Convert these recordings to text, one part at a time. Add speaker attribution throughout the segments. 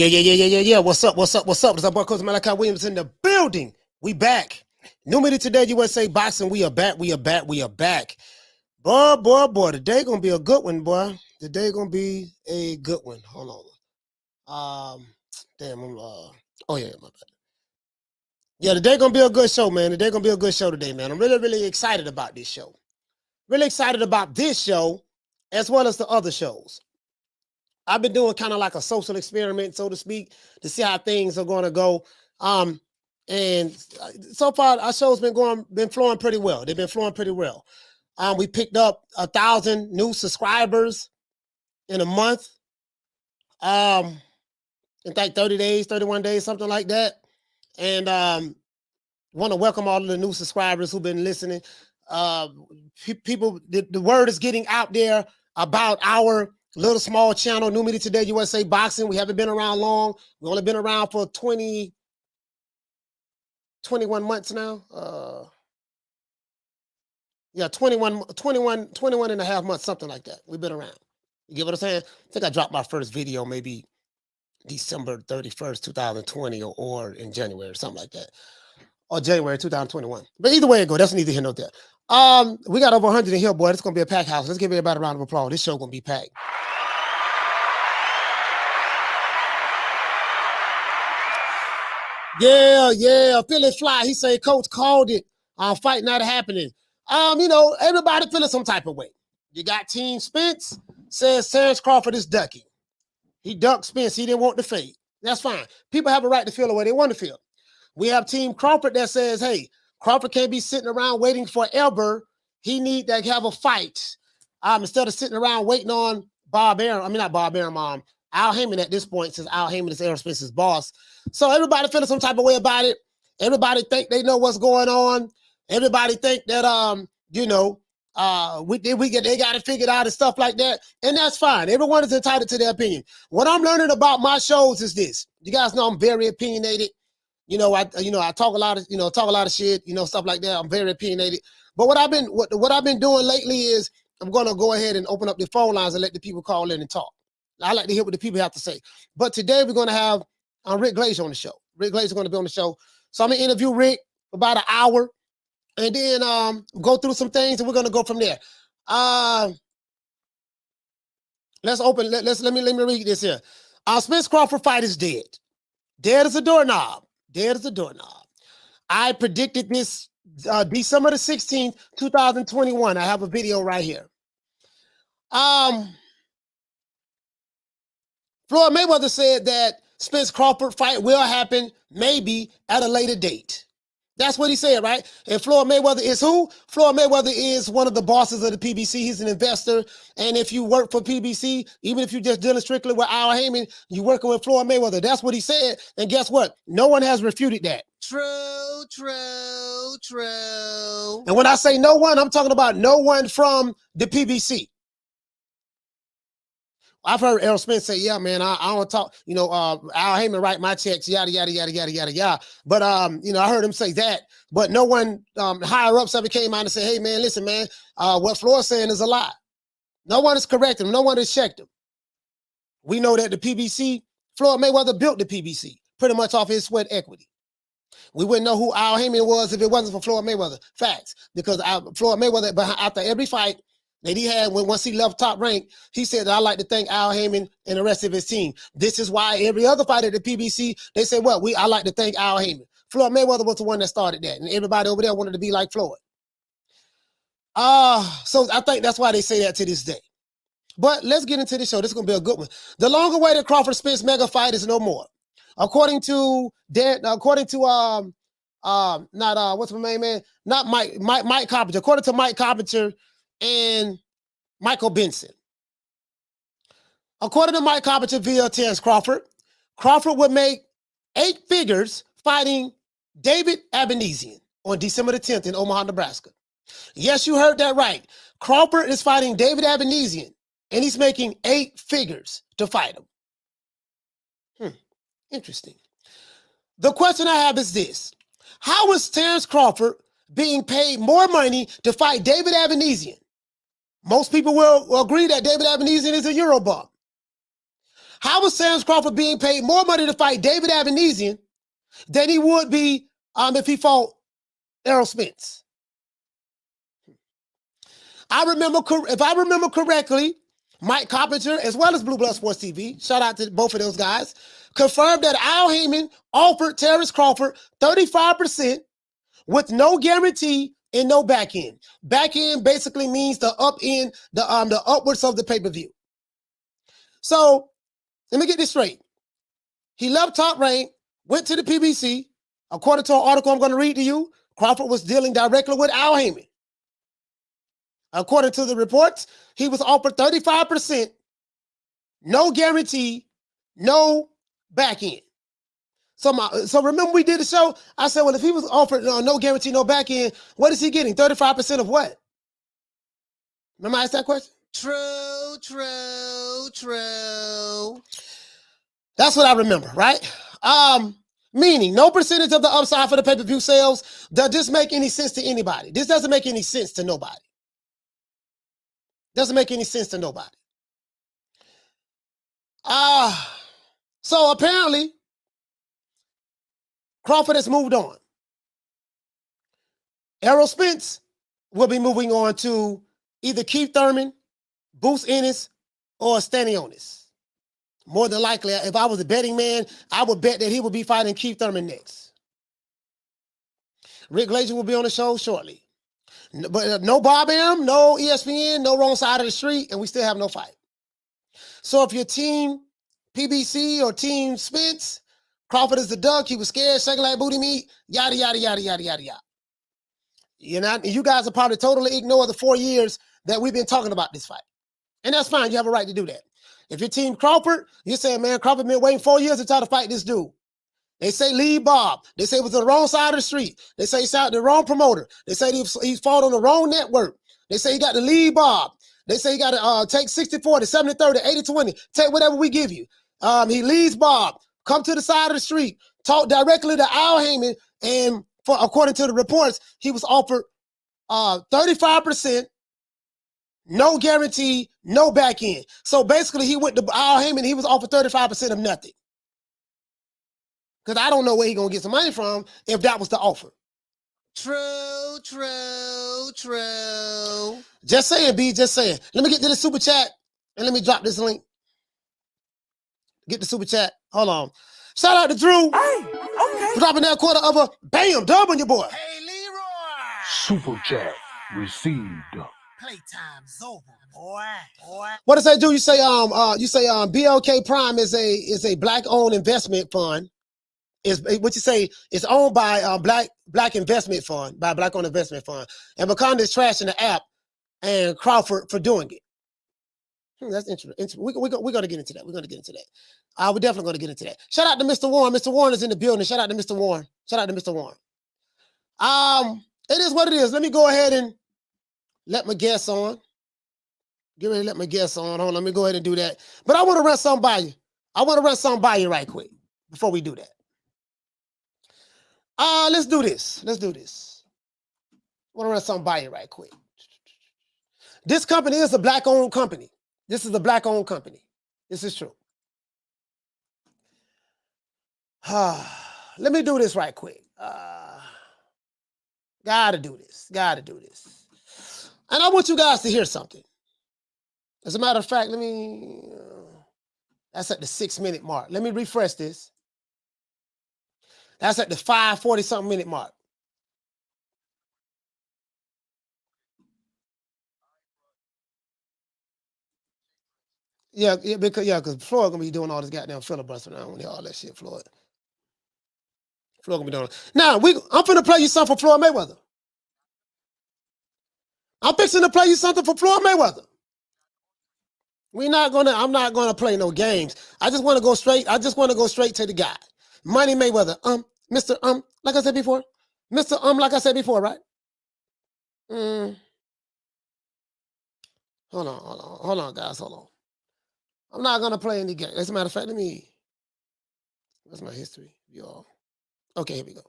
Speaker 1: Yeah. What's up? This is our boy, Coach Malachi Williams in the building. We back. New Media Today, USA Boxing. We are back. Boy. Today gonna be a good one, boy. Today gonna be a good one. Hold on. Oh yeah, my bad. Yeah, today gonna be a good show, man. Today gonna be a good show today, man. I'm really excited about this show. Really excited about this show, as well as the other shows. I've been doing kind of like a social experiment, so to speak, to see how things are going to go. And so far, our show's been flowing pretty well. They've been flowing pretty well. We picked up 1,000 new subscribers in a month. In like 30 days, 31 days, something like that. And want to welcome all of the new subscribers who've been listening. People, the word is getting out there about our little small channel, New Media Today, USA Boxing. We haven't been around long. We've only been around for 21 months now. 21 and a half months, something like that. We've been around. You get what I'm saying? I think I dropped my first video maybe December 31st, 2020 or in January or something like that. Or January 2021. But either way it go, that's neither here nor there. We got over 100 in here, boy. It's going to be a packed house. Let's give everybody a round of applause. This show going to be packed. Yeah. Feeling fly. He said, Coach called it. Fight not happening. Everybody feeling some type of way. You got Team Spence says Terence Crawford is ducking. He ducked Spence. He didn't want the fade. That's fine. People have a right to feel the way they want to feel. We have Team Crawford that says, hey, Crawford can't be sitting around waiting forever. He need to have a fight. Instead of sitting around waiting on Bob Arum. Not Bob Arum, Al Haymon at this point, since Al Haymon is Errol Spence's boss. So everybody feeling some type of way about it. Everybody think they know what's going on. Everybody think that they got it figured out and stuff like that. And that's fine. Everyone is entitled to their opinion. What I'm learning about my shows is this. You guys know I'm very opinionated. I talk a lot of shit, stuff like that. I'm very opinionated. But what I've been doing lately is I'm gonna go ahead and open up the phone lines and let the people call in and talk. I like to hear what the people have to say. But today we're gonna have Rick Glazier on the show. Rick Glazier is gonna be on the show. So I'm gonna interview Rick for about an hour and then go through some things and we're gonna go from there. Let me read this here. Spence Crawford fight is dead. Dead as a doorknob. Dead as a doorknob. I predicted this December the 16th, 2021. I have a video right here. Floyd Mayweather said that Spence Crawford fight will happen maybe at a later date. That's what he said, right? And Floyd Mayweather is who? Floyd Mayweather is one of the bosses of the PBC. He's an investor. And if you work for PBC, even if you're just dealing strictly with Al Haymon, you're working with Floyd Mayweather. That's what he said. And guess what? No one has refuted that. True. And when I say no one, I'm talking about no one from the PBC. I've heard Errol Spence say, yeah, man, I don't talk, Al Haymon write my checks, yada. But, I heard him say that, but no one higher ups ever came out and said, hey, man, listen, man, what Floyd's saying is a lie. No one has corrected him. No one has checked him. We know that the PBC, Floyd Mayweather built the PBC pretty much off his sweat equity. We wouldn't know who Al Haymon was if it wasn't for Floyd Mayweather. Facts. Because Floyd Mayweather, after every fight that he had, once he left Top Rank, he said, I'd like to thank Al Haymon and the rest of his team. This is why every other fighter at the PBC, they said, I like to thank Al Haymon. Floyd Mayweather was the one that started that, and everybody over there wanted to be like Floyd. So I think that's why they say that to this day. But let's get into the show. This is going to be a good one. The longer awaited Crawford Spence mega fight is no more. According to what's my main man? Not Mike Coppinger. According to Mike Coppinger and Michael Benson. According to Mike Coppinger via Terence Crawford would make 8 figures fighting David Avanesyan on December the 10th in Omaha, Nebraska. Yes, you heard that right. Crawford is fighting David Avanesyan, and he's making 8 figures to fight him. Interesting. The question I have is this. How is Terence Crawford being paid more money to fight David Avanesyan? Most people will agree that David Avanesyan is a Eurobump. How was Terence Crawford being paid more money to fight David Avanesyan than he would be if he fought Errol Spence? If I remember correctly, Mike Coppinger, as well as Blue Blood Sports TV, shout out to both of those guys, confirmed that Al Haymon offered Terence Crawford 35% with no guarantee and no back end. Back end basically means the up end, the upwards of the pay-per-view. So let me get this straight. He left Top Rank, went to the PBC. According to an article I'm going to read to you, Crawford was dealing directly with Al Haymon. According to the reports, he was offered 35%, no guarantee, no back end. So remember we did the show? I said, well, if he was offered no guarantee, no back end, what is he getting? 35% of what? Remember I asked that question? True. That's what I remember, right? Meaning no percentage of the upside for the pay-per-view sales. Does this make any sense to anybody? This doesn't make any sense to nobody. Doesn't make any sense to nobody. So apparently, Crawford has moved on. Errol Spence will be moving on to either Keith Thurman, Boots Ennis, or Stanionis. More than likely, if I was a betting man, I would bet that he would be fighting Keith Thurman next. Rick Glazier will be on the show shortly. But no Bob Arum, no ESPN, no wrong side of the street, and we still have no fight. So if your team PBC or team Spence, Crawford is the duck, he was scared, shaking like booty meat, yada, yada, yada, yada, yada, yada. You guys are probably totally ignore the 4 years that we've been talking about this fight. And that's fine. You have a right to do that. If your team Crawford, you're saying, man, Crawford been waiting 4 years to try to fight this dude. They say leave Bob. They say it was on the wrong side of the street. They say he's out the wrong promoter. They say he fought on the wrong network. They say he got to leave Bob. They say he got to take 60-40, 70-30, 80-20. Take whatever we give you. He leaves Bob. Come to the side of the street. Talk directly to Al Haymon. And according to the reports, he was offered 35%, no guarantee, no back end. So basically, he went to Al Haymon. He was offered 35% of nothing. Because I don't know where he's going to get some money from if that was the offer. True. Just saying, B, just saying. Let me get to the super chat and let me drop this link. Get the super chat. Hold on. Shout out to Drew. Hey, okay. For dropping that quarter of a bam, dub on your boy. Hey, Leroy.
Speaker 2: Super chat received.
Speaker 1: Playtime's over, boy. What does that do? You say BLK Prime is a black-owned investment fund. Is what you say it's owned by black investment fund, by black-owned investment fund. And McConnell is trashing the app and Crawford for doing it. That's interesting. We're going to get into that. We're definitely going to get into that. Shout out to Mr. Warren. Mr. Warren is in the building. Shout out to Mr. Warren. It is what it is. Let me go ahead and let my guests on. Get ready to let my guests on. Hold on, let me go ahead and do that. But I want to run something by you. Right quick before we do that. Let's do this. I want to run something by you right quick. This company is a black-owned company. This is a black-owned company. This is true. Let me do this right quick. Gotta do this. And I want you guys to hear something. As a matter of fact, that's at the 6-minute mark. Let me refresh this. That's at the 5:40-something minute mark. Yeah, because Floyd gonna be doing all this goddamn filibuster. I don't want to hear all that shit, Floyd. Floyd gonna be doing it. Now, I'm finna play you something for Floyd Mayweather. I'm fixing to play you something for Floyd Mayweather. I'm not gonna play no games. I just want to go straight to the guy. Money Mayweather. Mr. Like I said before. Like I said before, right? Hold on, guys. Hold on. I'm not gonna play any game. As a matter of fact, that's my history, y'all. Okay, here we go.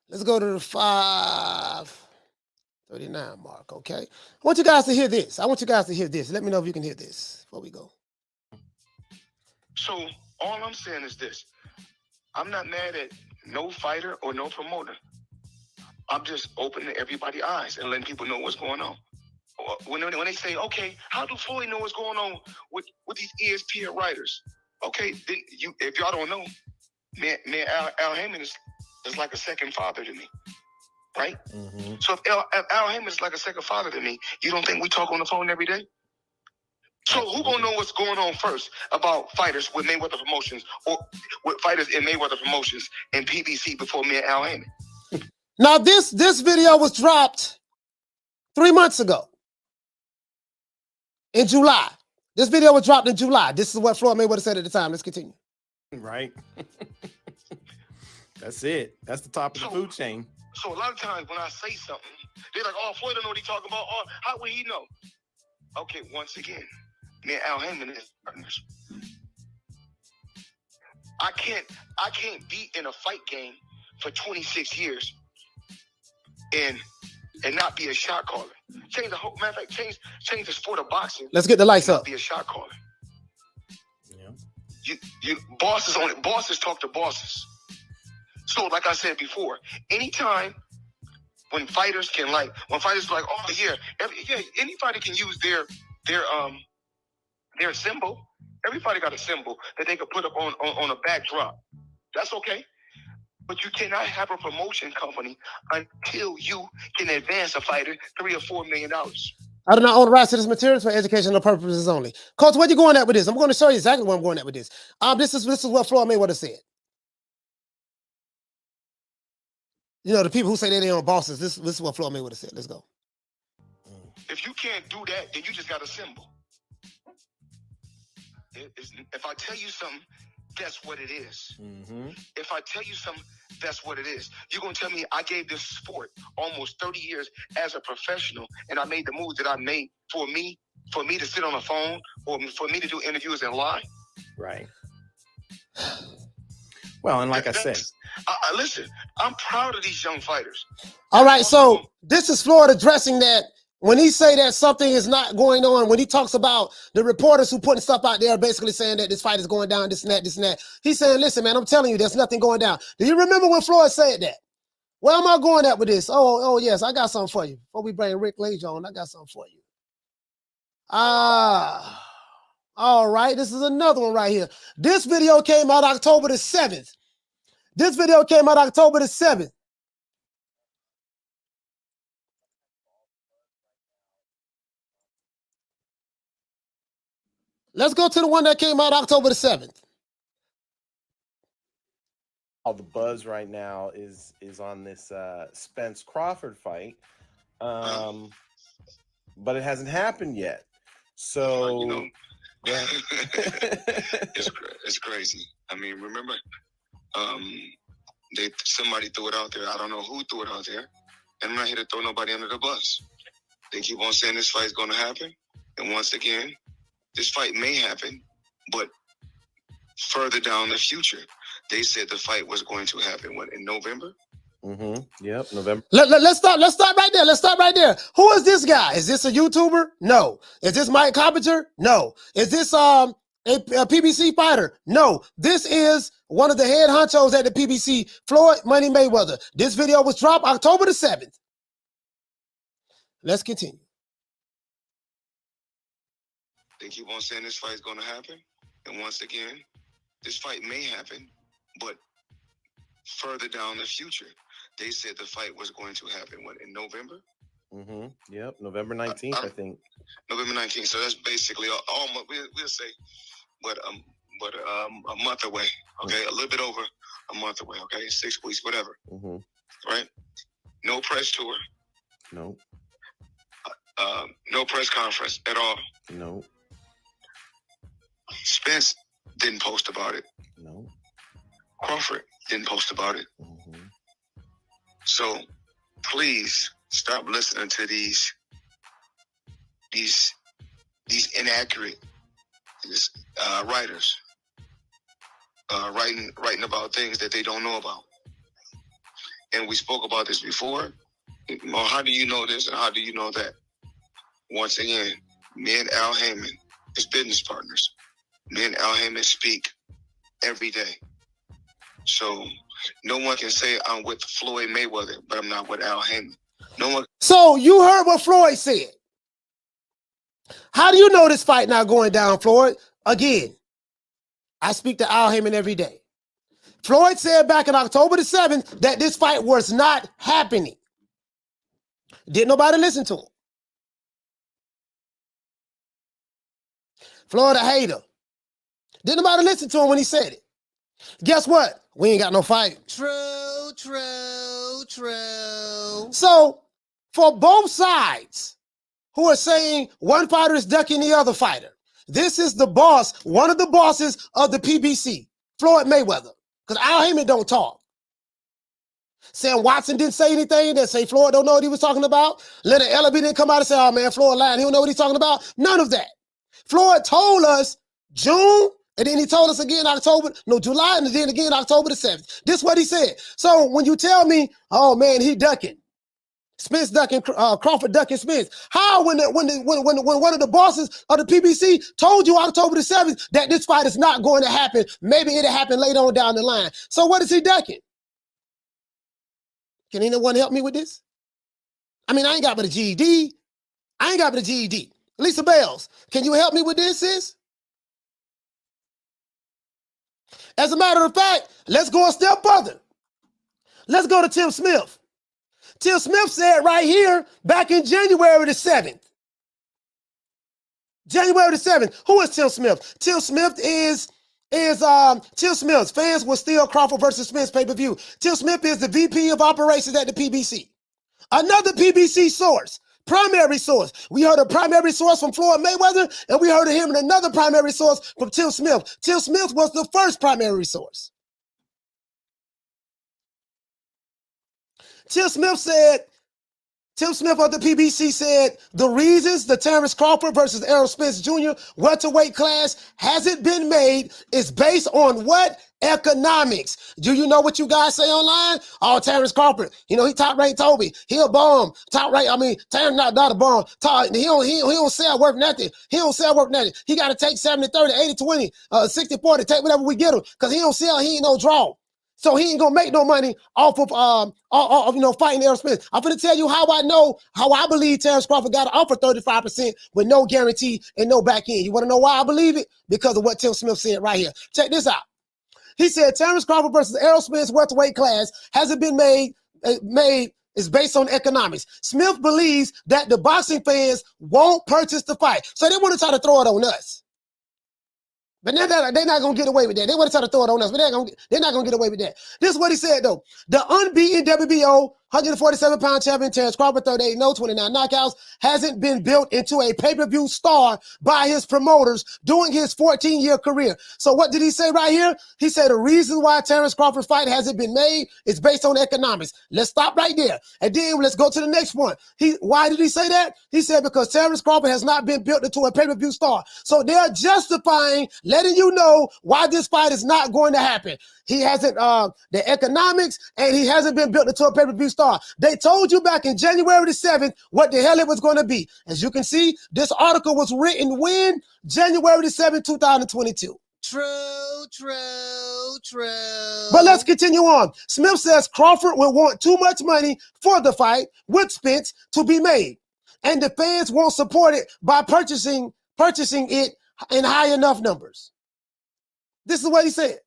Speaker 1: Let's go to the 5:30 39 mark, okay? I want you guys to hear this. Let me know if you can hear this before we go.
Speaker 3: So all I'm saying is this. I'm not mad at no fighter or no promoter. I'm just opening everybody's eyes and letting people know what's going on. When they say, okay, how do Floyd know what's going on with these ESPN writers? Okay, then if y'all don't know, man, Al Haymon is like a second father to me, right? Mm-hmm. So if Al Haymon is like a second father to me, you don't think we talk on the phone every day? So who gonna know what's going on first about fighters with Mayweather Promotions or with fighters in Mayweather Promotions and PBC before me and Al Haymon?
Speaker 1: Now this video was dropped 3 months ago in July. This video was dropped in July. This is what Floyd Mayweather said at the time. Let's continue.
Speaker 4: Right. That's it. That's the top of the food chain.
Speaker 3: So a lot of times when I say something, they're like, "Oh, Floyd don't know what he's talking about." Oh, how would he know? Okay, once again, me and Al Haymon is partners. I can't be in a fight game for 26 years and not be a shot caller. Change the whole, matter of fact, change the sport of boxing.
Speaker 1: Let's get the lights up.
Speaker 3: Be a shot caller. Yeah. You bosses talk to bosses. So like I said before, anytime when fighters can when fighters are like, oh yeah, anybody can use their symbol. Everybody got a symbol that they could put up on a backdrop. That's okay. But you cannot have a promotion company until you can advance a fighter $3 or $4 million.
Speaker 1: I do not own the rights to this material for educational purposes only. Coach, where you going at with this? I'm going to show you exactly where I'm going at with this. This is what Floyd Mayweather said. You know, the people who say they own bosses, this is what Floyd Mayweather said. Let's go.
Speaker 3: If you can't do that, then you just got a symbol. If I tell you something, that's what it is. Mm-hmm. If I tell you something, that's what it is. You're going to tell me I gave this sport almost 30 years as a professional, and I made the moves that I made for me to sit on the phone or for me to do interviews and lie?
Speaker 4: Right. Well, and like I said.
Speaker 3: Listen, I'm proud of these young fighters.
Speaker 1: All right, so this is Floyd addressing that. When he say that something is not going on, when he talks about the reporters who putting stuff out there basically saying that this fight is going down, this and that, he's saying, listen, man, I'm telling you, there's nothing going down. Do you remember when Floyd said that? Where am I going at with this? Oh, yes, I got something for you. Before we bring Rick Glazier on, I got something for you. All right, this is another one right here. This video came out October the 7th. Let's go to the one that came out October the 7th.
Speaker 5: All the buzz right now is on this Spence Crawford fight, but it hasn't happened yet. So
Speaker 3: it's crazy. I mean, remember, somebody threw it out there. I don't know who threw it out there, and I'm not here to throw nobody under the bus. They keep on saying this fight is going to happen, and once again, this fight may happen, but further down the future. They said the fight was going to happen in November?
Speaker 5: Mm-hmm. Yep, November.
Speaker 1: Let's stop right there. Who is this guy? Is this a YouTuber? No. Is this Mike Coppinger? No. Is this a PBC fighter? No. This is one of the head honchos at the PBC, Floyd Money Mayweather. This video was dropped October the 7th. Let's continue.
Speaker 3: They keep on saying this fight is going to happen. And once again, this fight may happen, but further down the future. They said the fight was going to happen, in November?
Speaker 5: Mm-hmm. Yep, November 19th, I think.
Speaker 3: November 19th. So that's basically almost, we'll say, but a month away, okay? A little bit over a month away, okay? 6 weeks, whatever. Mm-hmm. Right? No press tour.
Speaker 5: No.
Speaker 3: No press conference at all.
Speaker 5: No.
Speaker 3: Spence didn't post about it.
Speaker 5: No.
Speaker 3: Crawford didn't post about it. Mm-hmm. So please stop listening to these inaccurate writers writing about things that they don't know about. And we spoke about this before. Well, how do you know this and how do you know that? Once again, me and Al Haymon is business partners. Me and Al Haymon speak every day. So no one can say I'm with Floyd Mayweather, but I'm not with Al Haymon. No one.
Speaker 1: So you heard what Floyd said. How do you know this fight not going down, Floyd? Again, I speak to Al Haymon every day. Floyd said back in October the 7th that this fight was not happening. Didn't nobody listen to him. Floyd a hater. Didn't nobody listen to him when he said it. Guess what? We ain't got no fight. True. So, for both sides who are saying one fighter is ducking the other fighter, this is the boss, one of the bosses of the PBC, Floyd Mayweather. Because Al Haymon don't talk. Sam Watson didn't say anything. They say Floyd don't know what he was talking about. Leonard Ellaby didn't come out and say, oh man, Floyd lying. He don't know what he's talking about. None of that. Floyd told us June, and then he told us again July, and then again October the 7th. This is what he said. So when you tell me, oh man, he ducking, Spence ducking, Crawford ducking Spence, how when one of the bosses of the PBC told you October the 7th that this fight is not going to happen, maybe it'll happen later on down the line. So what is he ducking? Can anyone help me with this? I mean, I ain't got but a GED. Lisa Bells, can you help me with this, sis? As a matter of fact, let's go a step further. Let's go to Tim Smith. Tim Smith said right here back in January the 7th. January the 7th. Who is Tim Smith? Tim Smith is Tim Smith. Fans will steal Crawford versus Spence pay-per-view. Tim Smith is the VP of operations at the PBC. Another PBC source, primary source. We heard a primary source from Floyd Mayweather, and we heard of him in another primary source from Tim Smith. Tim Smith was the first primary source. Tim Smith of the PBC said the reasons the Terence Crawford versus Errol Spence Jr. welterweight class hasn't been made is based on what? Economics. Do you know what you guys say online? Oh, Terence Crawford, he top ranked Toby. He a bomb. Terence not a bomb. He don't sell worth nothing. He don't sell worth nothing. He got to take 70-30, 80-20, 60-40, take whatever we get him because he don't sell. He ain't no draw. So he ain't gonna make no money off of fighting Errol Spence. I'm gonna tell you how I believe Terence Crawford got to offer 35% with no guarantee and no back end. You want to know why I believe it? Because of what Tim Smith said right here. Check this out. He said Terence Crawford versus Errol Spence welterweight class hasn't been made is based on economics. Smith believes that the boxing fans won't purchase the fight, so they want to try to throw it on us. But they're not going to get away with that. They want to try to throw it on us, but they're not going to get away with that. This is what he said, though. The unbeaten WBO 147-pound champion Terence Crawford, 38-0, 29 knockouts, hasn't been built into a pay-per-view star by his promoters during his 14-year career. So what did he say right here? He said the reason why Terence Crawford's fight hasn't been made is based on economics. Let's stop right there. And then let's go to the next one. Why did he say that? He said because Terence Crawford has not been built into a pay-per-view star. So they're justifying, letting you know why this fight is not going to happen. He hasn't, the economics, and he hasn't been built into a pay-per-view star. They told you back in January the 7th what the hell it was going to be. As you can see, this article was written when? January the 7th, 2022. True. But let's continue on. Smith says Crawford will want too much money for the fight with Spence to be made, and the fans won't support it by purchasing it in high enough numbers. This is what he said.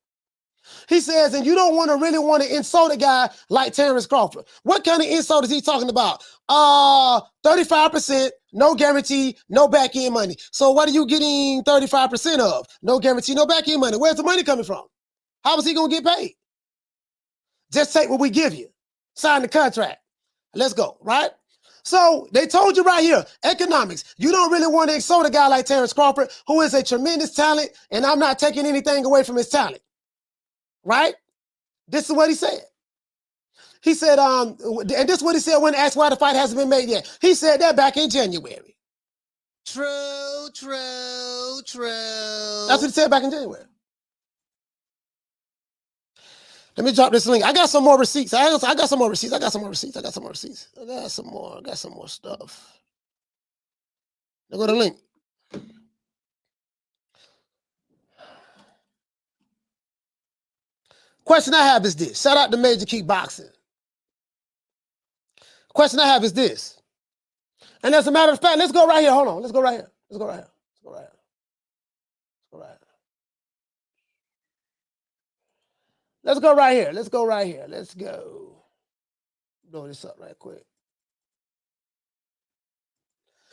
Speaker 1: He says, and you don't really want to insult a guy like Terence Crawford. What kind of insult is he talking about? 35%, no guarantee, no back end money. So what are you getting 35% of? No guarantee, no back end money. Where's the money coming from? How is he going to get paid? Just take what we give you. Sign the contract. Let's go, right? So they told you right here, economics. You don't really want to insult a guy like Terence Crawford, who is a tremendous talent, and I'm not taking anything away from his talent. Right? This is what he said. He said, and this is what he said when asked why the fight hasn't been made yet. He said that back in January. True. That's what he said back in January. Let me drop this link. I got some more receipts. I got some more receipts. I got some more receipts. I got some more receipts. I got some more stuff. Now go to the link. Question I have is this. Shout out to Major Kickboxing. Question I have is this. And as a matter of fact, let's go right here. Hold on. Let's go right here. Let's go right here. Let's go right here. Let's go right here. Let's go right here. Let's go right here. Let's go. Blow this up right quick.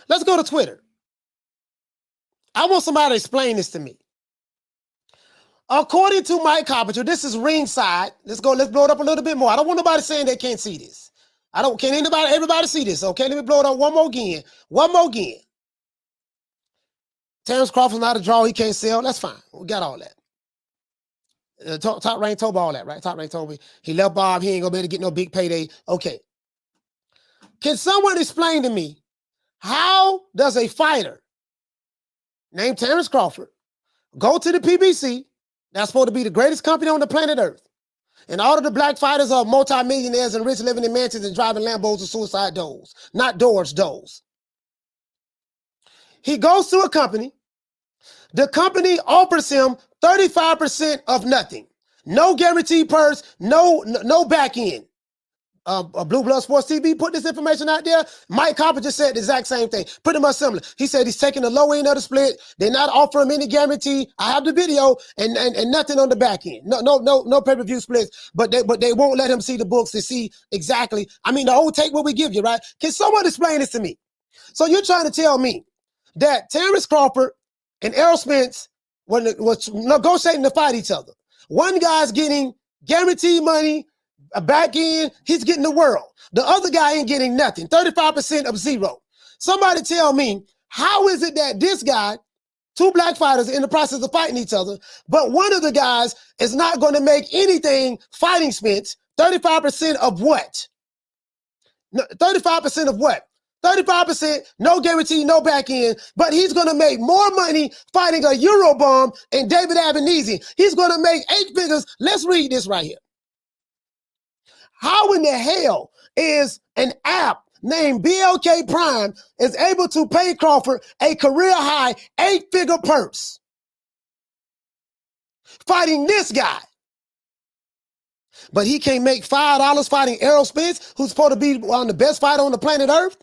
Speaker 1: Let's go to Twitter. I want somebody to explain this to me. According to Mike Coppinger, this is ringside. Let's blow it up a little bit more. I don't want nobody saying they can't see this. Can everybody see this? Okay, let me blow it up one more again. One more again. Terence Crawford's not a draw, he can't sell. That's fine. We got all that. Top rank told me all that, right? Top rank told me he left Bob, he ain't gonna be able to get no big payday. Okay. Can someone explain to me how does a fighter named Terence Crawford go to the PBC? That's supposed to be the greatest company on the planet Earth. And all of the black fighters are multimillionaires and rich, living in mansions and driving Lambos and suicide doors. Not doors, doors. He goes to a company. The company offers him 35% of nothing. No guaranteed purse, no back end. Blue Blood Sports TV put this information out there. Mike Coppinger just said the exact same thing. Pretty much similar. He said he's taking the low end of the split. They're not offering him any guarantee. I have the video and nothing on the back end. No pay-per-view splits, but they won't let him see the books to see exactly. I mean, the whole take what we give you, right? Can someone explain this to me? So you're trying to tell me that Terence Crawford and Errol Spence was negotiating to fight each other. One guy's getting guaranteed money, a back end, he's getting the world. The other guy ain't getting nothing, 35% of zero. Somebody tell me, how is it that this guy, two black fighters in the process of fighting each other, but one of the guys is not going to make anything fighting Spence? 35% of what? 35% of what? 35%, no guarantee, no back end, but he's going to make more money fighting a Eurobomb and David Avanesyan. He's going to make 8 figures. Let's read this right here. How in the hell is an app named BLK Prime is able to pay Crawford a career high 8-figure purse fighting this guy? But he can't make $5 fighting Errol Spence, who's supposed to be one of the best fighter on the planet Earth?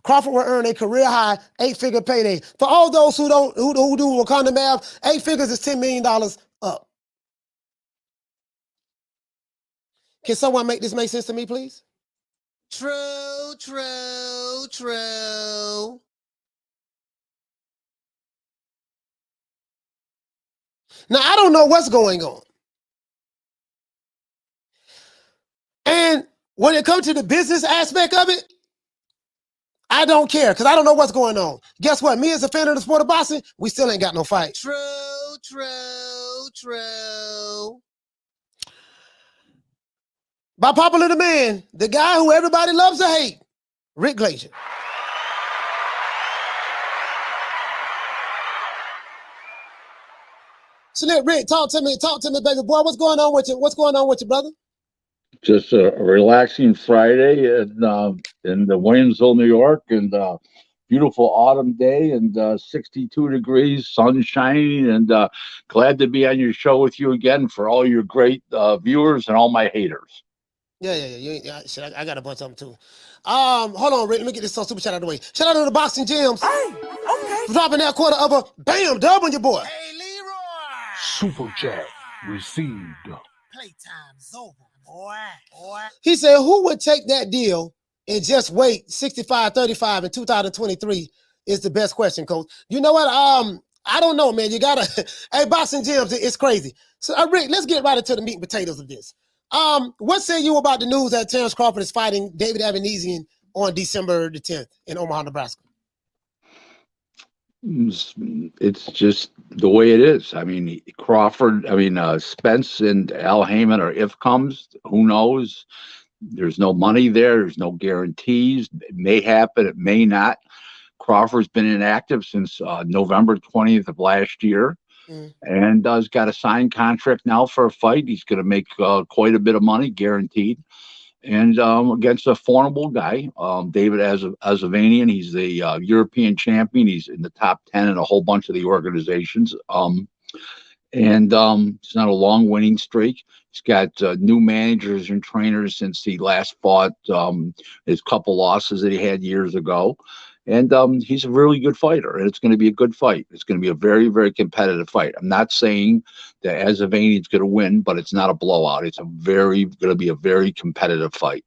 Speaker 1: Crawford will earn a career high 8-figure payday. For all those who do Wakanda math, 8 figures is $10 million up. Can someone make this make sense to me, please? True, true, true. Now, I don't know what's going on. And when it comes to the business aspect of it, I don't care because I don't know what's going on. Guess what? Me as a fan of the sport of boxing, we still ain't got no fight. True, true, true. By popular demand, the guy who everybody loves to hate, Rick Glazier. So Rick, talk to me, baby boy. What's going on with you? What's going on with you, brother?
Speaker 6: Just a relaxing Friday in the Waynesville, New York, and beautiful autumn day, and 62 degrees, sun shining, and glad to be on your show with you again for all your great viewers and all my haters.
Speaker 1: Yeah. Shit, I got a bunch of them too. Hold on, Rick. Let me get this super chat out of the way. Shout out to the Boxing Gems. Hey, okay. For dropping that quarter of a bam dub on your boy. Hey, Leroy.
Speaker 2: Super chat received.
Speaker 1: Playtime's over. Boy. He said, who would take that deal and just wait 65-35 in 2023 is the best question, Coach. You know what? I don't know, man. You gotta, hey, Boxing Gems, it's crazy. So, Rick, let's get right into the meat and potatoes of this. What say you about the news that Terence Crawford is fighting David Avanesyan on December the 10th in Omaha, Nebraska?
Speaker 6: It's just the way it is. I mean, Spence and Haymon are if comes. Who knows? There's no money there. There's no guarantees. It may happen. It may not. Crawford's been inactive since November 20th of last year. And has got a signed contract now for a fight. He's going to make quite a bit of money, guaranteed. And against a formidable guy, David Avanesyan. He's the European champion. He's in the top 10 in a whole bunch of the organizations. And it's not a long winning streak. He's got new managers and trainers since he last fought his couple losses that he had years ago. And he's a really good fighter, and it's going to be a good fight. It's going to be a very, very competitive fight. I'm not saying that Avanesyan's going to win, but it's not a blowout. It's going to be a very competitive fight.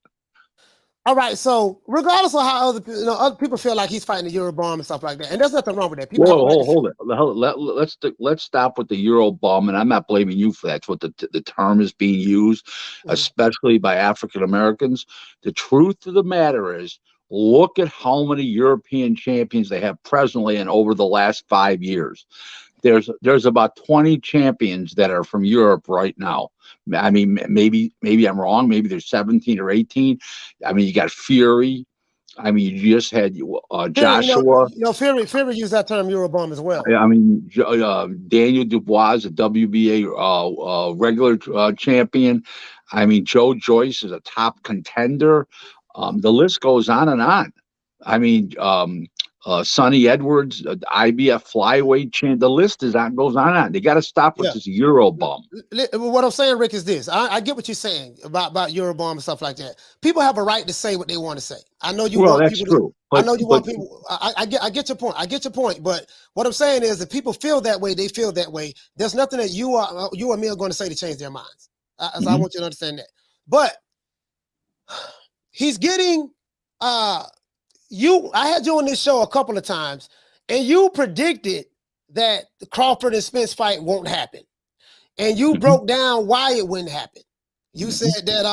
Speaker 1: All right, so regardless of how other people feel like he's fighting the Eurobomb and stuff like that, and there's nothing wrong with that. People
Speaker 6: hold it. Let's stop with the Eurobomb, and I'm not blaming you for that. It's what the term is being used, especially by African Americans. The truth of the matter is, look at how many European champions they have presently and over the last 5 years. There's about 20 champions that are from Europe right now. I mean, maybe I'm wrong. Maybe there's 17 or 18. I mean, you got Fury. I mean, you just had Joshua.
Speaker 1: Fury used that term Eurobomb as well.
Speaker 6: I mean, Daniel Dubois, a WBA regular champion. I mean, Joe Joyce is a top contender. The list goes on and on. I mean, Sonny Edwards, IBF flyweight champ. The list goes on and on. They got to stop with this Eurobomb.
Speaker 1: What I'm saying, Rick, is this. I get what you're saying about Eurobomb and stuff like that. People have a right to say what they want to say. I know you want people to. I know you want people. I get your point. I get your point. But what I'm saying is, if people feel that way, they feel that way. There's nothing that you or me are going to say to change their minds. I want you to understand that. But he's getting I had you on this show a couple of times, and you predicted that the Crawford and Spence fight won't happen. And you broke down why it wouldn't happen. You said that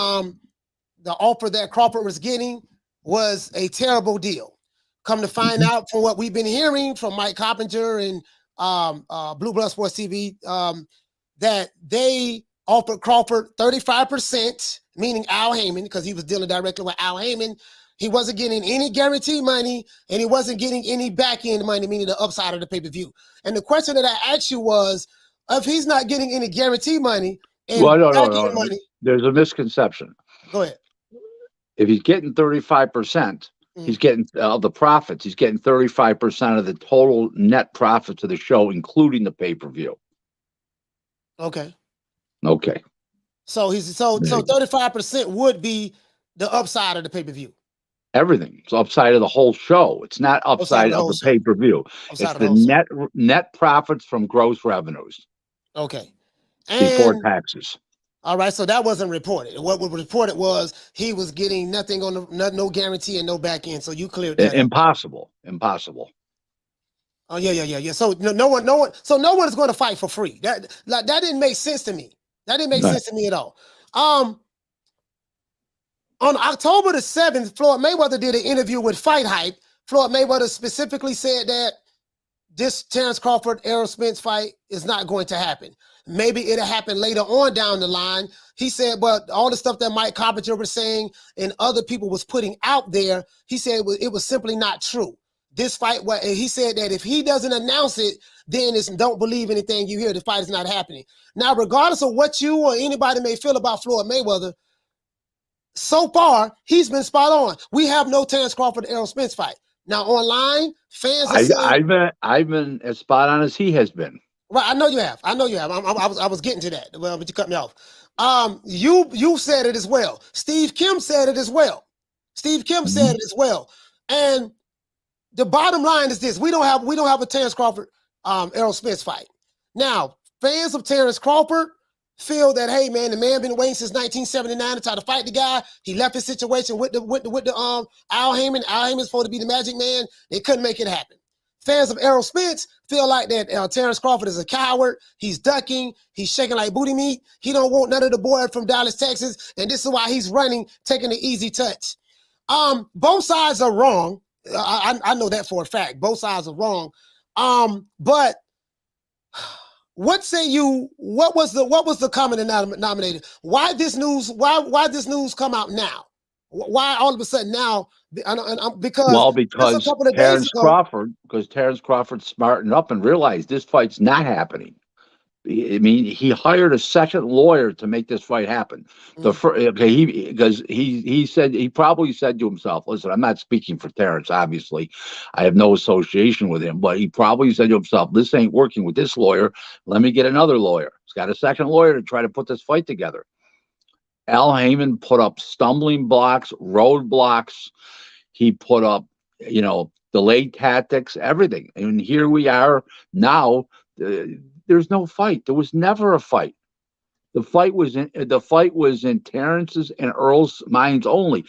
Speaker 1: the offer that Crawford was getting was a terrible deal. Come to find out from what we've been hearing from Mike Coppinger and Blue Blood Sports TV, that they offered Crawford 35%, meaning Al Haymon, because he was dealing directly with Al Haymon. He wasn't getting any guarantee money, and he wasn't getting any back-end money, meaning the upside of the pay-per-view. And the question that I asked you was, if he's not getting any guarantee money and back-end money...
Speaker 6: There's a misconception.
Speaker 1: Go ahead.
Speaker 6: If he's getting 35%, he's getting the profits. He's getting 35% of the total net profits of the show, including the pay-per-view.
Speaker 1: Okay.
Speaker 6: So
Speaker 1: 35% would be the upside of the pay-per-view.
Speaker 6: Everything. It's upside of the whole show. It's not upside of the pay-per-view. It's the net profits from gross revenues.
Speaker 1: Okay.
Speaker 6: Before taxes.
Speaker 1: All right, so that wasn't reported. What was reported was he was getting nothing on no guarantee and no back end. So you cleared that.
Speaker 6: Impossible.
Speaker 1: Oh yeah. So no one is going to fight for free. That didn't make sense to me. That didn't make sense to me at all. On October the 7th, Floyd Mayweather did an interview with Fight Hype. Floyd Mayweather specifically said that this Terence Crawford, Errol Spence fight is not going to happen. Maybe it'll happen later on down the line. He said, but all the stuff that Mike Coppinger was saying and other people was putting out there, he said it was simply not true. This fight, he said that if he doesn't announce it, then don't believe anything you hear. The fight is not happening. Now, regardless of what you or anybody may feel about Floyd Mayweather, so far, he's been spot on. We have no Terence Crawford Errol Spence fight. Now, online, fans are saying...
Speaker 6: I've been as spot on as he has been.
Speaker 1: Right, I know you have. I was getting to that, well, but you cut me off. You said it as well. Steve Kim said it as well. Said it as well. And the bottom line is this: we don't have a Terence Crawford Errol Spence fight. Now, fans of Terence Crawford feel that, hey man, the man been waiting since 1979 to try to fight the guy. He left his situation with the Al Haymon. Al Haymon's supposed to be the magic man. They couldn't make it happen. Fans of Errol Spence feel like that Terence Crawford is a coward. He's ducking. He's shaking like booty meat. He don't want none of the boy from Dallas, Texas, and this is why he's running, taking the easy touch. Both sides are wrong. I know that for a fact. Both sides are wrong. But what say you? What was the common denominator? Why this news? Why this news come out now? Why all of a sudden now? Because
Speaker 6: Well,
Speaker 1: just a
Speaker 6: because
Speaker 1: couple of days ago.
Speaker 6: Terence Crawford smartened up and realized this fight's not happening. I mean, he hired a second lawyer to make this fight happen. He said, he probably said to himself, "Listen, I'm not speaking for Terence. Obviously, I have no association with him, but he probably said to himself, this ain't working with this lawyer. Let me get another lawyer. He's got a second lawyer to try to put this fight together." Al Haymon put up stumbling blocks, roadblocks. He put up, delayed tactics, everything. And here we are now. There's no fight. There was never a fight. The fight was in Terrence's and Earl's minds only.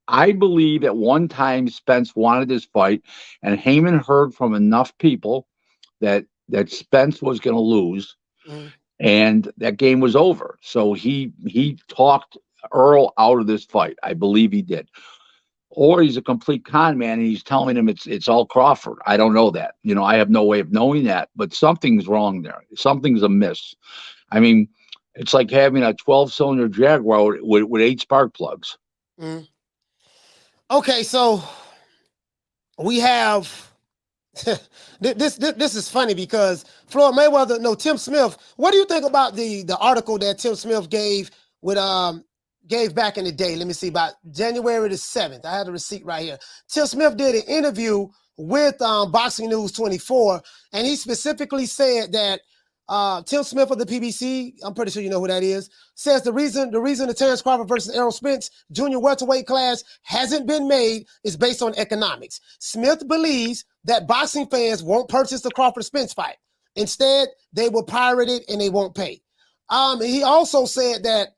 Speaker 6: I believe at one time Spence wanted this fight, and Haymon heard from enough people that Spence was going to lose, and that game was over. So he talked Earl out of this fight. I believe he did. Or he's a complete con man, and he's telling him it's all Crawford. I don't know that. I have no way of knowing that, but something's wrong there. Something's amiss. I mean, it's like having a 12-cylinder Jaguar with 8 spark plugs.
Speaker 1: Okay, so we have this is funny because Floyd Mayweather, no, Tim Smith. What do you think about the article that Tim Smith gave back in the day? Let me see, about January the 7th. I had a receipt right here. Tim Smith did an interview with Boxing News 24, and he specifically said that Tim Smith of the PBC, I'm pretty sure you know who that is, says the reason the Terence Crawford versus Errol Spence junior welterweight class hasn't been made is based on economics. Smith believes that boxing fans won't purchase the Crawford Spence fight. Instead, they will pirate it and they won't pay. He also said that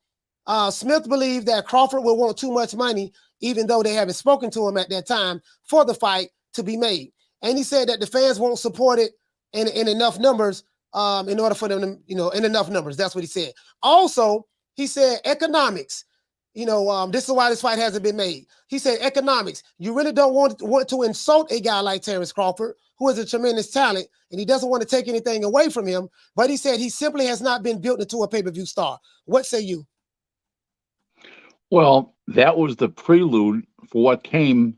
Speaker 1: Smith believed that Crawford will want too much money, even though they haven't spoken to him at that time, for the fight to be made. And he said that the fans won't support it in enough numbers in order for them to, in enough numbers. That's what he said. Also, he said economics. This is why this fight hasn't been made. He said economics. You really don't want to insult a guy like Terence Crawford, who is a tremendous talent, and he doesn't want to take anything away from him. But he said he simply has not been built into a pay-per-view star. What say you?
Speaker 6: Well, that was the prelude for what came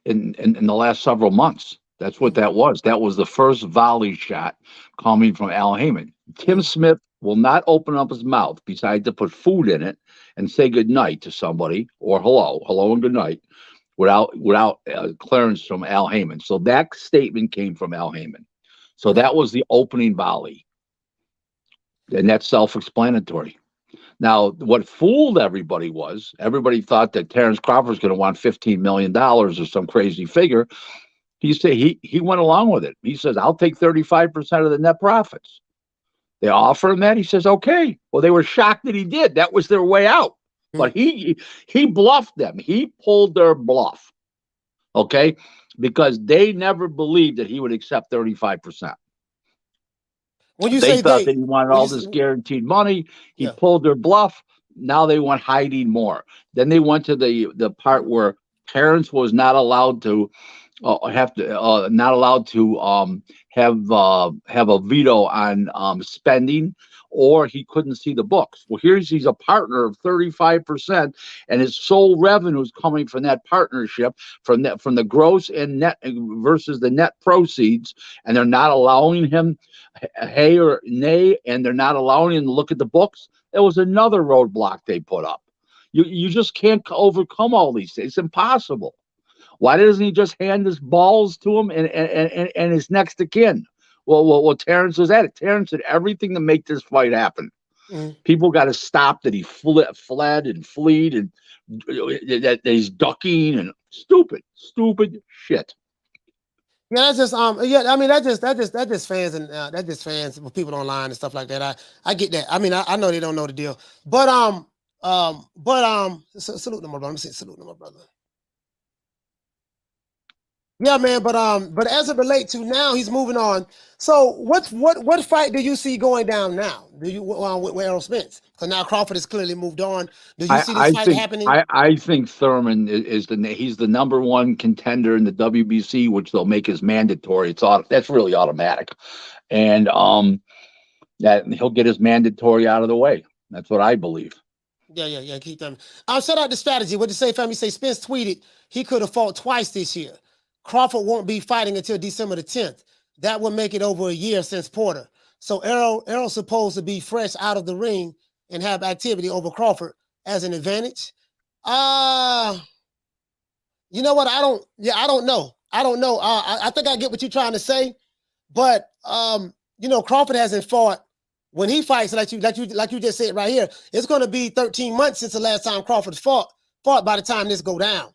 Speaker 6: in the last several months. That's what that was. That was the first volley shot coming from Al Haymon. Tim Smith will not open up his mouth besides to put food in it and say good night to somebody, or hello and good night, without clearance from Al Haymon. So that statement came from Al Haymon. So that was the opening volley. And that's self-explanatory. Now, what fooled everybody was, everybody thought that Terence Crawford was going to want $15 million or some crazy figure. He said he went along with it. He says, I'll take 35% of the net profits. They offer him that. He says, okay. Well, they were shocked that he did. That was their way out. But he bluffed them. He pulled their bluff. Okay? Because they never believed that he would accept 35%.
Speaker 1: When you
Speaker 6: They
Speaker 1: say
Speaker 6: thought that he wanted all this guaranteed money. He pulled their bluff. Now they want hiding more. Then they went to the part where Terence was not allowed to have a veto on spending, or he couldn't see the books. Well, he's a partner of 35%, and his sole revenue is coming from that partnership, from the gross and net versus the net proceeds, and they're not allowing him hey or nay, and they're not allowing him to look at the books. There was another roadblock they put up. You just can't overcome all these things. It's impossible. Why doesn't he just hand his balls to him and his next of kin? Well, Terence was at it. Terence did everything to make this fight happen. People got to stop that he fled and fled, and that he's ducking and stupid shit.
Speaker 1: Yeah, that's just I mean that just fans and that just fans with people online and stuff like that. I get that. I mean I know they don't know the deal, but salute to my brother. Let me say salute to my brother. Yeah, man, but as it relates to now, he's moving on. So what fight do you see going down now? Do you with Errol Spence? Because now Crawford has clearly moved on. Do you see this fight happening?
Speaker 6: I think Thurman he's the number one contender in the WBC, which they'll make as mandatory. That's really automatic, and that he'll get his mandatory out of the way. That's what I believe.
Speaker 1: Yeah. Keith Thurman. Shout out to Strategy. What you say, family? Say Spence tweeted he could have fought twice this year. Crawford won't be fighting until December the 10th. That would make it over a year since Porter. So Errol's supposed to be fresh out of the ring and have activity over Crawford as an advantage. You know what? I don't know. I think I get what you're trying to say, but Crawford hasn't fought. When he fights, like you just said right here, it's going to be 13 months since the last time Crawford fought by the time this go down.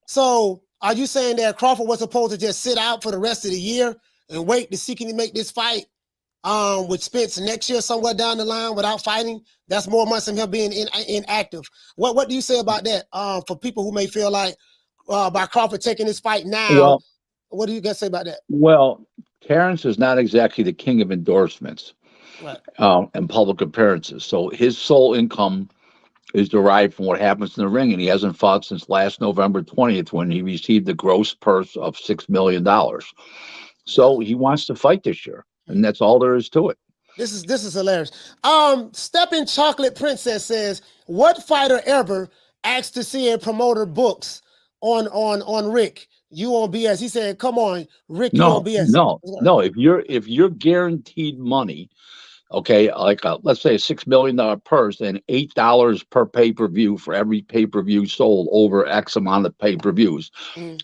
Speaker 1: So are you saying that Crawford was supposed to just sit out for the rest of the year and wait to see can he make this fight with Spence next year somewhere down the line without fighting? That's more months than him being inactive. What do you say about that for people who may feel like by Crawford taking this fight now?
Speaker 6: Well,
Speaker 1: what do you guys say about that?
Speaker 6: Well, Terence is not exactly the king of endorsements.
Speaker 1: Right.
Speaker 6: And public appearances. So his sole income is derived from what happens in the ring, and he hasn't fought since last November 20th when he received the gross purse of $6 million. So he wants to fight this year, and that's all there is to it.
Speaker 1: This is hilarious. Steppin' Chocolate Princess says, what fighter ever asked to see a promoter books on Rick? You on BS? He said, "Come on, Rick, you on BS."
Speaker 6: No. If you're guaranteed money, okay, like let's say a $6 million purse and $8 per pay-per-view for every pay-per-view sold over X amount of pay-per-views,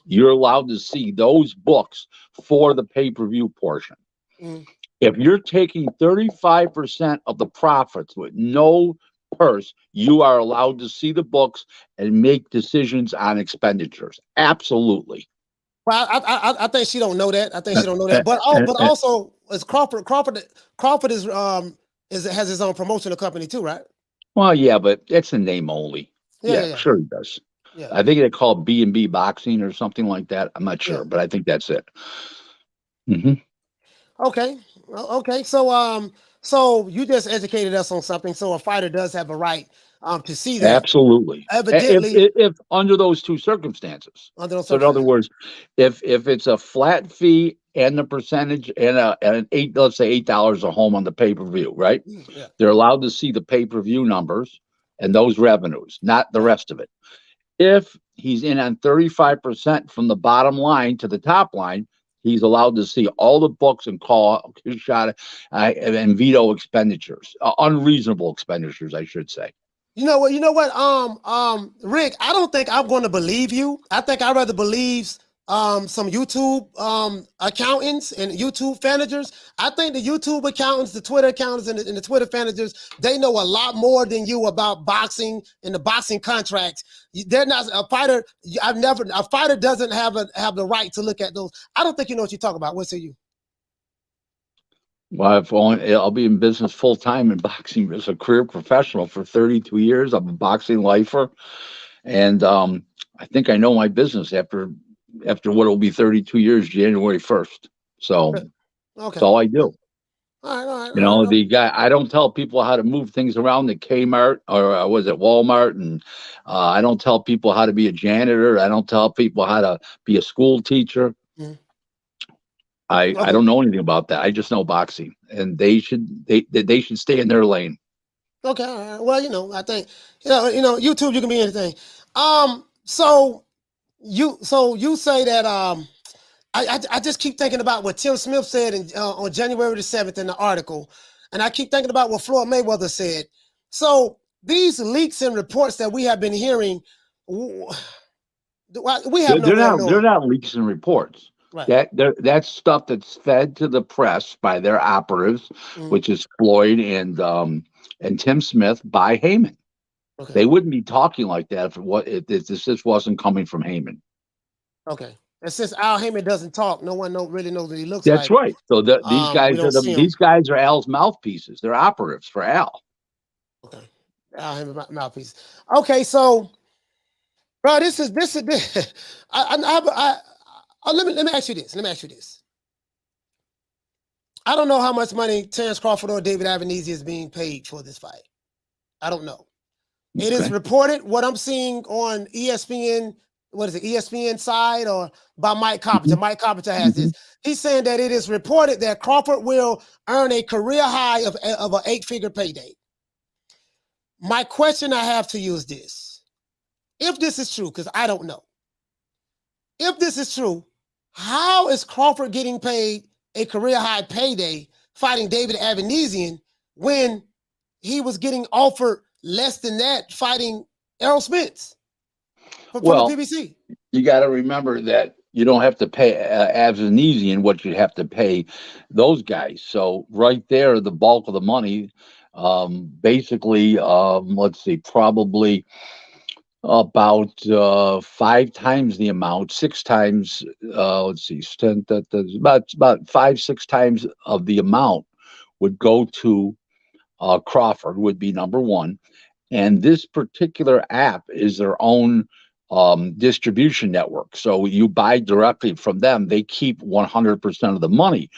Speaker 6: you're allowed to see those books for the pay-per-view portion. If you're taking 35% of the profits with no purse, you are allowed to see the books and make decisions on expenditures. Absolutely.
Speaker 1: Well, I think she don't know that. I think she don't know that. But also, as Crawford is has his own promotional company too, right?
Speaker 6: Well, yeah, but it's a name only. Yeah, sure he does. Yeah. I think they call it B&B Boxing or something like that. I'm not sure, but I think that's it.
Speaker 1: Okay. So you just educated us on something. So a fighter does have a right to see that.
Speaker 6: Absolutely.
Speaker 1: Evidently,
Speaker 6: if under those two circumstances. So in other words, if it's a flat fee and the percentage and let's say $8 a home on the pay-per-view, right?
Speaker 1: Yeah.
Speaker 6: They're allowed to see the pay-per-view numbers and those revenues, not the rest of it. If he's in on 35% from the bottom line to the top line, he's allowed to see all the books and call his shot and veto expenditures, unreasonable expenditures, I should say.
Speaker 1: You know what, Rick, I don't think I'm going to believe you. I think I'd rather believe some YouTube accountants and YouTube managers. I think the YouTube accountants, the Twitter accountants, and the Twitter managers, they know a lot more than you about boxing and the boxing contracts. They're not a fighter. A fighter doesn't have the right to look at those. I don't think you know what you're talking about. What say you?
Speaker 6: Well, I'll be in business full time in boxing as a career professional for 32 years. I'm a boxing lifer, and I think I know my business after what will be 32 years, January 1st. So that's all I do.
Speaker 1: All right.
Speaker 6: You know, the guy, I don't tell people how to move things around at Kmart or was it Walmart, and I don't tell people how to be a janitor. I don't tell people how to be a school teacher. I don't know anything about that. I just know boxing, and they should stay in their lane.
Speaker 1: Okay, all right. Well, I think YouTube, you can be anything. So you say that I just keep thinking about what Tim Smith said on January the 7th in the article, and I keep thinking about what Floyd Mayweather said. So these leaks and reports that we have been hearing, we have
Speaker 6: they're not leaks and reports. Right. That's stuff that's fed to the press by their operatives, which is Floyd and Tim Smith by Haymon. Okay. They wouldn't be talking like that if this just wasn't coming from Haymon.
Speaker 1: Okay. And since Al Haymon doesn't talk, no one really knows what he looks
Speaker 6: like. That's right. So these guys are Al's mouthpieces. They're operatives for Al.
Speaker 1: Okay. Al Haymon mouthpiece. Okay, so bro, this is let me ask you this. I don't know how much money Terence Crawford or David Avanesyan is being paid for this fight. I don't know. Okay. It is reported, what I'm seeing on ESPN, ESPN side or by Mike Coppinger. Mike Coppinger has this. He's saying that it is reported that Crawford will earn a career high of an 8-figure payday. My question I have to you is this. If this is true, because I don't know. If this is true, how is Crawford getting paid a career high payday fighting David Avanesyan when he was getting offered less than that fighting Errol Spence from the PBC?
Speaker 6: You got to remember that you don't have to pay Avanesyan what you have to pay those guys. So right there, the bulk of the money, basically, let's see, probably about 5 times the amount, 6 times. Let's see, that's about 5, 6 times of the amount would go to Crawford. Would be number one, and this particular app is their own distribution network. So you buy directly from them; they keep 100% of the money.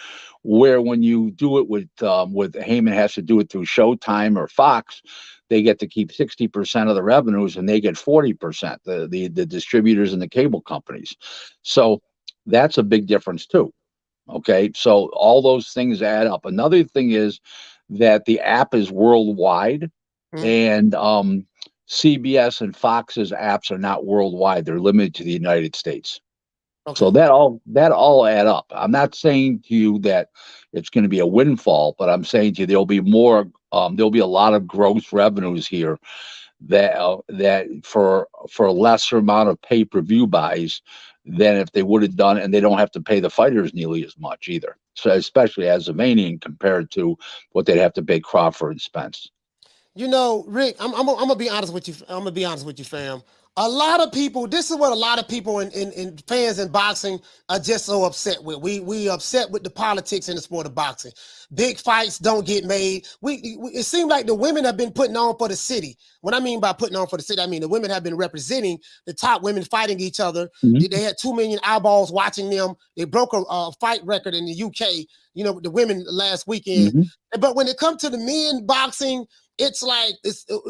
Speaker 6: Where when you do it with Haymon has to do it through Showtime or Fox, they get to keep 60% of the revenues and they get 40%. The distributors and the cable companies. So that's a big difference too. Okay, so all those things add up. Another thing is that the app is worldwide, and CBS and Fox's apps are not worldwide; they're limited to the United States. Okay. So that all add up. I'm not saying to you that it's going to be a windfall, but I'm saying to you there'll be more. There'll be a lot of gross revenues here that for a lesser amount of pay-per-view buys than if they would have done, and they don't have to pay the fighters nearly as much either. So especially as a Manian compared to what they'd have to pay Crawford and Spence.
Speaker 1: You know, Rick, I'm gonna be honest with you. I'm gonna be honest with you, fam. A lot of people, this is what a lot of people in fans in boxing are just so upset with. We upset with the politics in the sport of boxing. Big fights don't get made. It seems like the women have been putting on for the city. What I mean by putting on for the city, I mean the women have been representing the top women fighting each other. Mm-hmm. They had 2 million eyeballs watching them. They broke a fight record in the UK, you know, the women last weekend. Mm-hmm. But when it comes to the men boxing, it's like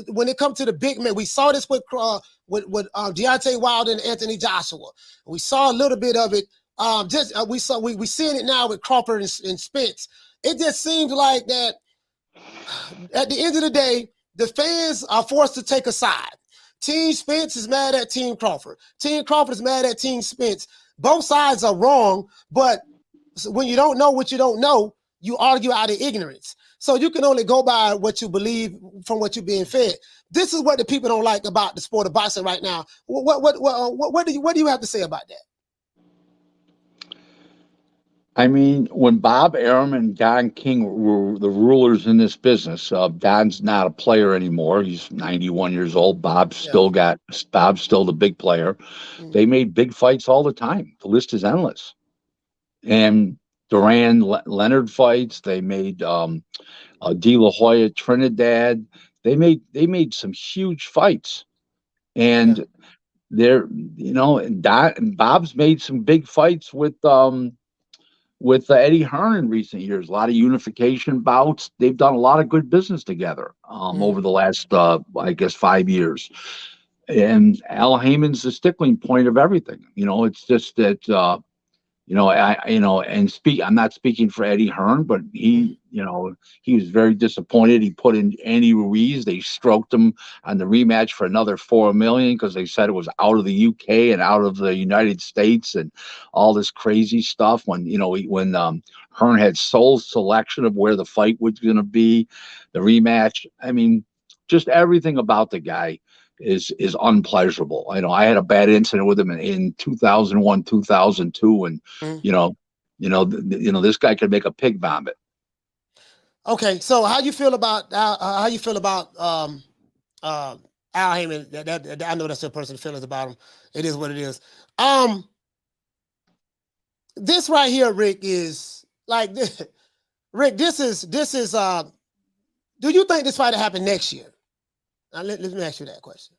Speaker 1: when it comes to the big men. We saw this with Deontay Wilder and Anthony Joshua. We saw a little bit of it. We seeing it now with Crawford and Spence. It just seems like that. At the end of the day, the fans are forced to take a side. Team Spence is mad at Team Crawford. Team Crawford is mad at Team Spence. Both sides are wrong, but when you don't know what you don't know, you argue out of ignorance. So you can only go by what you believe from what you're being fed. This is what the people don't like about the sport of boxing right now. What do you have to say about that?
Speaker 6: I mean, when Bob Arum and Don King were the rulers in this business, Don's not a player anymore. He's 91 years old. Bob's still the big player. Mm-hmm. They made big fights all the time. The list is endless. And Duran Leonard fights. They made De La Hoya Trinidad. They made some huge fights, and they're and Bob's made some big fights with Eddie Hearn in recent years. A lot of unification bouts. They've done a lot of good business together over the last 5 years. And Al Haymon's the stickling point of everything. You know, it's just that. I'm not speaking for Eddie Hearn, but he was very disappointed. He put in Andy Ruiz. They stroked him on the rematch for another $4 million because they said it was out of the UK and out of the United States and all this crazy stuff. When Hearn had sole selection of where the fight was going to be, the rematch. I mean, just everything about the guy is unpleasurable. I know I had a bad incident with him in 2001, 2002, and this guy could make a pig vomit.
Speaker 1: Okay, so how you feel about Al Haymon? That I know that's your personal feelings about him. It is what it is. This right here, Rick, is like this. Rick, this is. Do you think this fight will happen next year? Now, let me ask you that question.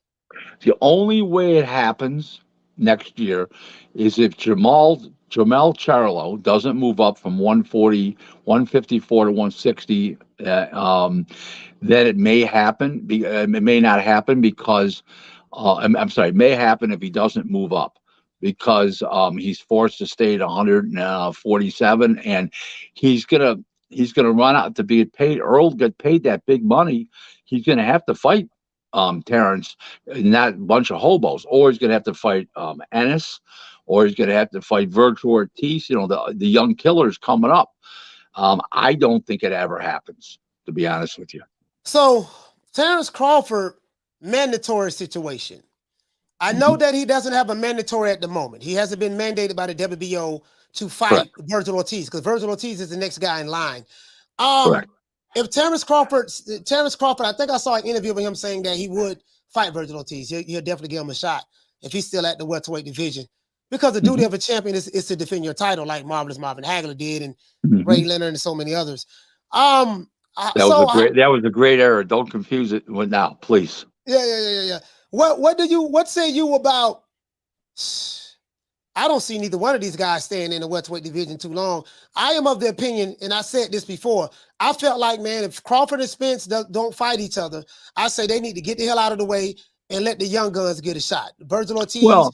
Speaker 6: The only way it happens next year is if Jermell Charlo doesn't move up from 154 to 160. Then it may happen. It may not happen because I'm sorry. It may happen if he doesn't move up because he's forced to stay at 147, and he's gonna run out to be paid. Earl get paid that big money. He's gonna have to fight Terence, not a bunch of hobos, or he's going to have to fight Ennis, or he's going to have to fight Virgil Ortiz. You know, the young killers coming up. I don't think it ever happens, to be honest with you.
Speaker 1: So Terence Crawford, mandatory situation. I know that he doesn't have a mandatory at the moment. He hasn't been mandated by the WBO to fight Virgil Ortiz, because Virgil Ortiz is the next guy in line.
Speaker 6: Correct.
Speaker 1: If Terence Crawford, I think I saw an interview with him saying that he would fight Virgil Ortiz. He'll definitely give him a shot if he's still at the welterweight division, because the duty of a champion is to defend your title, like Marvelous Marvin Hagler did, and Ray Leonard and so many others.
Speaker 6: That was a great error. Don't confuse it with now, please.
Speaker 1: Yeah. What say you about? I don't see neither one of these guys staying in the welterweight division too long. I am of the opinion, and I said this before, I felt like, man, if Crawford and Spence don't fight each other, I say they need to get the hell out of the way and let the young guns get a shot. Virgil Ortiz.
Speaker 6: Well,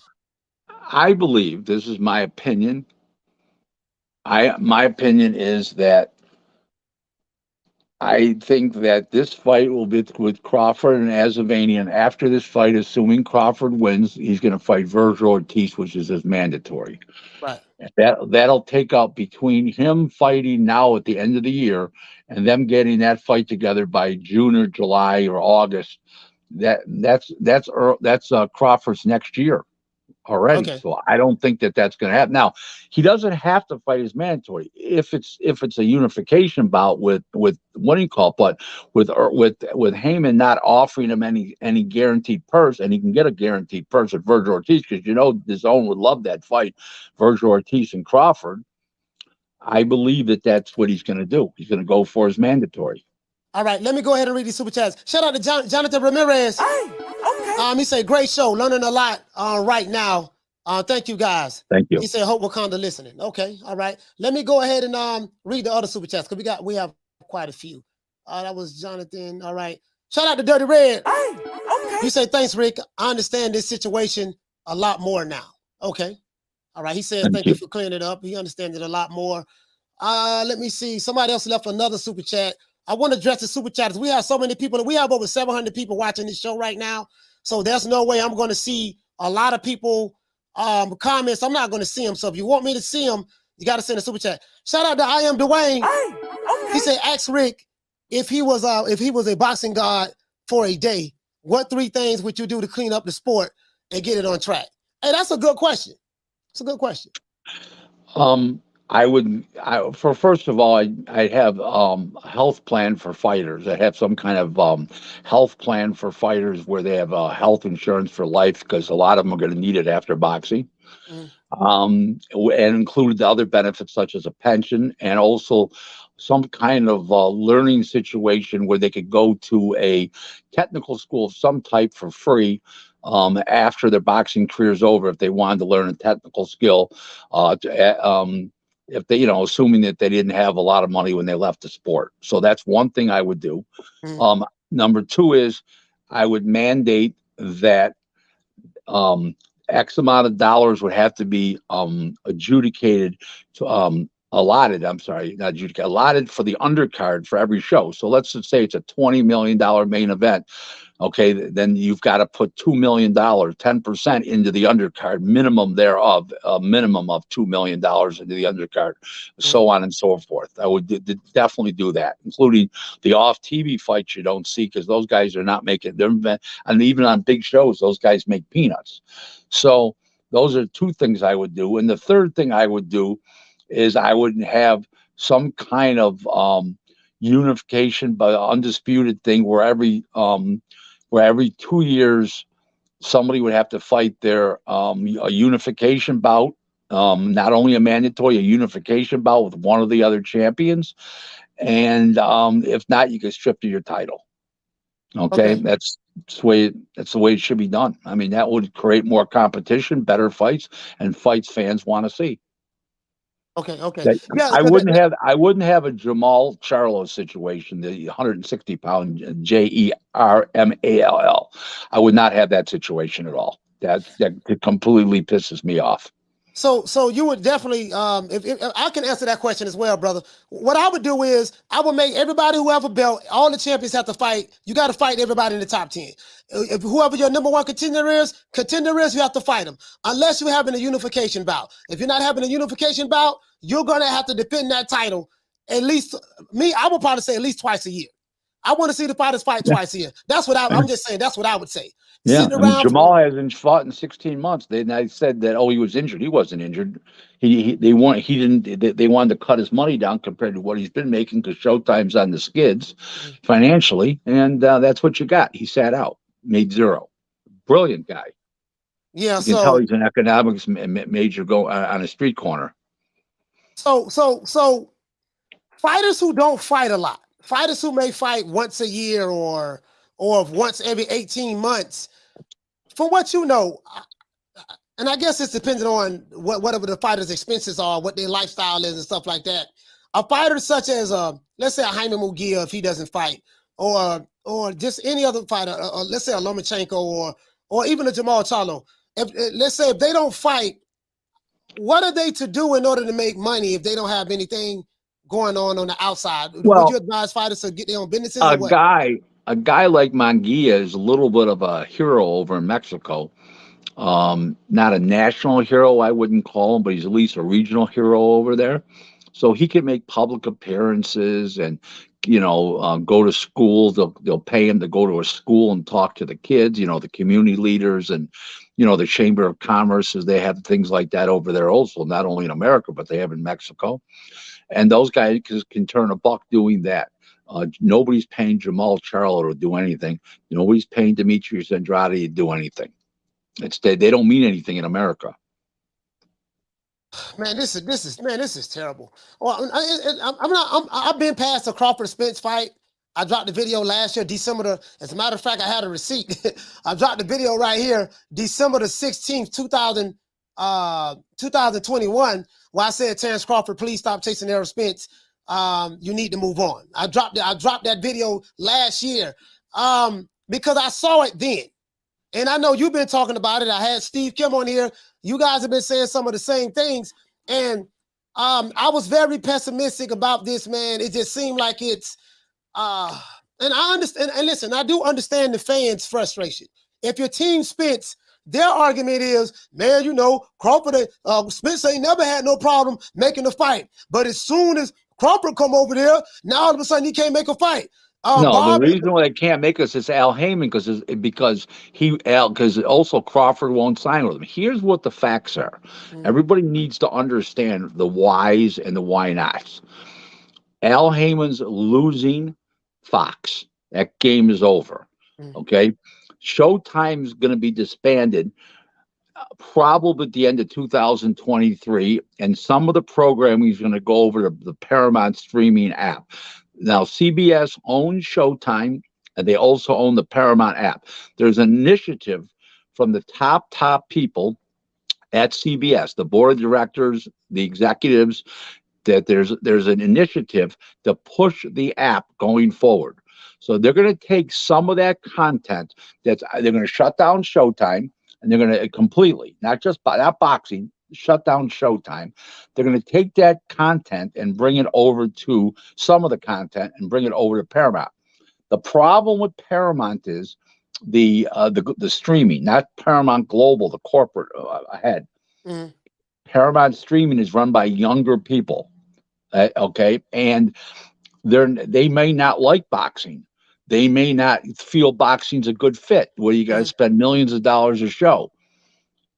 Speaker 6: I believe, this is my opinion. My opinion is that I think that this fight will be with Crawford and Avanesyan. After this fight, assuming Crawford wins, he's going to fight Virgil Ortiz, which is his mandatory.
Speaker 1: Right.
Speaker 6: That'll take out between him fighting now at the end of the year and them getting that fight together by June or July or August. That's Crawford's next year already. Okay. So I don't think that's going to happen. Now, he doesn't have to fight his mandatory if it's a unification bout with what do you call it? But with Haymon not offering him any guaranteed purse, and he can get a guaranteed purse with Virgil Ortiz, because DAZN would love that fight, Virgil Ortiz and Crawford. I believe that's what he's going to do. He's going to go for his mandatory.
Speaker 1: All right, let me go ahead and read these super chats. Shout out to Jonathan Ramirez. Hey, okay. He said, great show, learning a lot right now. Thank you, guys.
Speaker 6: Thank you.
Speaker 1: He said, hope Wakanda listening. Okay, all right. Let me go ahead and read the other super chats, because we have quite a few. That was Jonathan. All right. Shout out to Dirty Red. Hey, okay. He said, thanks, Rick. I understand this situation a lot more now. Okay. All right. He said, thank you for clearing it up. He understands it a lot more. Let me see. Somebody else left another super chat. I want to address the super chatters. We have so many people. We have over 700 people watching this show right now. So there's no way I'm going to see a lot of people comments. I'm not going to see them. So if you want me to see them, you got to send a super chat. Shout out to I Am Dwayne. Hey, okay. He said, ask Rick if he was a boxing god for a day, what 3 things would you do to clean up the sport and get it on track? Hey, that's a good question. It's a good question.
Speaker 6: First of all, I'd have a health plan for fighters. I'd have some kind of health plan for fighters where they have health insurance for life, because a lot of them are going to need it after boxing. And include the other benefits such as a pension, and also some kind of learning situation where they could go to a technical school of some type for free after their boxing career is over, if they wanted to learn a technical skill. If they, assuming that they didn't have a lot of money when they left the sport. So that's one thing I would do. Number 2 is I would mandate that X amount of dollars would have to be allotted for the undercard for every show. So let's just say it's a $20 million main event. Okay, then you've got to put $2 million, 10% into the undercard, minimum thereof, a minimum of $2 million into the undercard, so on and so forth. I would definitely do that, including the off-TV fights you don't see, because those guys are not making them, and even on big shows, those guys make peanuts. So those are 2 things I would do. And the third thing I would do is I would have some kind of unification, but undisputed thing where every 2 years somebody would have to fight their a unification bout, not only a mandatory, a unification bout with one of the other champions, and if not, you get stripped of your title. Okay. That's the way it should be done. I mean, that would create more competition, better fights, and fights fans want to see.
Speaker 1: Okay.
Speaker 6: Yeah, I wouldn't have a Jamal Charlo situation, the 160-pound JERMALL. I would not have that situation at all. That completely pisses me off.
Speaker 1: So you would definitely, if I can answer that question as well, brother. What I would do is I would make everybody who have a belt, all the champions have to fight. You got to fight everybody in the top 10. If whoever your number one contender is, you have to fight them. Unless you're having a unification bout. If you're not having a unification bout, you're gonna have to defend that title at least. I would probably say at least twice a year. I want to see the fighters fight twice a year. That's what I'm just saying. That's what I would say.
Speaker 6: Yeah,
Speaker 1: Sitting
Speaker 6: I mean,
Speaker 1: around
Speaker 6: Jamal hasn't fought in 16 months. They said that he was injured. He wasn't injured. They wanted to cut his money down compared to what he's been making because Showtime's on the skids financially, and that's what you got. He sat out, made zero. Brilliant guy.
Speaker 1: Yeah,
Speaker 6: You can tell he's an economics major on a street corner.
Speaker 1: So fighters who don't fight a lot, fighters who may fight once a year or once every 18 months, from what you know, and I guess it's dependent on whatever the fighter's expenses are, what their lifestyle is and stuff like that. A fighter such as let's say a Haymon Mugia, if he doesn't fight, or just any other fighter, let's say a Lomachenko or even a Jamal Charlo. Let's say if they don't fight, what are they to do in order to make money if they don't have anything going on the outside?
Speaker 6: Well,
Speaker 1: would you advise fighters to get their own businesses?
Speaker 6: A guy like Manguilla is a little bit of a hero over in Mexico. Not a national hero, I wouldn't call him, but he's at least a regional hero over there. So he can make public appearances and, go to schools. They'll pay him to go to a school and talk to the kids, the community leaders and, the Chamber of Commerce, they have things like that over there also, not only in America, but they have in Mexico. And those guys can turn a buck doing that. Nobody's paying Jamal Charlo to do anything. Nobody's paying Demetrius Andrade to do anything. They don't mean anything in America.
Speaker 1: Man, this is terrible. Well, I've been past the Crawford Spence fight. I dropped the video last year, December as a matter of fact, I had a receipt. I dropped the video right here, December the 16th, 2021, where I said, Terence Crawford, please stop chasing Errol Spence. You need to move on. I dropped that video last year because I saw it then. And I know you've been talking about it. I had Steve Kim on here. You guys have been saying some of the same things. And I was very pessimistic about this, man. It just seemed like it's and I understand, and listen, I do understand the fans' frustration. If your team Spence, their argument is, man, Crawford, Spence ain't never had no problem making a fight. But as soon as Crawford come over there, now all of a sudden he can't make a fight.
Speaker 6: The reason why they can't make us is Al Haymon because also Crawford won't sign with him. Here's what the facts are. Everybody needs to understand the whys and the why nots. Al Haymon's losing Fox. That game is over. Okay. Showtime's going to be disbanded probably at the end of 2023, and some of the programming is going to go over to the Paramount streaming app. Now, CBS owns Showtime, and they also own the Paramount app. There's an initiative from the top people at CBS, the board of directors, the executives, that there's an initiative to push the app going forward. So they're going to take some of that content they're going to shut down Showtime, and they're going to completely, not boxing, shut down Showtime. They're going to take that content and bring it over to some of the content and bring it over to Paramount. The problem with Paramount is the streaming, not Paramount Global, the corporate ahead. Paramount streaming is run by younger people. Okay. And they may not like boxing. They may not feel boxing's a good fit. Where you got to spend millions of dollars a show.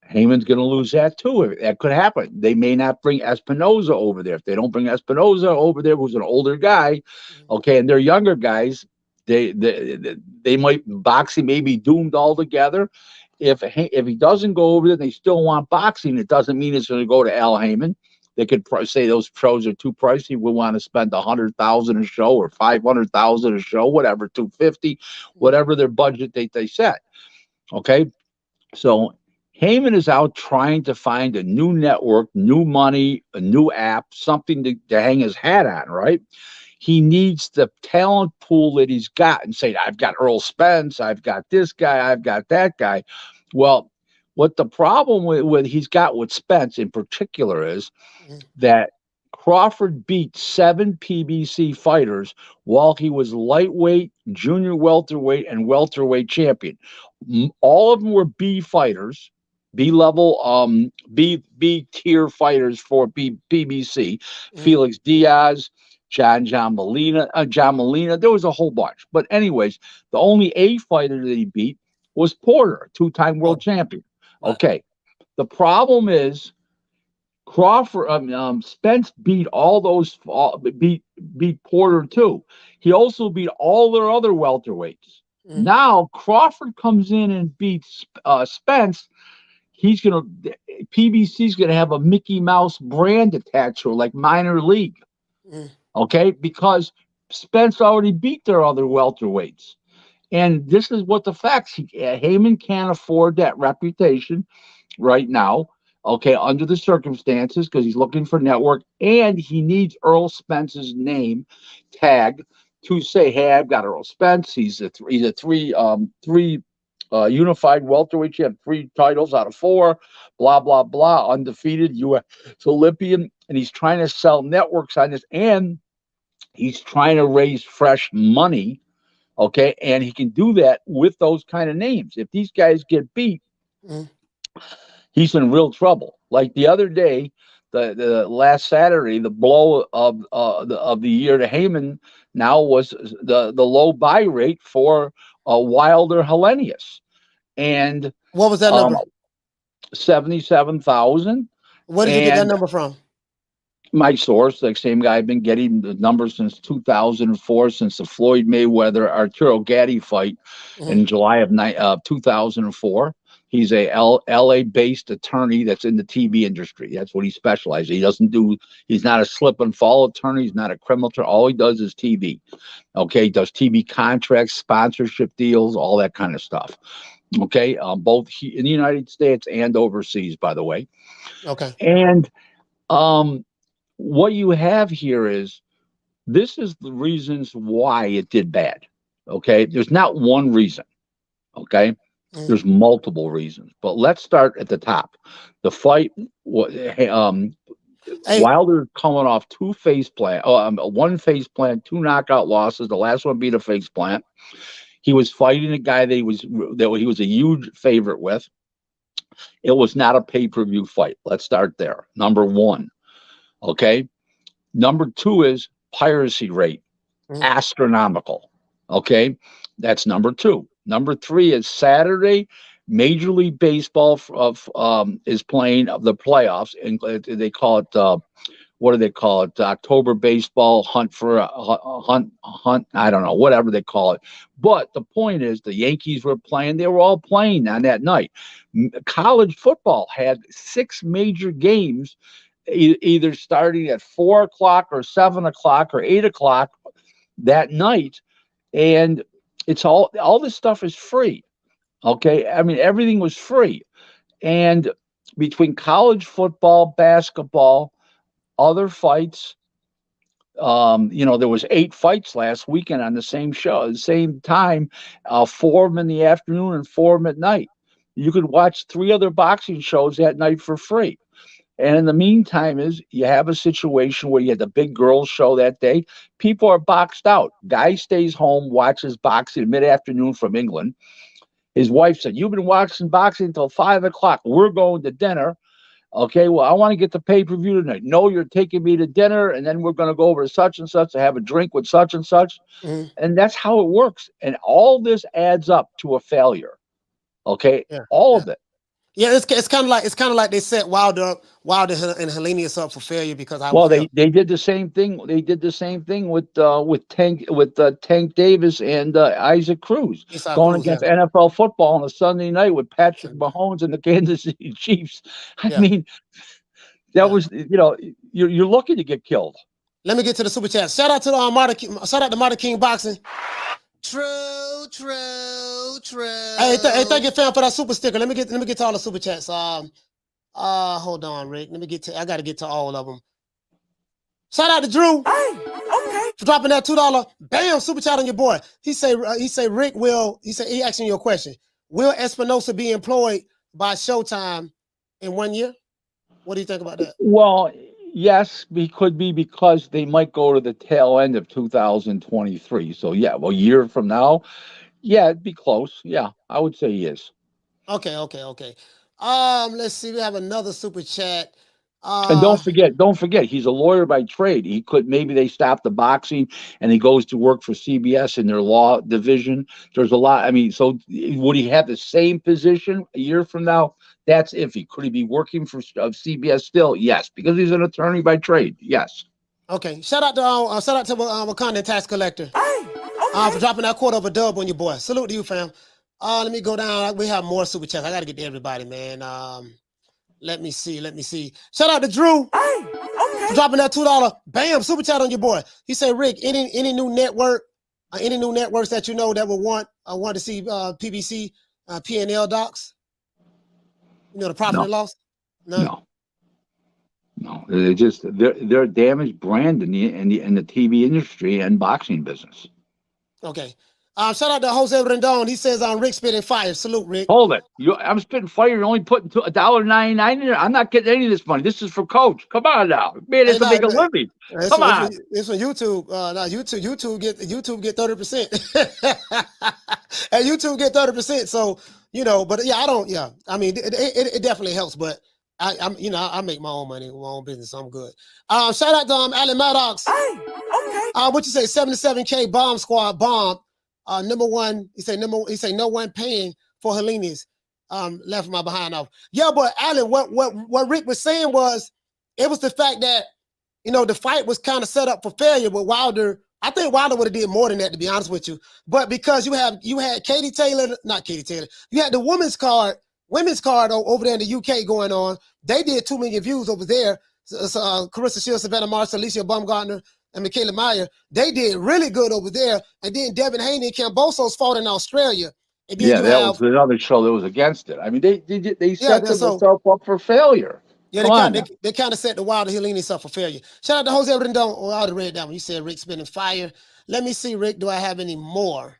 Speaker 6: Haymon's going to lose that too. That could happen. They may not bring Espinoza over there. If they don't bring Espinoza over there, who's an older guy, okay, and they're younger guys, they might, boxing may be doomed altogether. If he doesn't go over there, they still want boxing. It doesn't mean it's going to go to Al Haymon. They could say those shows are too pricey. We want to spend $100,000 a show or $500,000 a show, whatever, $250, whatever their budget they set. Okay, so Haymon is out trying to find a new network, new money, a new app, something to hang his hat on, right? He needs the talent pool that he's got and say, I've got Errol Spence, I've got this guy, I've got that guy. Well, What the problem with he's got with Spence in particular is
Speaker 1: Mhm.
Speaker 6: that Crawford beat 7 PBC fighters while he was lightweight, junior welterweight, and welterweight champion. All of them were B fighters, B level, B tier fighters for PBC. Felix Diaz, John Molina. There was a whole bunch. But anyways, the only A fighter that he beat was Porter, 2-time world champion.
Speaker 1: Right.
Speaker 6: Okay. The problem is Crawford, Spence beat all those, beat Porter too. He also beat all their other welterweights. Now Crawford comes in and beats Spence. PBC's gonna have a Mickey Mouse brand attached to it, like minor league. Okay, because Spence already beat their other welterweights. And this is what the facts. Haymon can't afford that reputation right now, okay, under the circumstances, because he's looking for network, and he needs Errol Spence's name tag to say, hey, I've got Errol Spence. He's a three unified welterweight champ, 3 titles out of 4, blah, blah, blah, undefeated U.S. Olympian, and he's trying to sell networks on this, and he's trying to raise fresh money. Okay, and he can do that with those kind of names. If these guys get beat, he's in real trouble. Like the other day, the last Saturday, the blow of the year to Haymon now was the low buy rate for Wilder Helenius, and
Speaker 1: what was that number?
Speaker 6: 77,000.
Speaker 1: Where did you get that number from?
Speaker 6: My source, the same guy I've been getting the numbers since 2004, since the Floyd Mayweather Arturo Gatti fight in July of 2004. He's a LA-based attorney that's in the TV industry. That's what he specializes. He's not a slip and fall attorney. He's not a criminal attorney. All he does is TV. Okay, he does TV contracts, sponsorship deals, all that kind of stuff. Okay, both in the United States and overseas, by the way.
Speaker 1: Okay.
Speaker 6: And what you have here is this is the reasons why it did bad. Okay, there's not one reason. Okay, there's multiple reasons, but let's start at the top. The fight, Wilder coming off 2 face plant, 1 face plant, 2 knockout losses. The last one beat a face plant. He was fighting a guy that he was a huge favorite with. It was not a pay-per-view fight. Let's start there. Number 1. Okay. Number 2 is piracy rate, astronomical. Okay. That's number 2. Number 3 is Saturday. Major League Baseball is playing the playoffs, and they call it what do they call it? October baseball hunt for hunt. I don't know, whatever they call it. But the point is, the Yankees were playing. They were all playing on that night. College football had 6 major games, either starting at 4 o'clock or 7 o'clock or 8 o'clock that night, and it's all this stuff is free. Okay, I mean everything was free, and between college football, basketball, other fights, there was 8 fights last weekend on the same show, at the same time, 4 of them in the afternoon and 4 of them at night. You could watch 3 other boxing shows that night for free. And in the meantime, you have a situation where you had the big girls show that day. People are boxed out. Guy stays home, watches boxing mid-afternoon from England. His wife said, "You've been watching boxing until 5 o'clock. We're going to dinner." Okay, well, I want to get the pay-per-view tonight. No, you're taking me to dinner, and then we're going to go over to such and such to have a drink with such and such. And that's how it works. And all this adds up to a failure. Okay, all of it.
Speaker 1: Yeah, it's kind of like they set Wilder and Helenius up for failure because
Speaker 6: they did the same thing. They did the same thing with Tank Davis and Isaac Cruz going against NFL football on a Sunday night with Patrick Mahomes and the Kansas City Chiefs. I mean, that was you're lucky to get killed.
Speaker 1: Let me get to the super chat. Shout out to Marty King Boxing. True. Hey, thank you, fam, for that super sticker. Let me get to all the super chats. Hold on, Rick. I gotta get to all of them. Shout out to Drew. For dropping that $2. Bam, super chat on your boy. He say Rick he asking you a question. Will Espinosa be employed by Showtime in 1 year? What do you think about that?
Speaker 6: Well, yes, it could be because they might go to the tail end of 2023. So yeah, well, a year from now, yeah, it'd be close. Yeah, I would say he is.
Speaker 1: Okay. Let's see. We have another super chat.
Speaker 6: And don't forget, he's a lawyer by trade. He could maybe they stop the boxing and he goes to work for CBS in their law division. There's a lot. I mean, so would he have the same position a year from now? That's iffy. Could he be working for CBS still? Yes, because he's an attorney by trade. Yes.
Speaker 1: Okay. Shout out to Wakanda Tax Collector for dropping that quarter of a dub on your boy. Salute to you, fam. Let me go down. We have more super chats. I got to get to everybody, man. Let me see. Shout out to Drew for dropping that $2 bam super chat on your boy. He said, Rick, any new network, any new networks that you know that would want to see PBC P&L docs? You know, the profit and loss?
Speaker 6: No. They're a damaged brand in the TV industry and boxing business.
Speaker 1: Okay. Shout out to Jose Rendon. He says Rick spitting fire. Salute, Rick.
Speaker 6: Hold it. I'm spitting fire. You're only putting $1.99 in there. I'm not getting any of this money. This is for Coach. Come on now. Man, it's to make a living. Come on.
Speaker 1: It's from YouTube. YouTube get 30%. And YouTube get 30%. So, you know, but yeah, I mean, it definitely helps, but I make my own money, my own business. So I'm good. Shout out to Alan Maddox. What you say? 77K bomb squad bomb. Number one, he say no one paying for Helenius. Left my behind off. Yeah, but Alan, what Rick was saying was, it was the fact that, you know, the fight was kind of set up for failure. But Wilder, I think Wilder would have did more than that, to be honest with you. But because you had Katie Taylor, not Katie Taylor, you had the women's card over there in the UK going on. They did 2 million views over there. Carissa Shields, Savannah Marshall, Alicia Baumgartner, and Michaela Meyer, they did really good over there. And then Devin Haney and Cambosos fought in Australia. And then
Speaker 6: that was another show that was against it. I mean, they set themselves up for failure.
Speaker 1: Yeah, they kind of set the Wilder Helenius up for failure. Shout out to Jose Rendon. Oh, I already read that one. You said Rick spinning fire. Let me see, Rick. Do I have any more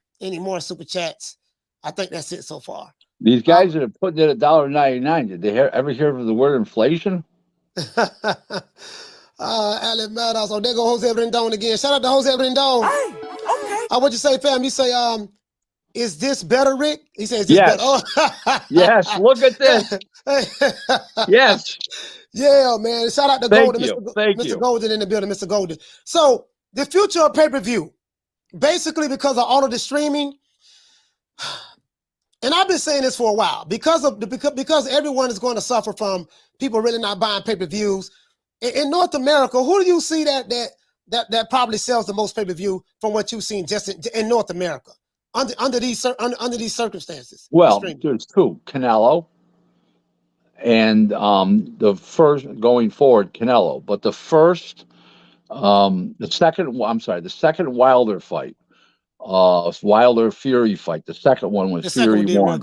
Speaker 1: super chats? I think that's it so far.
Speaker 6: These guys that are putting it at $1.99. Did they ever hear of the word inflation?
Speaker 1: Alan Maddox. Oh, there go Jose Rendon again. Shout out to Jose Rendon. What you say, fam? You say, is this better, Rick? He says,
Speaker 6: yes.
Speaker 1: Better? Oh.
Speaker 6: Yes, look at this. Yes.
Speaker 1: Yeah, man. Shout out to Golden. Mr. Golden in the building, Mr. Golden. So the future of pay-per-view, basically because of all of the streaming, and I've been saying this for a while, because everyone is going to suffer from people really not buying pay-per-views. In North America, who do you see that probably sells the most pay-per-view from what you've seen just in North America under these circumstances?
Speaker 6: Well, there's two, Canelo and the first going forward, Canelo. But the second Wilder fight, Wilder Fury fight. The second one was Fury won.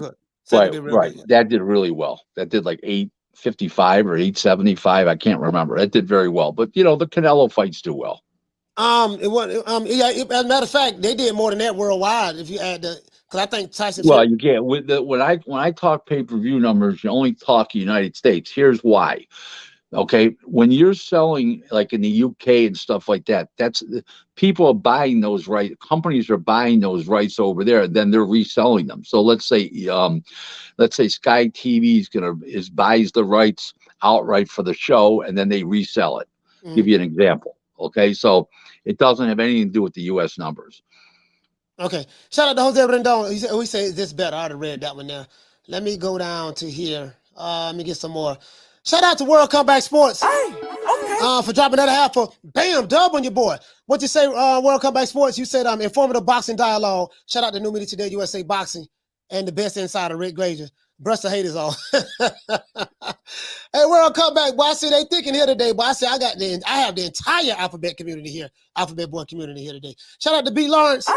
Speaker 6: Right. That did really well. That did like 855 or 875. I can't remember. It did very well. But you know, the Canelo fights do well.
Speaker 1: As a matter of fact, they did more than that worldwide. If you add the, because I think Tyson.
Speaker 6: Well, you get when I talk pay-per-view numbers, you only talk United States. Here's why. Okay, when you're selling like in the UK and stuff like that, that's people are buying those rights. Companies are buying those rights over there, and then they're reselling them. So let's say Sky TV buys the rights outright for the show, and then they resell it. Give you an example. Okay, so it doesn't have anything to do with the U.S. numbers.
Speaker 1: Okay, shout out to Jose Rendon. We say, is this better? I already read that one now. Let me go down to here. Let me get some more. Shout out to World Comeback Sports for dropping that half for bam dub on your boy. What you say, World Comeback Sports? You said informative boxing dialogue. Shout out to New Media Today, USA Boxing, and the best insider, Rick Glazier. Brush the haters off. Hey, World Comeback, boy. I see they thinking here today, boy. I say I have the entire Alphabet community here, Alphabet Boy community here today. Shout out to B. Lawrence for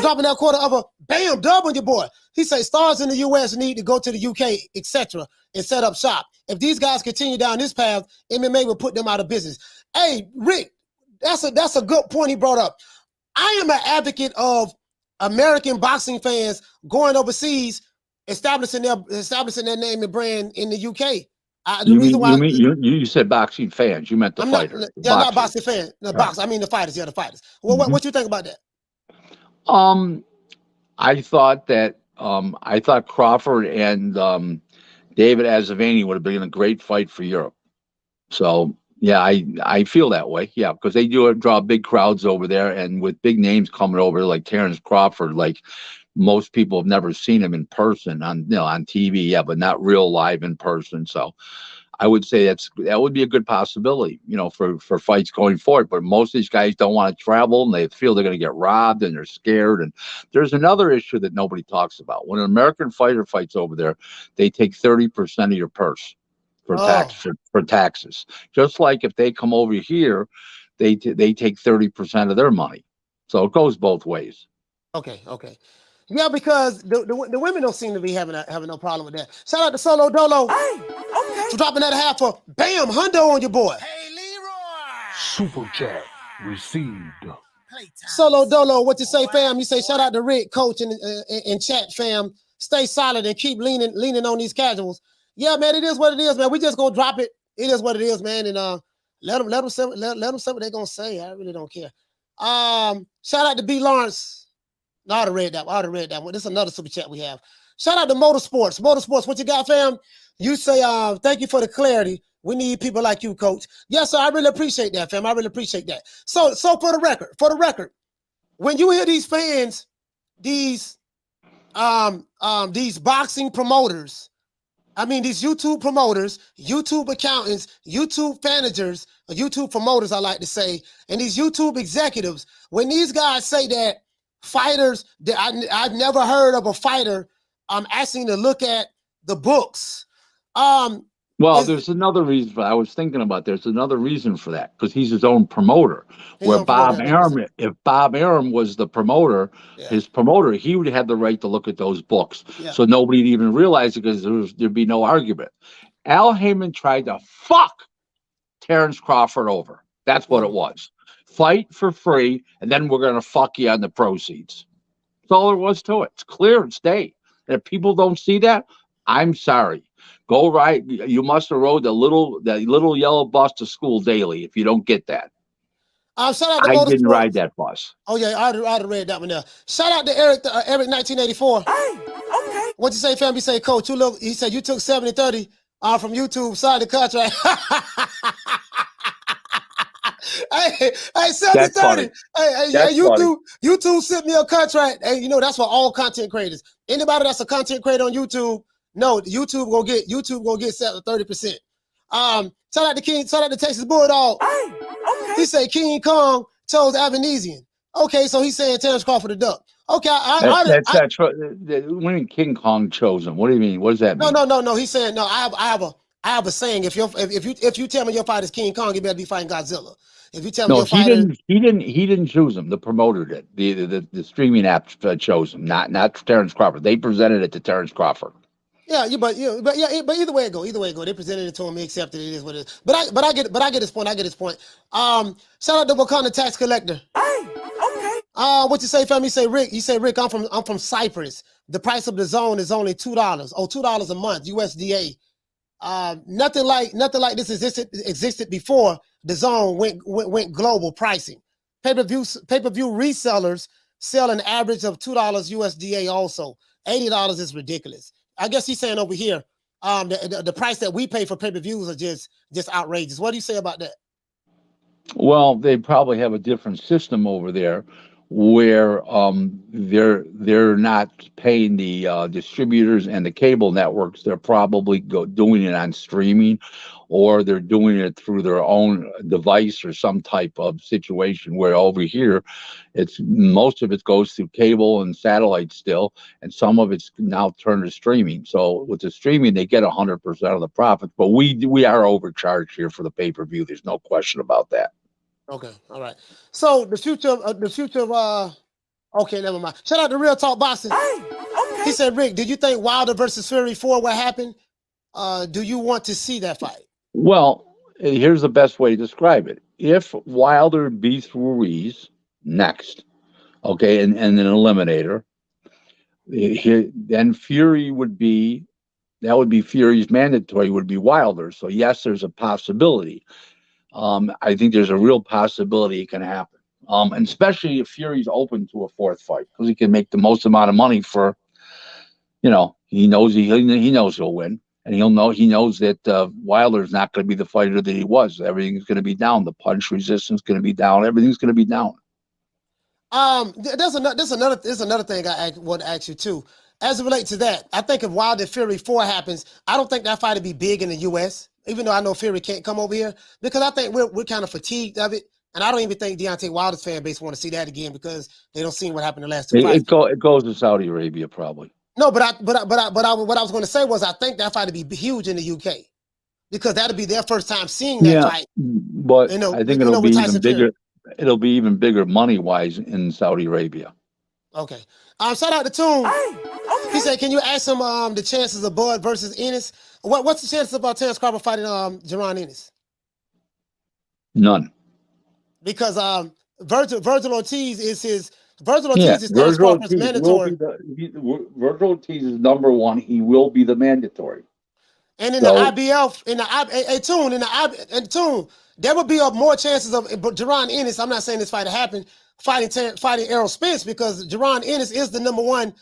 Speaker 1: dropping that quarter of a bam dub on your boy. He say stars in the U.S. need to go to the UK, etc., and set up shop. If these guys continue down this path, MMA will put them out of business. Hey, Rick, that's a good point he brought up. I am an advocate of American boxing fans going overseas establishing their name and brand in the UK. The
Speaker 6: You
Speaker 1: reason
Speaker 6: mean
Speaker 1: why
Speaker 6: you said boxing fans? You meant the
Speaker 1: I'm
Speaker 6: fighter?
Speaker 1: not, yeah, not boxing fan. No,
Speaker 6: Right.
Speaker 1: box. I mean the fighters. Yeah, the fighters. Well, what you think about that?
Speaker 6: I thought that I thought Crawford and David Avanesyan would have been a great fight for Europe. So yeah, I feel that way. Yeah, because they do draw big crowds over there, and with big names coming over like Terence Crawford, like most people have never seen him in person on on TV, yeah, but not real live in person. So I would say that would be a good possibility, for fights going forward. But most of these guys don't want to travel, and they feel they're going to get robbed, and they're scared. And there's another issue that nobody talks about. When an American fighter fights over there, they take 30% of your purse for taxes. Just like if they come over here, they take 30% of their money. So it goes both ways.
Speaker 1: Okay. Yeah, because the women don't seem to be having no problem with that. Shout out to Solo Dolo for dropping that half for bam hundo on your boy.
Speaker 3: Hey, Leroy!
Speaker 2: Super chat received.
Speaker 1: Solo Dolo, what you say, fam? You say shout out to Rick, coach, and chat, fam. Stay solid and keep leaning on these casuals. Yeah, man, it is what it is, man. We just gonna drop it. It is what it is, man. And let them say what they're gonna say. I really don't care. Shout out to B Lawrence. No, I already read that one. This is another super chat we have. Shout out to Motorsports. Motorsports, what you got, fam? You say, thank you for the clarity. We need people like you, coach. Yes, sir. I really appreciate that, fam. I really appreciate that. So for the record, when you hear these fans, these boxing promoters, these YouTube promoters, YouTube accountants, YouTube managers, YouTube promoters, I like to say, and these YouTube executives, when these guys say that fighters, I've never heard of a fighter asking to look at the books.
Speaker 6: Well, there's another reason for that. I was thinking about there's another reason for that, because he's his own promoter. Where Bob Arum, if Bob Arum was the promoter, his promoter, he would have the right to look at those books. Yeah. So nobody'd even realize it, because there'd be no argument. Al Haymon tried to fuck Terence Crawford over. That's what it was. Fight for free, and then we're going to fuck you on the proceeds. That's all there was to it. It's clear and state. And if people don't see that, I'm sorry. Go right. You must have rode the little yellow bus to school daily if you don't get that.
Speaker 1: Shout out to
Speaker 6: I didn't ride that bus.
Speaker 1: Oh yeah, I'd have read that one there. Shout out to Eric 1984. Okay. What you say, fam? You say, coach, he said you took 70-30 from YouTube, signed the contract. Hey, 70-30. Hey, YouTube sent me a contract. Hey, that's for all content creators. Anybody that's a content creator on YouTube, no, YouTube gonna get 30%. Shout out to Texas Bulldog. He said King Kong chose Avanesyan. Okay, so he's saying Terence Crawford a duck. Okay,
Speaker 6: that's when King Kong chose him. What do you mean? What does that mean?
Speaker 1: No. He's saying no. I have a saying. If you tell me your fight is King Kong, you better be fighting Godzilla. If you tell me your fighter,
Speaker 6: he didn't choose him. The promoter did. The streaming app chose him, not Terence Crawford. They presented it to Terence Crawford.
Speaker 1: Yeah, but either way it go. They presented it to him. He accepted it. It is what it is. But I get his point. Shout out to Wakanda Tax Collector. Okay. What you say, fam? You say Rick. I'm from Cyprus. The price of the zone is only $2. Oh, $2 a month USDA. Nothing like this existed before the zone went global pricing. Pay-per-view resellers sell an average of $2 USDA. Also, $80 is ridiculous. I guess he's saying over here, the price that we pay for pay-per-views are just outrageous. What do you say about that?
Speaker 6: Well, they probably have a different system over there, where they're not paying the distributors and the cable networks. They're probably doing it on streaming, or they're doing it through their own device or some type of situation, where over here most of it goes through cable and satellite still, and some of it's now turned to streaming. So with the streaming, they get 100% of the profits, but we are overcharged here for the pay-per-view. There's no question about that.
Speaker 1: Okay, all right. So the future of okay, never mind. Shout out to Real Talk Boxing. Okay. He said, Rick, did you think Wilder versus Fury 4 what happened? Do you want to see that fight?
Speaker 6: Well, here's the best way to describe it. If Wilder beats Ruiz next, okay, and an eliminator, then Fury would be, that would be Fury's mandatory, would be Wilder. So yes, there's a possibility. I think there's a real possibility it can happen. And especially if Fury's open to a fourth fight, because he can make the most amount of money for, he knows he knows he'll win, and he knows that Wilder's not going to be the fighter that he was. Everything's going to be down. The punch resistance is going to be down. Everything's going to be down.
Speaker 1: There's another thing I want to ask you too. As it relates to that, I think if Wilder Fury 4 happens, I don't think that fight would be big in the U.S., even though I know Fury can't come over here, because I think we're kind of fatigued of it. And I don't even think Deontay Wilder's fan base want to see that again because they don't see what happened in the last two fights.
Speaker 6: It goes to Saudi Arabia probably.
Speaker 1: No, what I was going to say was I think that fight would be huge in the UK because that'll be their first time seeing that fight.
Speaker 6: But I think it'll be even bigger. It'll be even bigger money wise in Saudi Arabia.
Speaker 1: Okay. Shout out to Toon. Okay. He said, "Can you ask him the chances of Bud versus Ennis? What's the chances about Terence Crawford fighting Jaron Ennis?"
Speaker 6: None.
Speaker 1: Because Virgil Ortiz is his. Virgil Ortiz is Terence Crawford's mandatory.
Speaker 6: Virgil Ortiz is number one. He will be the mandatory.
Speaker 1: And in the IBF, Toon, there would be more chances of Jaron Ennis. I'm not saying this fight happened. Fighting Errol Spence because Jaron Ennis is the number one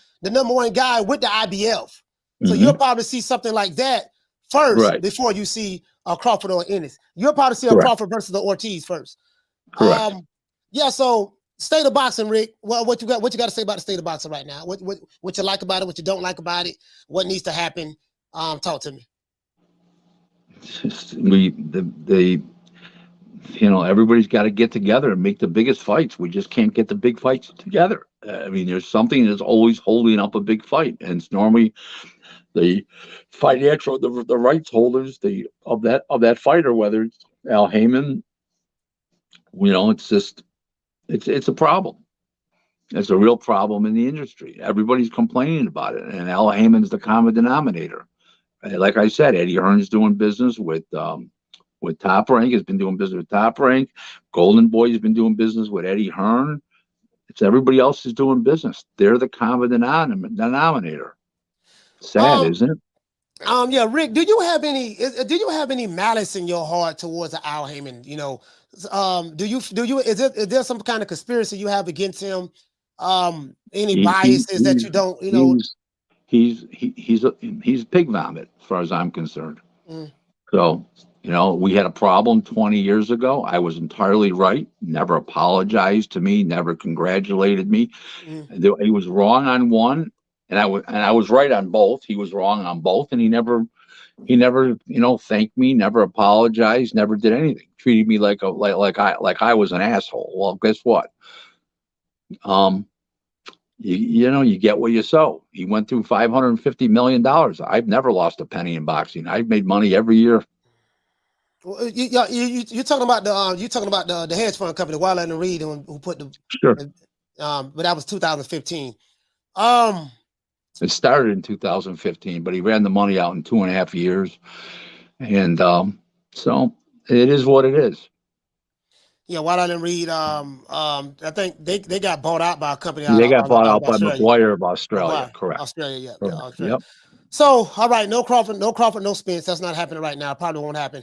Speaker 1: guy with the IBF. So you'll probably see something like that first before you see Crawford or Ennis. You'll probably see a Crawford versus the Ortiz first.
Speaker 6: Correct.
Speaker 1: So state of boxing, Rick. Well, what you got to say about the state of boxing right now? What you like about it? What you don't like about it? What needs to happen? Talk to me.
Speaker 6: Everybody's got to get together and make the biggest fights. We just can't get the big fights together. There's something that's always holding up a big fight, and it's normally the financial, the rights holders, of that fighter, whether it's Al Haymon. It's a problem. It's a real problem in the industry. Everybody's complaining about it, and Al Haymon's the common denominator. Like I said, Eddie Hearn's doing business with Top Rank, has been doing business with Top Rank. Golden Boy has been doing business with Eddie Hearn. It's everybody else is doing business. They're the common denominator. Sad, isn't it?
Speaker 1: Yeah, Rick, do you have any malice in your heart towards Al Haymon? Is there some kind of conspiracy you have against him? Any biases that you don't,
Speaker 6: He's pig vomit as far as I'm concerned. So, we had a problem 20 years ago. I was entirely right. Never apologized to me. Never congratulated me. He was wrong on one, and I was right on both. He was wrong on both, and he never thanked me. Never apologized. Never did anything. Treated me like I was an asshole. Well, guess what? You get what you sow. He went through $550 million. I've never lost a penny in boxing. I've made money every year.
Speaker 1: Well, you're talking about the hedge fund company, Wilder and Reed, who put the but that was 2015.
Speaker 6: It started in 2015, but he ran the money out in 2.5 years, and so it is what it is.
Speaker 1: Yeah, Wilder and Reed. I think they got bought out by a company.
Speaker 6: They got bought out by McGuire of Australia. Correct.
Speaker 1: Australia,
Speaker 6: Correct.
Speaker 1: Australia.
Speaker 6: Yep.
Speaker 1: So, all right, no Crawford, no Spence. That's not happening right now. It probably won't happen.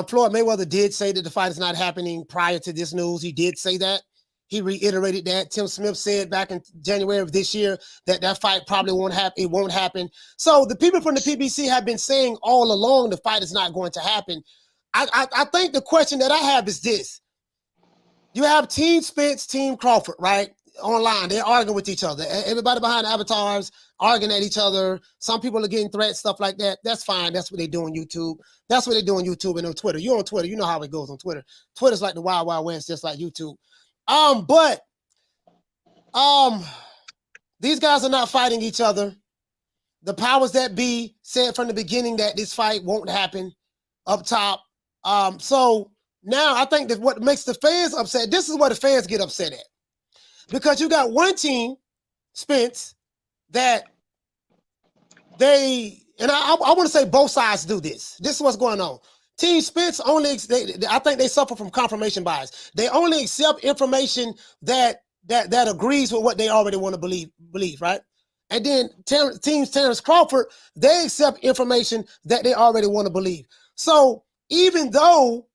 Speaker 1: Floyd Mayweather did say that the fight is not happening prior to this news. He did say that. He reiterated that. Tim Smith said back in January of this year that fight probably won't happen. It won't happen. So the people from the PBC have been saying all along the fight is not going to happen. I think the question that I have is this. You have Team Spence, Team Crawford, right? Online, they're arguing with each other. Everybody behind the avatars arguing at each other. Some people are getting threats, stuff like that. That's fine. That's what they do on YouTube. That's what they do on YouTube and on Twitter. You're on Twitter. You know how it goes on Twitter. Twitter's like the Wild Wild West, just like YouTube. But these guys are not fighting each other. The powers that be said from the beginning that this fight won't happen up top. So now I think that what makes the fans upset, this is where the fans get upset at. Because you got one team, Spence, that I want to say both sides do this. This is what's going on. Team Spence I think they suffer from confirmation bias. They only accept information that agrees with what they already want to believe, right? And then Team Terence Crawford, they accept information that they already want to believe. So even though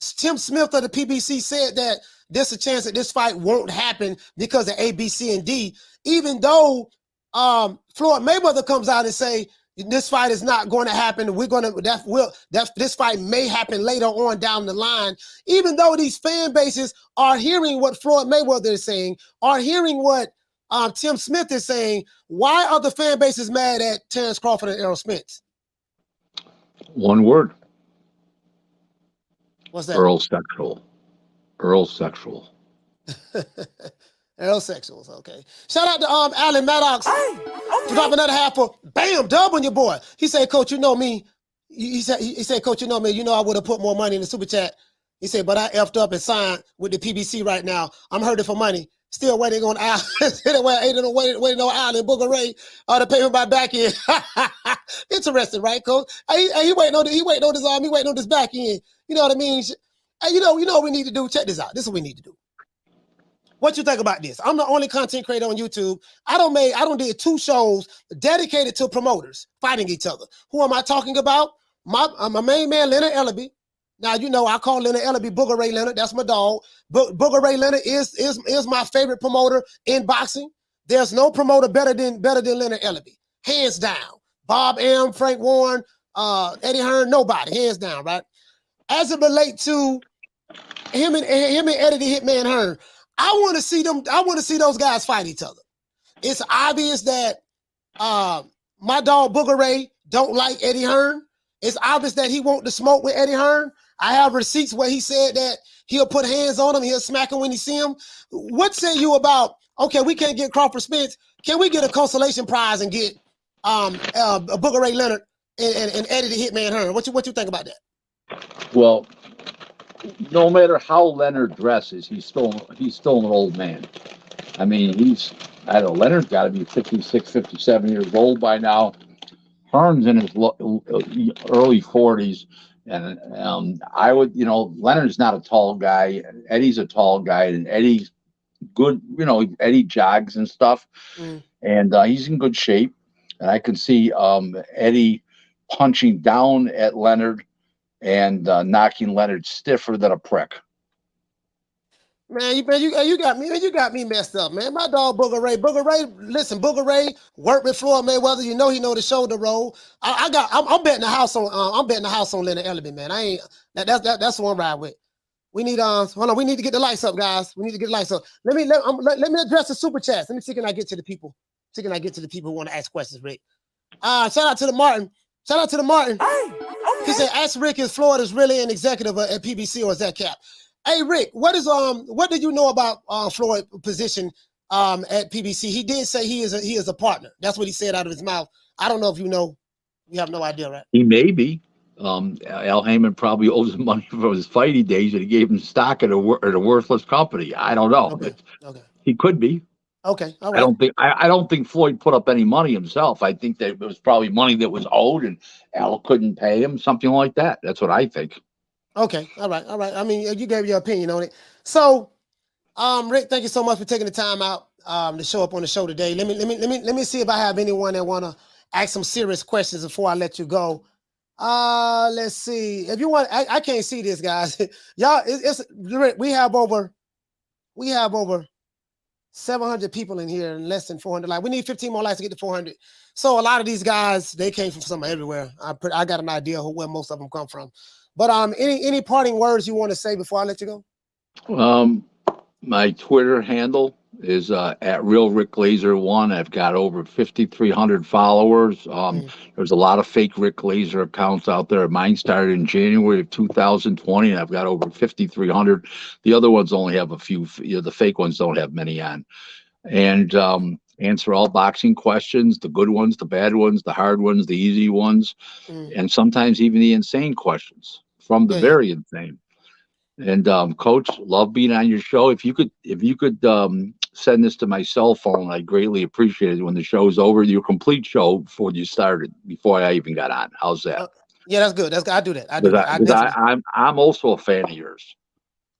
Speaker 1: Tim Smith of the PBC said that there's a chance that this fight won't happen because of A, B, C, and D, even though Floyd Mayweather comes out and say this fight is not going to happen, this fight may happen later on down the line, even though these fan bases are hearing what Floyd Mayweather is saying, are hearing what Tim Smith is saying, why are the fan bases mad at Terence Crawford and Errol Spence?
Speaker 6: One word.
Speaker 1: What's that?
Speaker 6: Earl sexual. Earl sexual.
Speaker 1: Errol sexuals, okay. Shout out to Alan Maddox. Drop another half for bam, dub on your boy. He said, Coach, you know me. He said, Coach, you know me. You know I would have put more money in the super chat. He said, but I effed up and signed with the PBC right now. I'm hurting for money. Still waiting on Al. waiting on Al and Booger Ray to pay him by back end. Interesting, right, Coach? He waiting on his arm. He waiting on this back end. You know what I mean? Hey, you know what we need to do? Check this out. This is what we need to do. What you think about this? I'm the only content creator on YouTube. I don't did 2 shows dedicated to promoters fighting each other. Who am I talking about? My main man, Leonard Ellaby. Now, you know, I call Leonard Ellaby Booger Ray Leonard. That's my dog. Booger Ray Leonard is my favorite promoter in boxing. There's no promoter better than Leonard Ellaby. Hands down. Bob Arum, Frank Warren, Eddie Hearn, nobody. Hands down, right? As it relates to him and Eddie the Hitman Hearn, I want to see them. I want to see those guys fight each other. It's obvious that my dog Booger Ray don't like Eddie Hearn. It's obvious that he wants to smoke with Eddie Hearn. I have receipts where he said that he'll put hands on him, he'll smack him when he see him. What say you about, okay, we can't get Crawford Spence. Can we get a consolation prize and get Booger Ray Leonard and Eddie the Hitman Hearn? What you think about that?
Speaker 6: Well, no matter how Leonard dresses, he's still an old man. I mean, I don't know, Leonard's got to be 56, 57 years old by now. Hearn's in his early 40s. And I would, Leonard's not a tall guy. Eddie's a tall guy, and Eddie's good. Eddie jogs and stuff, and he's in good shape. And I can see Eddie punching down at Leonard and knocking Leonard stiffer than a prick.
Speaker 1: Man, you got me messed up, man. My dog Booger Ray. Listen, Booger Ray worked with Floyd Mayweather. He know the shoulder roll. I'm betting the house on Leonard Ellaby, man. That's one ride with. We need hold on. We need to get the lights up, guys. We need to get the lights up. Let me address the super chats. Let me see can I get to the people. Who want to ask questions, Rick. Shout out to the Martin. He said, ask Rick if Floyd is really an executive at PBC or is that cap? Hey Rick, what did you know about Floyd's position at PBC? He did say he is a partner. That's what he said out of his mouth. I don't know if you know. You have no idea, right?
Speaker 6: He may be. Al Haymon probably owes him money for his fighting days, and he gave him stock at a worthless company. I don't know.
Speaker 1: Okay.
Speaker 6: He could be.
Speaker 1: Okay. All right.
Speaker 6: I don't think Floyd put up any money himself. I think that it was probably money that was owed, and Al couldn't pay him, something like that. That's what I think.
Speaker 1: Okay. All right. I mean, you gave your opinion on it. So, Rick, thank you so much for taking the time out to show up on the show today. Let me see if I have anyone that want to ask some serious questions before I let you go. Let's see. If you want, I can't see this, guys. Y'all, we have over 700 people in here and less than 400. Like, we need 15 more likes to get to 400. So a lot of these guys, they came from somewhere everywhere. I got an idea where most of them come from. But any parting words you want to say before I let you
Speaker 6: go? My Twitter handle is at Real Rick Glazier 1. I've got over 5,300 followers. There's a lot of fake Rick Glazier accounts out there. Mine started in January of 2020, and I've got over 5,300. The other ones only have a few. The fake ones don't have many on. And answer all boxing questions, the good ones, the bad ones, the hard ones, the easy ones, and sometimes even the insane questions from the very insane. And Coach, love being on your show. If you could send this to my cell phone, I'd greatly appreciate it. When the show's over, your complete show before you started, before I even got on. How's that?
Speaker 1: Yeah, that's good. I do that.
Speaker 6: I'm also a fan of yours.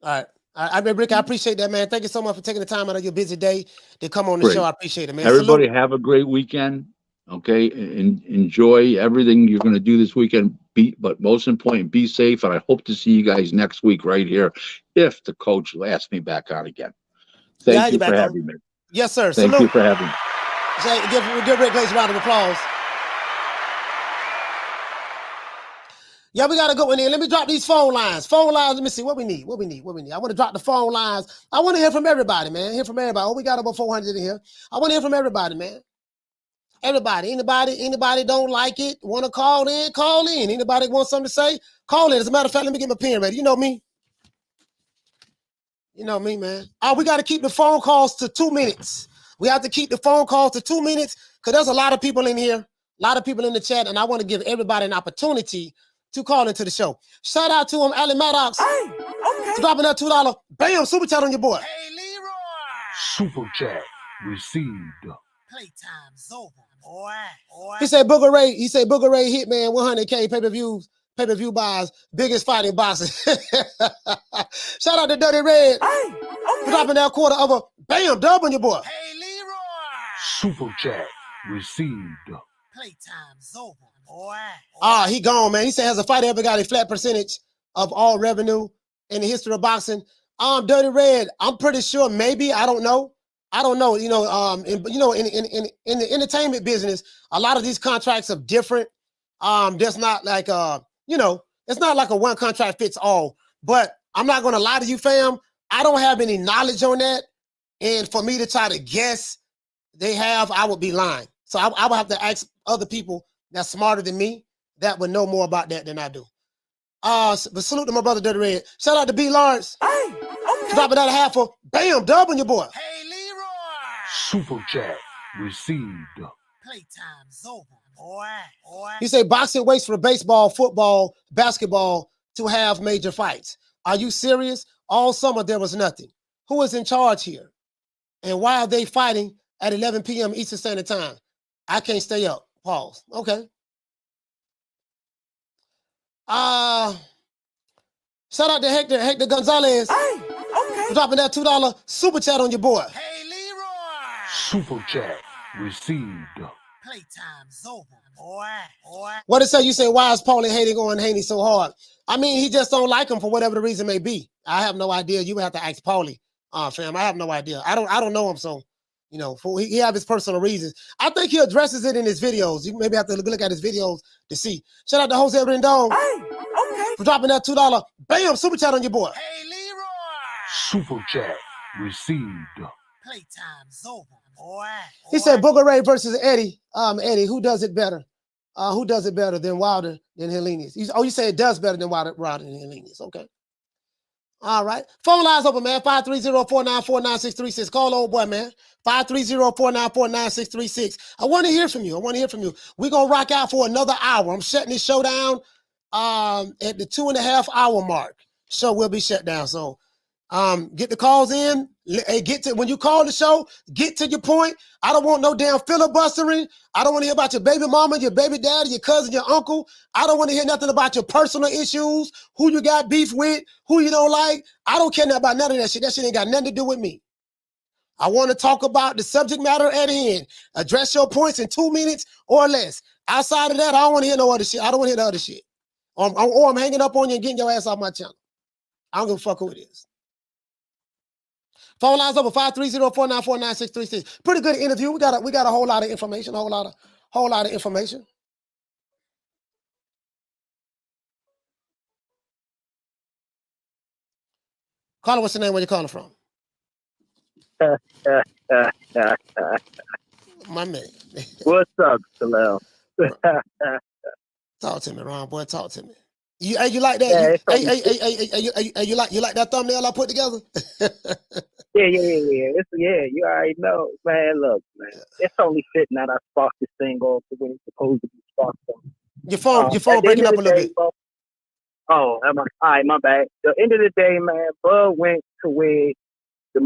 Speaker 1: All Rick, I appreciate that, man. Thank you so much for taking the time out of your busy day to come on the
Speaker 6: Great.
Speaker 1: show. I appreciate it, man.
Speaker 6: Everybody
Speaker 1: Salute.
Speaker 6: have a great weekend. Okay. Enjoy everything you're going to do this weekend. But most important, be safe. And I hope to see you guys next week right here if the coach asks me back on again. Thank you for having me.
Speaker 1: Yes, sir.
Speaker 6: Thank
Speaker 1: Salute.
Speaker 6: you for having me.
Speaker 1: Give Rick Glazier a round of applause. Yeah, we got to go in there. Let me drop these phone lines. Let me see what we need. I want to drop the phone lines. I want to hear from everybody, man. Hear from everybody. Oh, we got about 400 in here. I want to hear from everybody, man. Everybody. Anybody don't like it, want to call in, call in. Anybody want something to say, call in. As a matter of fact, let me get my pen ready. You know me. You know me, man. We got to keep the phone calls to 2 minutes. We have to keep the phone calls to 2 minutes because there's a lot of people in here, a lot of people in the chat, and I want to give everybody an opportunity to call into the show. Shout out to him, Allen Maddox. Hey, okay. Dropping that $2. Bam, super chat on your boy.
Speaker 3: Hey, Leroy.
Speaker 2: Super chat received.
Speaker 3: Playtime's over, boy.
Speaker 1: He said Booger Ray Hitman 100K pay-per-view buys, biggest fight in boxing. Shout out to Dirty Red. Hey, okay. Dropping that quarter of a bam dub on your boy.
Speaker 3: Hey, Leroy.
Speaker 2: Super chat received.
Speaker 3: Playtime's over, boy.
Speaker 1: He gone, man. He said, has a fighter ever got a flat percentage of all revenue in the history of boxing? Dirty Red, I'm pretty sure maybe, I don't know. You know, in the entertainment business, a lot of these contracts are different. There's not like it's not like a one contract fits all. But I'm not gonna lie to you, fam. I don't have any knowledge on that. And for me to try to guess I would be lying. So I would have to ask other people that's smarter than me that would know more about that than I do. But salute to my brother Dirty Red. Shout out to B. Lawrence. Hey, okay. Dropping that half of bam, dub on your boy.
Speaker 3: Hey, Leroy.
Speaker 2: Super chat received.
Speaker 3: Playtime's over, boy.
Speaker 1: He said boxing waits for baseball, football, basketball to have major fights. Are you serious? All summer there was nothing. Who is in charge here? And why are they fighting at 11 p.m. Eastern Standard Time? I can't stay up. Pause. Okay. Shout out to Hector Gonzalez. Hey, okay. Dropping that $2 super chat on your boy.
Speaker 3: Hey, Leroy.
Speaker 2: Super chat received.
Speaker 3: Playtime's over, boy.
Speaker 1: What it say? You say, why is Paulie hating on Haney so hard? I mean, he just don't like him for whatever the reason may be. I have no idea. You would have to ask Paulie, fam. I have no idea. I don't know him, so he have his personal reasons. I think he addresses it in his videos. You maybe have to look at his videos to see. Shout out to Jose Rendon. Hey, okay. For dropping that $2 bam super chat on your boy.
Speaker 3: Hey, Leroy.
Speaker 2: Super chat received.
Speaker 3: Playtime's over, boy.
Speaker 1: He said Booger Ray versus Eddie. Eddie, who does it better? Who does it better than Wilder than Helenius? You say it does better than Wilder than Helenius. Okay. All right. Phone lines open, man. 530-494-9636. Call old boy, man. 530-494-9636. I want to hear from you. We're going to rock out for another hour. I'm shutting this show down at the 2.5 hour mark. Show will be shut down. So get the calls in. When you call the show, get to your point. I don't want no damn filibustering. I don't want to hear about your baby mama, your baby daddy, your cousin, your uncle. I don't want to hear nothing about your personal issues, who you got beef with, who you don't like. I don't care about none of that shit. That shit ain't got nothing to do with me. I want to talk about the subject matter at hand. Address your points in 2 minutes or less. Outside of that, I don't want to hear no other shit. I don't want to hear the other shit. Or I'm hanging up on you and getting your ass off my channel. I don't give a fuck who it is. Phone lines over 530-494-9636. Pretty good interview. We got a whole lot of information. Whole lot of information. Caller, what's your name? Where you calling from? My man.
Speaker 7: What's up, Salel?
Speaker 1: Talk to me, Ron, boy. Talk to me. You like that?
Speaker 7: Yeah,
Speaker 1: you like that thumbnail I put together?
Speaker 7: Yeah. You already know, man. Look, man, it's only fitting that I spark this thing off the way it's supposed to be sparked off.
Speaker 1: Your phone breaking up a little bit.
Speaker 7: Bro, all right, my bad. The end of the day, man, Bud went to where the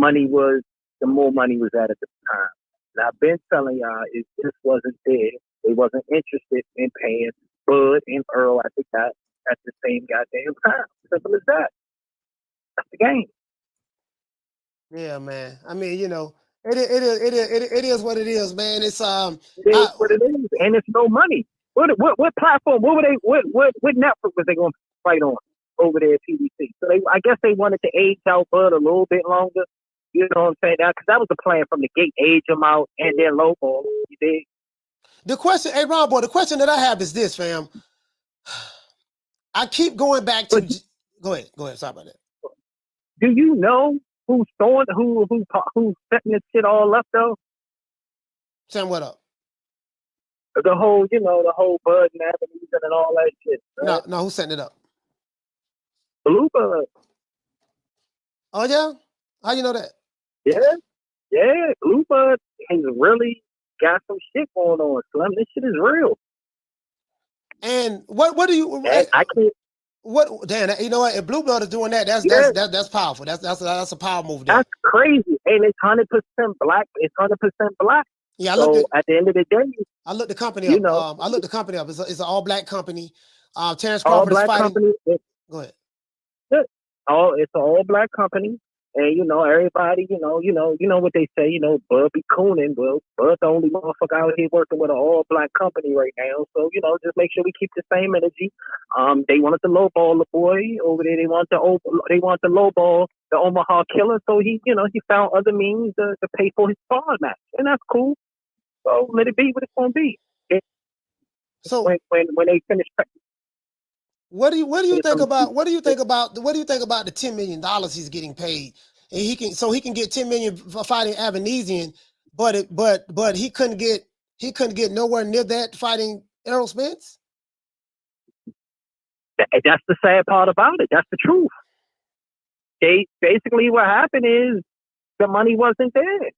Speaker 7: more money was at the time. And I've been telling y'all, it just wasn't there. They wasn't interested in paying Bud and Earl at the same goddamn time. Simple as that. That's the game.
Speaker 1: Yeah, man. I mean, you know, it is what it is, man. It's
Speaker 7: It is what it is, and it's no money. What platform? What were they? What network was they going to fight on over there at PBC? So I guess they wanted to age out Bud a little bit longer. You know what I'm saying? Because that was the plan from the gate: age him out and then lowball. You dig?
Speaker 1: the question, hey Ron boy, the question that I have is this, fam. I keep going back to. Go ahead. Sorry about that.
Speaker 7: Do you know who's throwing who's setting this shit all up though?
Speaker 1: Sam, what up?
Speaker 7: The whole Bud and Avanesyan and all that shit. Right?
Speaker 1: No, who's setting it up?
Speaker 7: Blue Bud.
Speaker 1: Oh yeah? How you know that?
Speaker 7: Yeah. Blue Bud has really got some shit going on, Slim. This shit is real.
Speaker 1: And what do you?
Speaker 7: I can't.
Speaker 1: What? Damn, you know what? If Blue Bud is doing that, that's powerful. That's a power move. There.
Speaker 7: That's crazy, and it's 100% black. It's 100% black.
Speaker 1: Yeah,
Speaker 7: at the end of the day,
Speaker 1: I looked the company up. I looked the company up. It's an all black company. Terence Crawford
Speaker 7: all black
Speaker 1: is fighting.
Speaker 7: Company.
Speaker 1: Go ahead.
Speaker 7: It's an all black company, and everybody, you know what they say. Bud be cooning. Well, Bud the only motherfucker out here working with an all black company right now. So just make sure we keep the same energy. They wanted to lowball the boy over there. They want to lowball the Omaha Killer. So he found other means to pay for his sparring match, and that's cool. So let it be what it's gonna be.
Speaker 1: So
Speaker 7: when they finish.
Speaker 1: What do you think about the $10 million he's getting paid? And he can get $10 million for fighting Avanesyan, but he couldn't get nowhere near that fighting Errol Spence?
Speaker 7: That's the sad part about it. That's the truth. Basically what happened is the money wasn't there.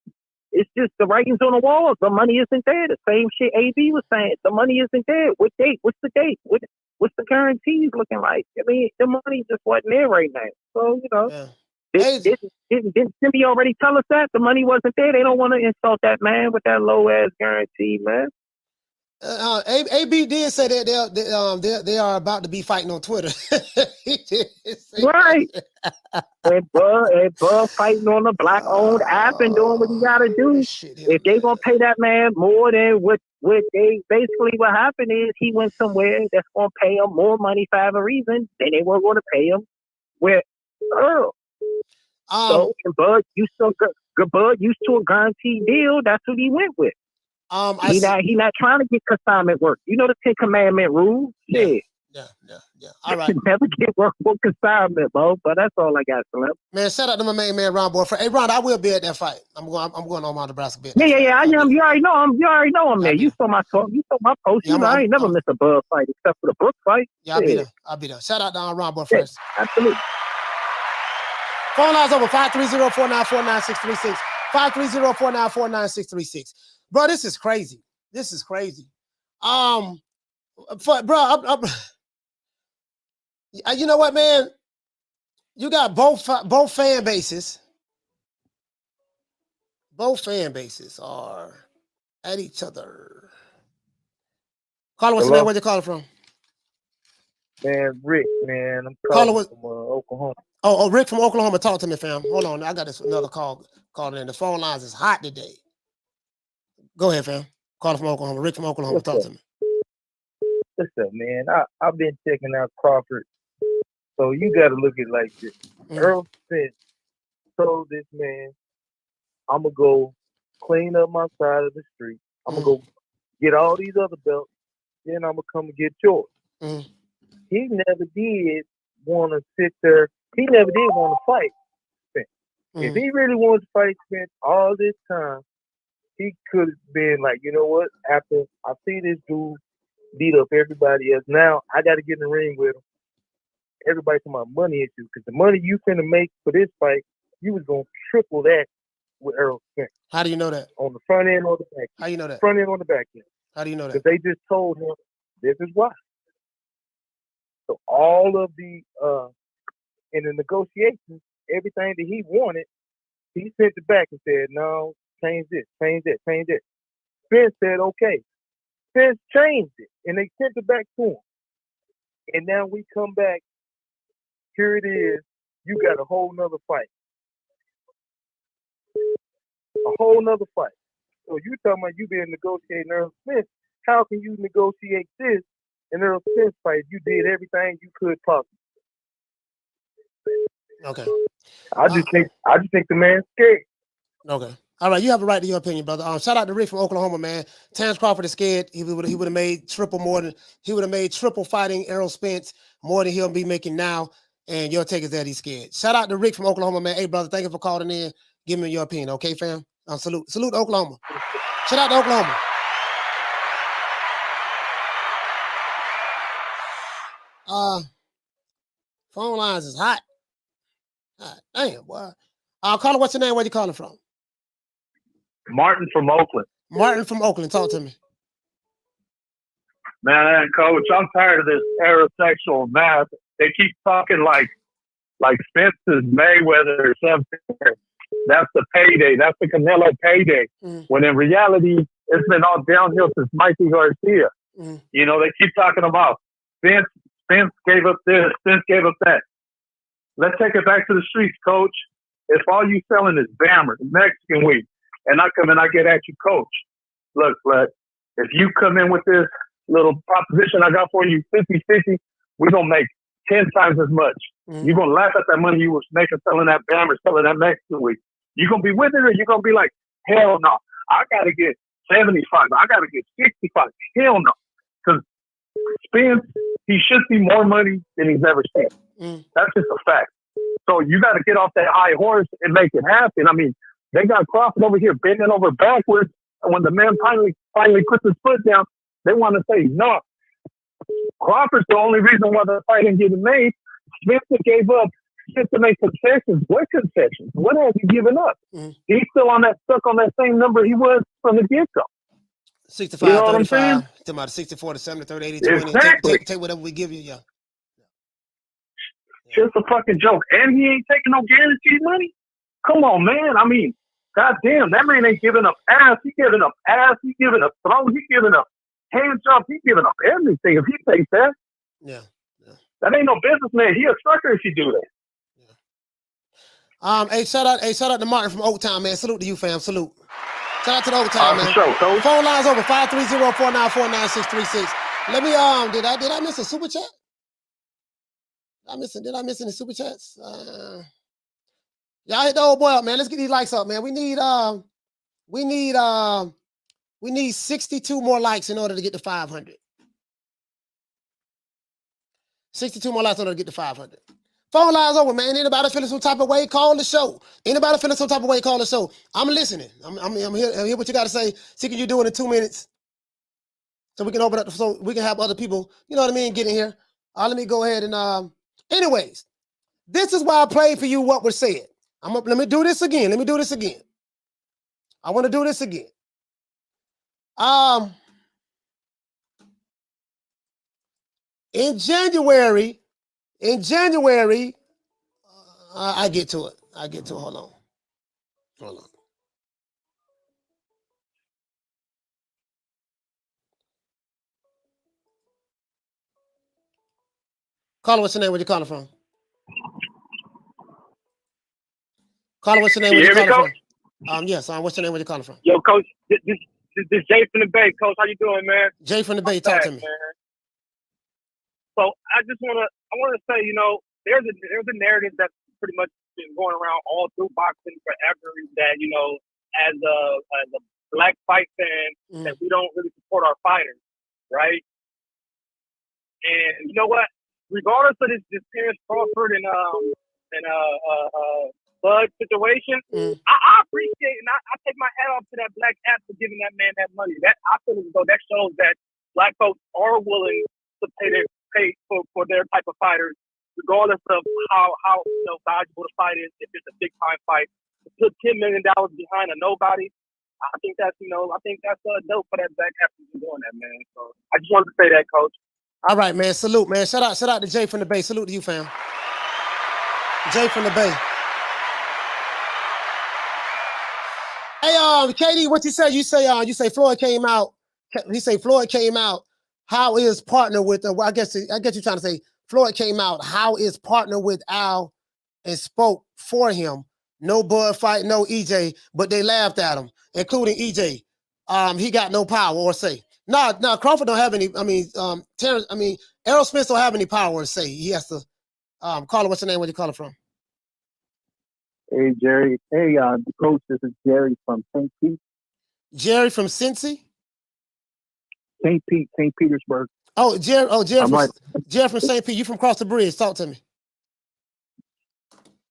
Speaker 7: It's just the writing's on the wall. The money isn't there. The same shit AB was saying. The money isn't there. What date? What's the date? What's the guarantees looking like? I mean, the money just wasn't there right now. So, didn't Cindy already tell us that? The money wasn't there. They don't want to insult that man with that low-ass guarantee, man.
Speaker 1: AB did say that they are about to be fighting on Twitter.
Speaker 7: Right. And Bud fighting on the black-owned app and doing what he got to do. If they going to pay that man more than what they basically what happened is he went somewhere that's going to pay him more money for whatever reason than they were going to pay him with Earl. So Bud used to a guaranteed deal. That's what he went with. He not trying to get consignment work. You know the 10 Commandment rule?
Speaker 1: Yeah. All right.
Speaker 7: Never get work for consignment, bro. But that's all I got, Slim.
Speaker 1: Man, shout out to my main man Ron boy. Hey Ron, I will be at that fight. I'm going on Omaha, Nebraska.
Speaker 7: Yeah. I am. You already know I'm there. You saw my talk. You saw my post. I ain't never missed a Bud fight except for the Brook fight.
Speaker 1: Yeah, I'll be there. Shout out to Ron boy first.
Speaker 7: Absolutely.
Speaker 1: Phone lines over 530-494-9636. 530-494-9636. Bro, this is crazy. You know what, man? You got both fan bases. Both fan bases are at each other. Caller, what's your name? Where you calling from?
Speaker 8: Man, Rick, man. I'm calling from Oklahoma.
Speaker 1: Oh, Rick from Oklahoma. Talk to me, fam. Hold on. I got another call in. The phone lines is hot today. Go ahead, fam. Caller from Oklahoma. Rick from Oklahoma. Talk to me.
Speaker 8: What's up, man? I've been checking out Crawford. So you got to look at it like this. Errol Spence told this man, I'm going to go clean up my side of the street. I'm going to go get all these other belts. Then I'm going to come and get yours. He never did want to sit there. He never did want to fight Spence. If he really wanted to fight Spence all this time, he could have been like, you know what? After I see this dude beat up everybody else, now I got to get in the ring with him. Everybody's talking about money issues because the money you finna make for this fight, you was gonna triple that with Errol Spence.
Speaker 1: How do you know that?
Speaker 8: On the front end or the back end?
Speaker 1: How you know that?
Speaker 8: Front end or the back end?
Speaker 1: How do you know that?
Speaker 8: Because they just told him this is why. So all of the in the negotiations, everything that he wanted, he sent it back and said, no, change this, change that, change that. Spence said, okay. Spence changed it, and they sent it back to him. And now we come back. Here it is. You got a whole nother fight. a whole nother fight. So you talking about you being negotiating Errol Spence? How can you negotiate this in Errol Spence fight? You did everything you could possibly.
Speaker 1: Okay.
Speaker 8: I just think the man's scared.
Speaker 1: Okay. All right, you have a right to your opinion, brother. Shout out to Rick from Oklahoma, man. Terence Crawford is scared. He would have made triple fighting Errol Spence more than he'll be making now. And your take is that he's scared. Shout out to Rick from Oklahoma, man. Hey, brother, thank you for calling in. Give me your opinion, okay, fam? Salute to Oklahoma. Shout out to Oklahoma. Phone lines is hot. God damn, boy. Caller, what's your name? Where you calling from?
Speaker 9: Martin from Oakland.
Speaker 1: Martin from Oakland. Talk to me.
Speaker 9: Man, Coach, I'm tired of this aerosexual math. They keep talking like Spence is Mayweather or something. That's the payday. That's the Canelo payday. When in reality, it's been all downhill since Mikey Garcia. You know, they keep talking about Spence gave up this, Spence gave up that. Let's take it back to the streets, Coach. If all you selling is Bammer, Mexican weed, and I come in, I get at you, Coach. Look, Floyd, if you come in with this little proposition I got for you, 50-50, we're going to make 10 times as much. You're going to laugh at that money you was making selling that Bammer, selling that Mexican weed. You going to be with it, or you going to be like, hell no, I got to get 75. I got to get 65. Hell no. Because Spence, he should see more money than he's ever seen. That's just a fact. So you got to get off that high horse and make it happen. I mean, they got Crawford over here bending over backwards. And when the man finally puts his foot down, they want to say, no. Crawford's the only reason why the fight didn't get made. Spencer gave up. Spencer made concessions. What concessions? What has he given up? He's still stuck on that same number he was from the get-go.
Speaker 1: 65,
Speaker 8: you know what I'm
Speaker 1: 35.
Speaker 8: saying?
Speaker 1: Talking about 64 to 70, 30, 80, 20.
Speaker 8: Exactly.
Speaker 1: Take whatever we give you, yeah.
Speaker 8: Just a fucking joke. And he ain't taking no guaranteed money. Come on, man. I mean, goddamn, that man ain't giving up ass. He's giving up ass. He's giving up throw. He's giving up hand jump. He's giving up everything if he takes that.
Speaker 1: Yeah.
Speaker 8: That ain't no businessman. He a sucker if he do that.
Speaker 1: Hey, shout out to Martin from Oaktown, man. Salute to you, fam. Salute. Shout out to the Oaktown, man.
Speaker 8: For sure, Coach.
Speaker 1: Phone lines over 530-494-9636. Let me did I miss a super chat? Did I miss any super chats? Y'all hit the old boy up, man. Let's get these likes up, man. We need 62 more likes in order to get to 500. 62 more likes in order to get to 500. Phone lines over, man. Anybody feeling some type of way, call the show. Anybody feeling some type of way, call the show. I'm listening. I'm here what you got to say. See, can you do it in 2 minutes? So we can open up, so we can have other people, you know what I mean, get in here. Let me go ahead and, anyways, this is why I played for you what was said. Let me do this again. I want to do this again. In January, I get to it. Hold on. Caller, what's your name? Where you calling from? Caller, what's your name? Where you calling from? Yes. What's your name? Where you calling from?
Speaker 9: Yo, Coach, this Jay from the Bay. Coach, how you doing, man?
Speaker 1: Jay from the Bay, talk to me.
Speaker 9: Man. So I want to say, you know, there's a narrative that's pretty much been going around all through boxing forever that, you know, as a black fight fan, that we don't really support our fighters, right? And you know what? Regardless of this Terence Crawford and Bud situation, I appreciate and I take my hat off to that black app for giving that man that money. That I feel as though that shows that black folks are willing to pay for their type of fighters, regardless of how valuable the fight is. If it's a big time fight, to put $10 million behind a nobody, I think that's dope for that black app to be doing that, man. So I just wanted to say that, Coach.
Speaker 1: All right, man. Salute, man. Shout out to Jay from the Bay. Salute to you, fam. Jay from the Bay. Hey, KD, what you say? You say Floyd came out. He say Floyd came out. How is partner with? I guess you're trying to say Floyd came out. How is partner with Al and spoke for him? no Bud fight, no EJ, but they laughed at him, including EJ. He got no power or say. No, Crawford don't have any. I mean, Terence. I mean, Errol Spence don't have any power or say. He has to call it. What's your name? Where you call it from?
Speaker 7: Hey, Jerry. Hey, coach, this is Jerry from St. Pete. Jerry from
Speaker 1: Cincy?
Speaker 7: St. Pete, St. Petersburg.
Speaker 1: Oh, Jerry from St. Pete. You from across the bridge. Talk to me.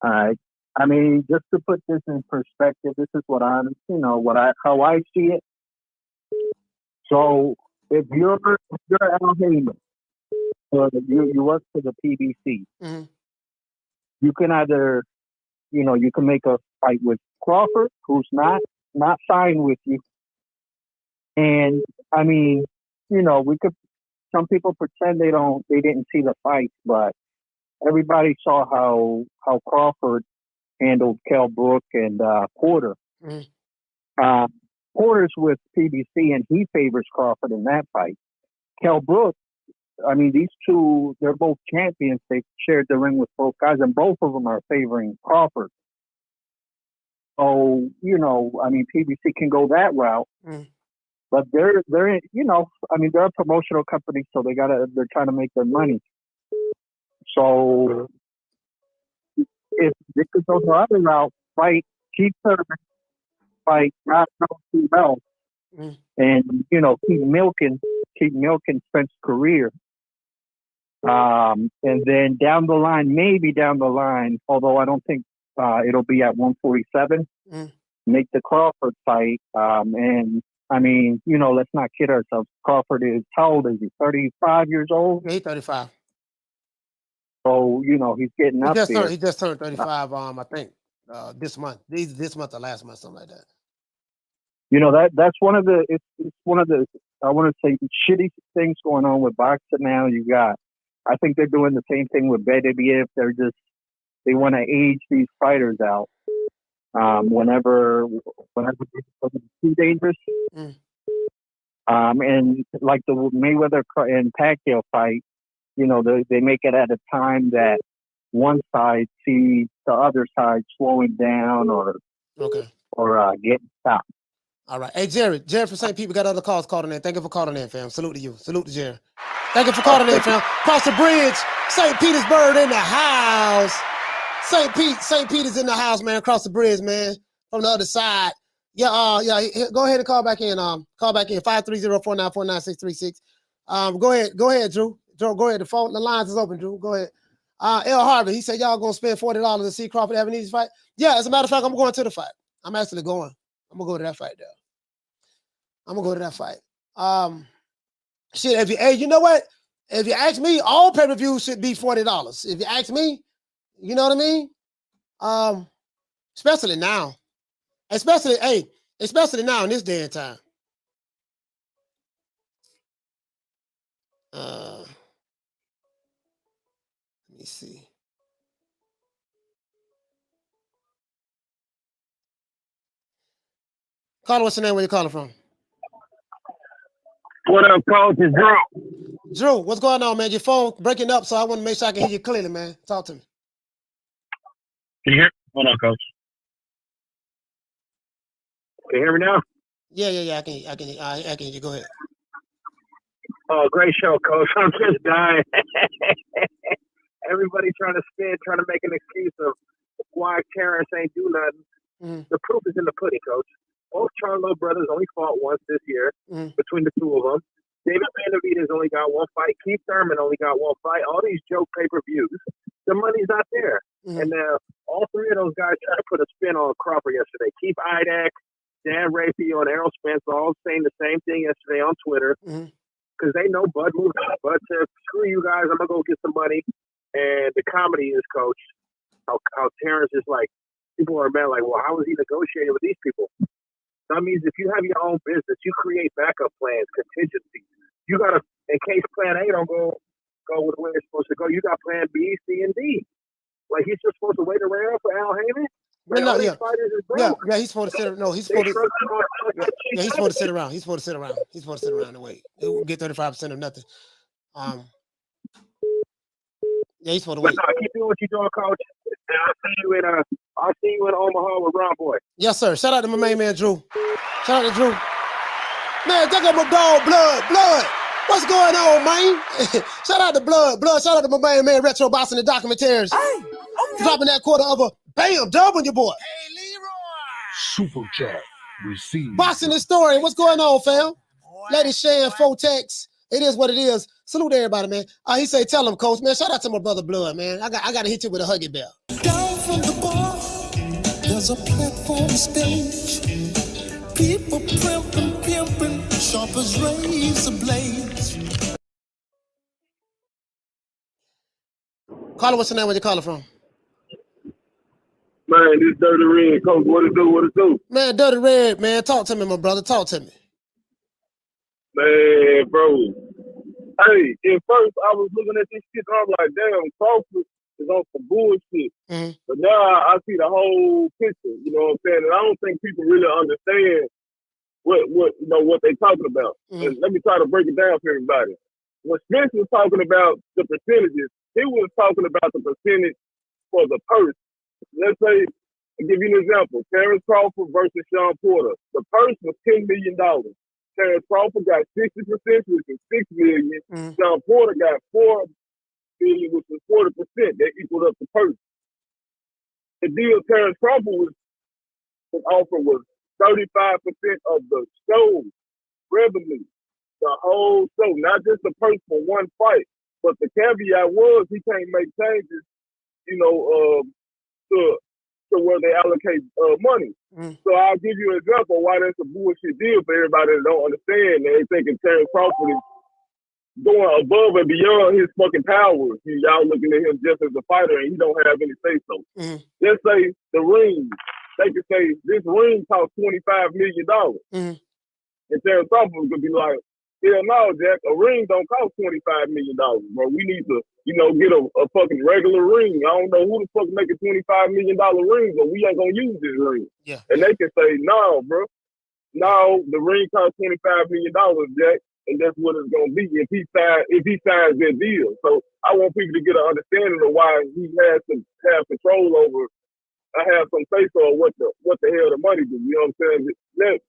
Speaker 7: All right. I mean, just to put this in perspective, this is what how I see it. So if you're Al Haymon, or you work for the PBC, you can either, you can make a fight with Crawford, who's not signed with you. And I mean, some people pretend they didn't see the fight, but everybody saw how Crawford handled Kell Brook and Porter. Porter's with PBC, and he favors Crawford in that fight. Kell Brook, I mean, these two, they're both champions. They shared the ring with both guys, and both of them are favoring Crawford. So, I mean, PBC can go that route. But they're they're a promotional company, so they're trying to make their money. So if they could go the other route, fight Keith Thurman, fight not too well, and keep milking Spence's career. And then maybe down the line, although I don't think it'll be at 147, make the Crawford fight. And I mean, let's not kid ourselves. Crawford is, how old is he? 35 years old?
Speaker 1: Yeah, he's 35.
Speaker 7: So, he's getting up there.
Speaker 1: He just turned 35, I think, this month. This month or last month, something like that.
Speaker 7: That's one of the, it's one of the, I want to say, shitty things going on with boxing now. I think they're doing the same thing with BDBF. They want to age these fighters out. Whenever it's too dangerous. And like the Mayweather and Pacquiao fight, they make it at a time that one side sees the other side slowing down or getting stopped.
Speaker 1: All right. Hey, Jerry from St. Pete, we got other calls calling in. Thank you for calling in, fam. Salute to you. Salute to Jerry. Thank you for calling in, fam. Across the bridge, St. Petersburg in the house. St. Pete is in the house, man. Across the bridge, man. From the other side. Yeah. Go ahead and call back in. Call back in 530-494-9636. Go ahead, Drew. Drew, go ahead. The lines is open, Drew. Go ahead. L. Harvey, he said y'all gonna spend $40 to see Crawford Avanesyan fight. Yeah, as a matter of fact, I'm going to the fight. I'm actually going. I'm gonna go to that fight, though. I'm gonna go to that fight. Shit, you know what? If you ask me, all pay-per-views should be $40. If you ask me, you know what I mean? Especially now. Especially now in this day and time. Let me see. Caller, what's your name? Where you calling from?
Speaker 9: What up, Coach? It's Drew.
Speaker 1: Drew, what's going on, man? Your phone breaking up, so I want to make sure I can hear you clearly, man. Talk to me.
Speaker 9: Can you hear me? Hold on, Coach. Can you hear me now?
Speaker 1: Yeah. I can hear you. Go ahead.
Speaker 9: Oh, great show, Coach. I'm just dying. Everybody trying to make an excuse of why Terence ain't do nothing. The proof is in the pudding, Coach. Both Charlo brothers only fought once this year between the two of them. David Avanesyan only got one fight. Keith Thurman only got one fight. All these joke pay-per-views, the money's not there. And now all three of those guys tried to put a spin on Crawford yesterday. Keith Idek, Dan Raphael, and Errol Spence all saying the same thing yesterday on Twitter because they know Bud moved on. Bud said, screw you guys, I'm going to go get some money. And the comedy is, Coach, how Terence is like, people are mad like, well, how was he negotiating with these people? That means if you have your own business, you create backup plans, contingencies. You got to, in case plan A don't go with the way it's supposed to go, you got plan B, C, and D. Like, he's just supposed to wait around for Al Haymon?
Speaker 1: Yeah, he's supposed to sit. No, he's supposed to. He's supposed to sit around. He's supposed to sit around. He's supposed to sit around and wait. He'll get 35% of nothing. Yeah, he's supposed to wait.
Speaker 9: Keep doing what you're doing, Coach. And I'll see you in
Speaker 8: I'll see you in Omaha with Ron Boy.
Speaker 1: Yes, sir. Shout out to my main man, Drew. Shout out to Drew. Man, check out my dog, Blood. What's going on, man? Shout out to Blood. Shout out to my main man, Retro Boxing and Documentaries. Hey, okay. Dropping that quarter of a bam, dub on your boy.
Speaker 2: Hey, Leroy. Super chat received.
Speaker 1: Boxing historian, what's going on, fam? Lady Shan, Fotex. It is what it is. Salute everybody, man. He say, tell him, coach, man. Shout out to my brother Blood, man. I got to hit you with a huggy bell.
Speaker 10: Down from the bar, there's a platform stage. People pimping, sharp as razor blades.
Speaker 1: Caller, what's your name? Where you calling from?
Speaker 8: Man, this Dirty Red, coach. What it do?
Speaker 1: Man, Dirty Red, man. Talk to me, my brother. Talk to me.
Speaker 8: Man, bro. Hey, at first I was looking at this shit and I'm like, damn, Crawford is on some bullshit.
Speaker 1: Mm-hmm.
Speaker 8: But now I see the whole picture, you know what I'm saying? And I don't think people really understand what they talking about.
Speaker 1: Mm-hmm.
Speaker 8: And let me try to break it down for everybody. When Spence was talking about the percentages, he was talking about the percentage for the purse. Let's say, I'll give you an example. Terence Crawford versus Sean Porter. The purse was $10 million. Terence Crawford got 60%, which is $6 million.
Speaker 1: Mm-hmm.
Speaker 8: Sean Porter got $4 million, which is 40%. That equaled up the purse. The deal Terence Crawford was offered was 35% of the show revenue. The whole show, not just the purse for one fight. But the caveat was he can't make changes, to where they allocate money.
Speaker 1: Mm.
Speaker 8: So I'll give you an example why that's a bullshit deal for everybody that don't understand. They thinking Terence Crawford is going above and beyond his fucking powers. Y'all looking at him just as a fighter and he don't have any say-so.
Speaker 1: Mm.
Speaker 8: Let's say the ring, they could say this ring costs $25 million.
Speaker 1: Mm.
Speaker 8: And Terence Crawford could be like, hell no, Jack, a ring don't cost $25 million, bro. We need to, get a fucking regular ring. I don't know who the fuck make a $25 million ring, but we ain't gonna use this ring.
Speaker 1: Yeah.
Speaker 8: And they can say, no, bro. No, the ring costs $25 million, Jack, and that's what it's gonna be if he signs that deal. So I want people to get an understanding of why he has to have control over. I have some say so of what the hell the money do. You know what I'm saying? Let's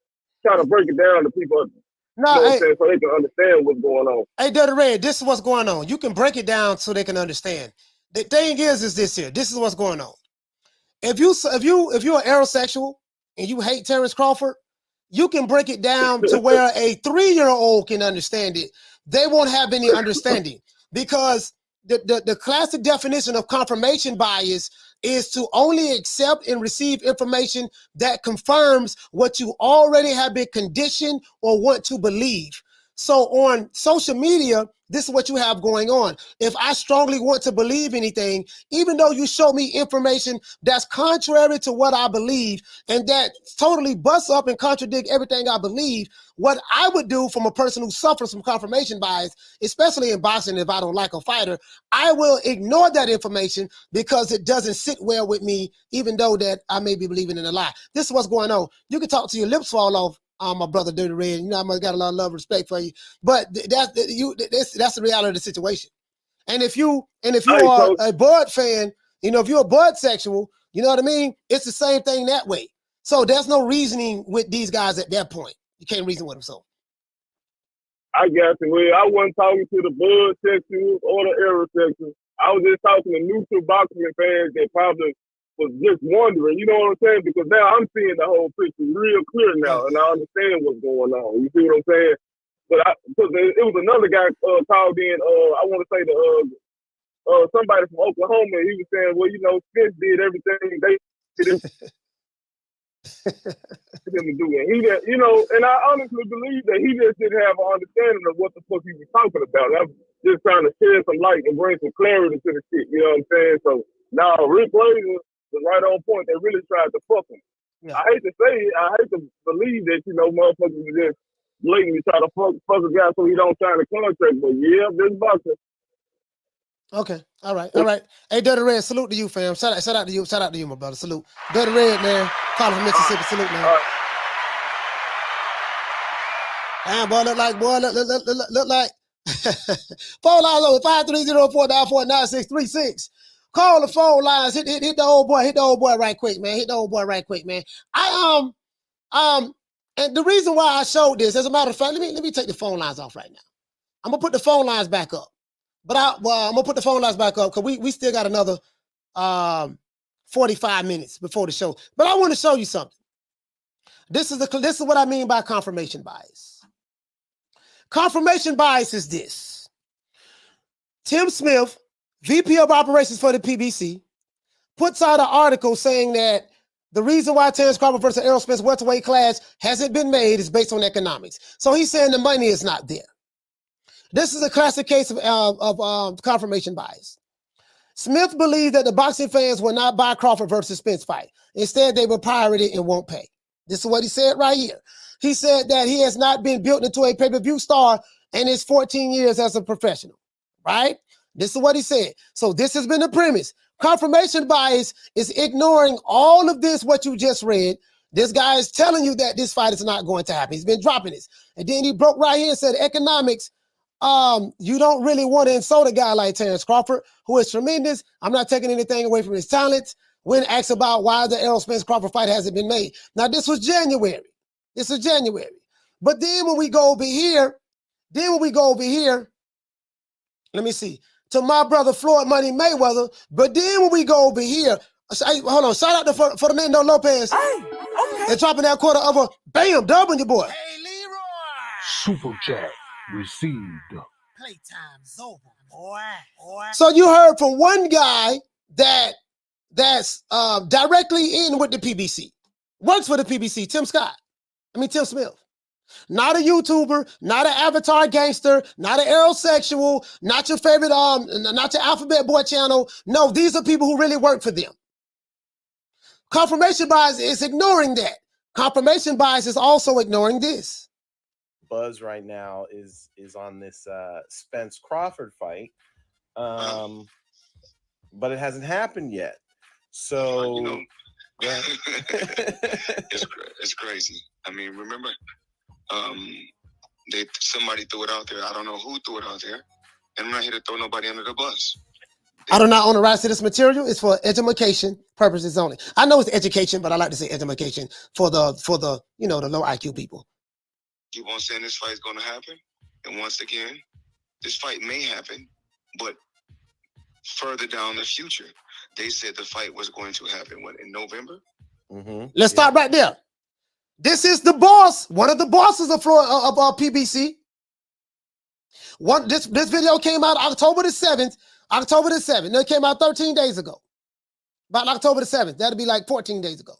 Speaker 8: try to break it down to people. So they can understand what's going on.
Speaker 1: Hey, Dirty Red, this is what's going on. You can break it down so they can understand. The thing is this here. This is what's going on. If you're an aerosexual and you hate Terence Crawford, you can break it down to where a 3-year-old can understand it. They won't have any understanding because the classic definition of confirmation bias is to only accept and receive information that confirms what you already have been conditioned or want to believe. So on social media, this is what you have going on. If I strongly want to believe anything, even though you show me information that's contrary to what I believe and that totally busts up and contradict everything I believe, what I would do from a person who suffers from confirmation bias, especially in boxing, if I don't like a fighter, I will ignore that information because it doesn't sit well with me, even though that I may be believing in a lie. This is what's going on. You can talk till your lips fall off. My brother Dirty Red, I must got a lot of love and respect for you, but that's the reality of the situation. And if you are a Bud fan, if you're a Bud sexual, you know what I mean? It's the same thing that way. So there's no reasoning with these guys at that point. You can't reason with them. So
Speaker 8: I got you. Well, I wasn't talking to the Bud sexuals or the Errol sexuals. I was just talking to neutral boxing fans that probably was just wondering, you know what I'm saying? Because now I'm seeing the whole picture real clear now, and I understand what's going on. You see what I'm saying? But because it was another guy called in. I want to say somebody from Oklahoma. He was saying, well, Spence did everything they did him to do, and and I honestly believe that he just didn't have an understanding of what the fuck he was talking about. I'm just trying to shed some light and bring some clarity to the shit. You know what I'm saying? So now Rick Glazier was right on point. They really tried to fuck him. Yeah. I hate to say it. I hate to believe that, motherfuckers just blatantly try to fuck a guy so he don't sign a contract. But yeah, this boxing.
Speaker 1: Okay. All right. Hey, Dirty Red, salute to you, fam. Shout out to you. Shout out to you, my brother. Salute. Dirty Red, man. Calling from Mississippi. Salute, man. Damn, boy, look like. Phone line over 530-494-9636. Call the phone lines. Hit the old boy. Hit the old boy right quick, man. Hit the old boy right quick, man. And the reason why I showed this, as a matter of fact, let me take the phone lines off right now. I'm gonna put the phone lines back up. But I'm gonna put the phone lines back up because we still got another 45 minutes before the show. But I want to show you something. This is what I mean by confirmation bias. Confirmation bias is this. Tim Smith, VP of Operations for the PBC, puts out an article saying that the reason why Terence Crawford versus Errol Spence welterweight clash hasn't been made is based on economics. So he's saying the money is not there. This is a classic case of confirmation bias. Smith believed that the boxing fans will not buy Crawford versus Spence fight. Instead, they will pirate it and won't pay. This is what he said right here. He said that he has not been built into a pay-per-view star in his 14 years as a professional, right? This is what he said. So this has been the premise. Confirmation bias is ignoring all of this, what you just read. This guy is telling you that this fight is not going to happen. He's been dropping this. And then he broke right here and said economics, you don't really want to insult a guy like Terence Crawford, who is tremendous. I'm not taking anything away from his talents. When asked about why the Errol Spence Crawford fight hasn't been made. Now, this was January. This is January. But then when we go over here, let me see, to my brother Floyd Money Mayweather. But then when we go over here, hold on, shout out to Fernando Lopez. Hey, okay. They're dropping that quarter of a bam, dubbing your boy.
Speaker 10: Hey, Leroy.
Speaker 2: Super chat received.
Speaker 10: Playtime's over, boy.
Speaker 1: So you heard from one guy that's directly in with the PBC, works for the PBC, Tim Smith. Not a YouTuber, not an avatar gangster, not an aerosexual, not your favorite, not your Alphabet Boy channel. No, these are people who really work for them. Confirmation bias is ignoring that. Confirmation bias is also ignoring this.
Speaker 5: Buzz right now is on this Spence Crawford fight, but it hasn't happened yet. So,
Speaker 3: you know, it's crazy. I mean, remember, somebody threw it out there. I don't know who threw it out there, and I'm not here to throw nobody under the bus.
Speaker 1: I do not own the rights to this material. It's for education purposes only. I know it's education, but I like to say education for the the low IQ people.
Speaker 3: Keep on saying this fight is going to happen, and once again, this fight may happen, but further down the future. They said the fight was going to happen, in November?
Speaker 5: Mm-hmm.
Speaker 1: Let's stop right there. This is the boss, one of the bosses of PBC. This video came out October the 7th. No, it came out 13 days ago. About October the 7th. That'll be like 14 days ago.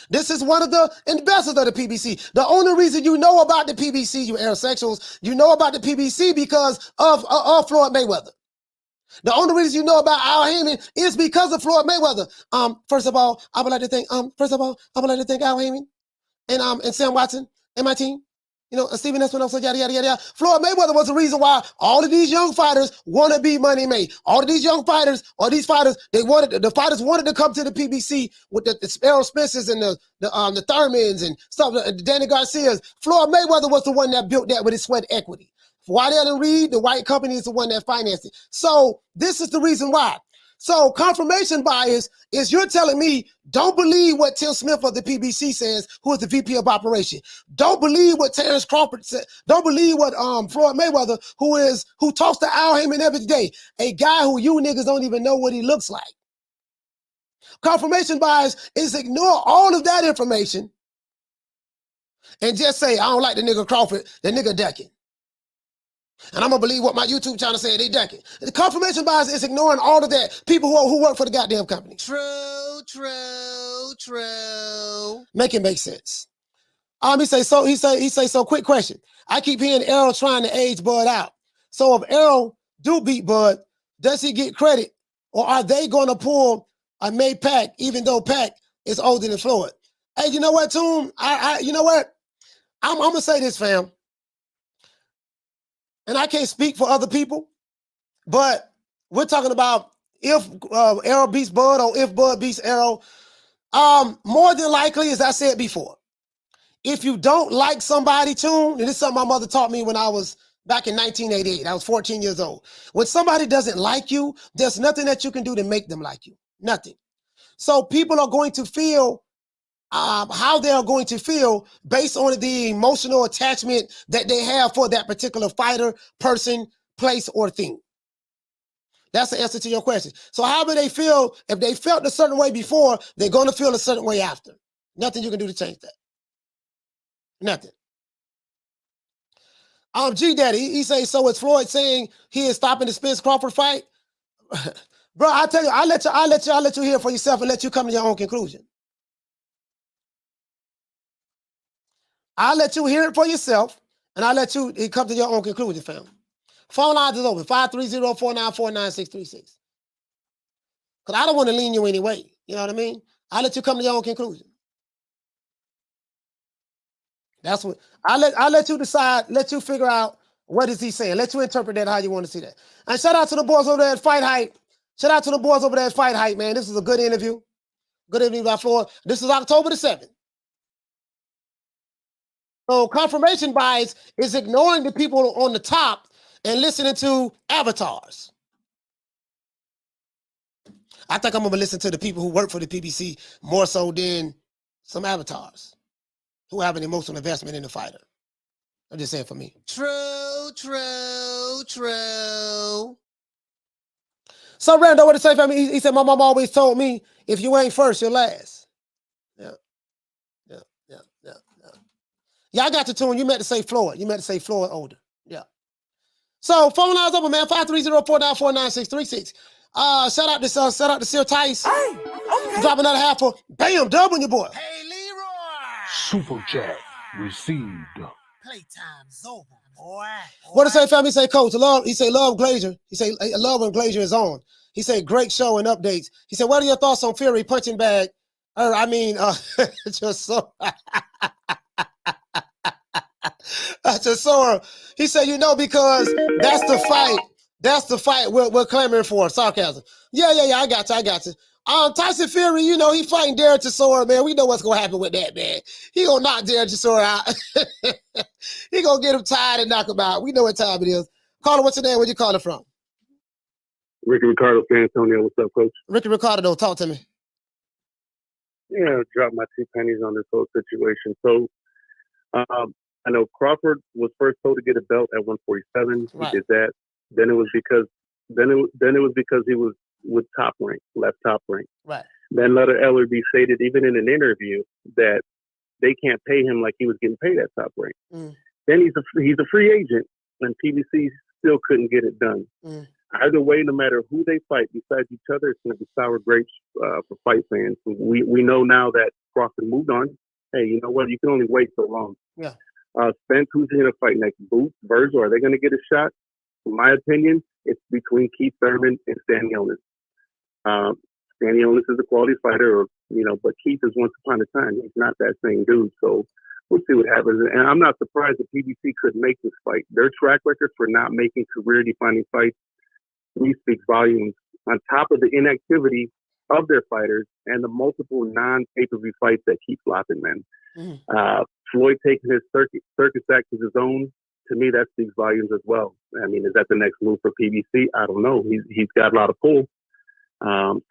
Speaker 1: This is one of the ambassadors of the PBC. The only reason you know about the PBC, you aerosexuals, you know about the PBC because of Floyd Mayweather. The only reason you know about Al Haymon is because of Floyd Mayweather. First of all, I would like to thank Al Haymon and Sam Watson and my team. Stephen Espinosa, yada, yada, yada. Floyd Mayweather was the reason why all of these young fighters want to be money made. All of these young fighters, the fighters wanted to come to the PBC with the Errol Spences and the Thurmans and stuff, the Danny Garcias. Floyd Mayweather was the one that built that with his sweat equity. Waddell and Reed, the white company, is the one that financed it. So this is the reason why. So confirmation bias is you're telling me don't believe what Tim Smith of the PBC says, who is the VP of Operation. Don't believe what Terence Crawford said. Don't believe what Floyd Mayweather, who talks to Al Haymon every day, a guy who you niggas don't even know what he looks like. Confirmation bias is ignore all of that information and just say, I don't like the nigga Crawford, the nigga decking. And I'm going to believe what my YouTube channel said, they decking. The confirmation bias is ignoring all of that. People who work for the goddamn company. True. Make it make sense. He say, so quick question. I keep hearing Errol trying to age Bud out. So if Errol do beat Bud, does he get credit? Or are they going to pull a May Pack, even though Pack is older than Floyd? Hey, you know what, Toom? You know what? I'm going to say this, fam. And I can't speak for other people, but we're talking about if Errol beats Bud or if Bud beats Errol. More than likely, as I said before, if you don't like somebody, Toom, and this is something my mother taught me when I was back in 1988. I was 14 years old. When somebody doesn't like you, there's nothing that you can do to make them like you. Nothing. So people are going to feel how they are going to feel based on the emotional attachment that they have for that particular fighter, person, place, or thing. That's the answer to your question. So however they feel, if they felt a certain way before, they're going to feel a certain way after. Nothing you can do to change that. Nothing. G Daddy, he says, so is Floyd saying he is stopping the Spence Crawford fight? Bro, I tell you, I'll let you hear it for yourself and let you come to your own conclusion. I'll let you hear it for yourself, and I'll let you come to your own conclusion, fam. Phone lines is open, 530-494-9636. Because I don't want to lean you anyway. You know what I mean? I'll let you come to your own conclusion. That's what I'll let you decide, let you figure out what is he saying. Let you interpret that how you want to see that. And shout out to the boys over there at Fight Hype. Shout out to the boys over there at Fight Hype, man. This is a good interview. Good interview by Floyd. This is October the 7th. So confirmation bias is ignoring the people on the top and listening to avatars. I think I'm going to listen to the people who work for the PBC more so than some avatars who have an emotional investment in the fighter. I'm just saying for me. True. So Rando, what to say for me? He said, my mom always told me, if you ain't first, you're last. Yeah. Yeah, I got the tune. You meant to say Floyd. You meant to say Floyd older. Yeah. So phone lines open, man. 530-494-9636. Shout out to Sir Tice. Hey, okay. Drop another half for bam, dub on your boy.
Speaker 10: Hey, Leroy.
Speaker 2: Super chat received.
Speaker 10: Playtime's over, boy.
Speaker 1: What to say, family? He say, Coach, he say, love Glazier. He say, love when Glazier is on. He say, great show and updates. He said, what are your thoughts on Fury punching bag? Just so. Just so. He said, because that's the fight. That's the fight we're clamoring for. Sarcasm. Yeah, I got you. Tyson Fury, he fighting Derek Chisora, man. We know what's going to happen with that, man. He going to knock Derek Chisora out. He going to get him tired and knock him out. We know what time it is. Caller, what's your name? Where you calling from?
Speaker 11: Ricky Ricardo, San Antonio. What's up, Coach?
Speaker 1: Ricky Ricardo, talk to me.
Speaker 11: Yeah, drop my 2 pennies on this whole situation. So, I know Crawford was first told to get a belt at 147. Right. He did that. Then it was because he was with top rank, left top rank.
Speaker 1: Right.
Speaker 11: Then Letter Ellerby stated, even in an interview, that they can't pay him like he was getting paid at top rank. Then he's a free agent, and PBC still couldn't get it done. Either way, no matter who they fight besides each other, it's going to be sour grapes for fight fans. We know now that Crawford moved on. Hey, you know what? You can only wait so long.
Speaker 1: Yeah.
Speaker 11: Spence, who's going to fight next? Boots, Virgil, are they going to get a shot? In my opinion, it's between Keith Thurman and Stanionis. Stanionis is a quality fighter, but Keith is once upon a time. He's not that same dude. So we'll see what happens. And I'm not surprised that PBC could make this fight. Their track record for not making career-defining fights speaks volumes, on top of the inactivity of their fighters and the multiple non-pay-per-view fights that keep flopping, man. Floyd taking his circus act as his own, to me, that speaks volumes as well. I mean, is that the next move for PBC? I don't know. He's got a lot of pull.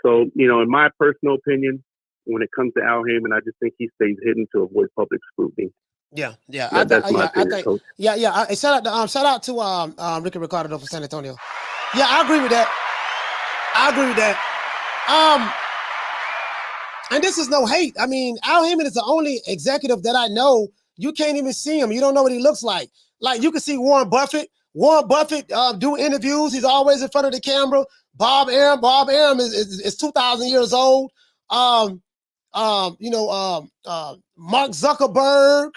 Speaker 11: So, in my personal opinion, when it comes to Al Haymon, I just think he stays hidden to avoid public scrutiny.
Speaker 1: Yeah.
Speaker 11: That's my opinion, Coach.
Speaker 1: Yeah. Shout out to Ricky Ricardo from San Antonio. Yeah, I agree with that. And this is no hate. I mean, Al Haymon is the only executive that I know. You can't even see him. You don't know what he looks like. Like, you can see Warren Buffett. Do interviews. He's always in front of the camera. Bob Arum is 2,000 years old. Mark Zuckerberg.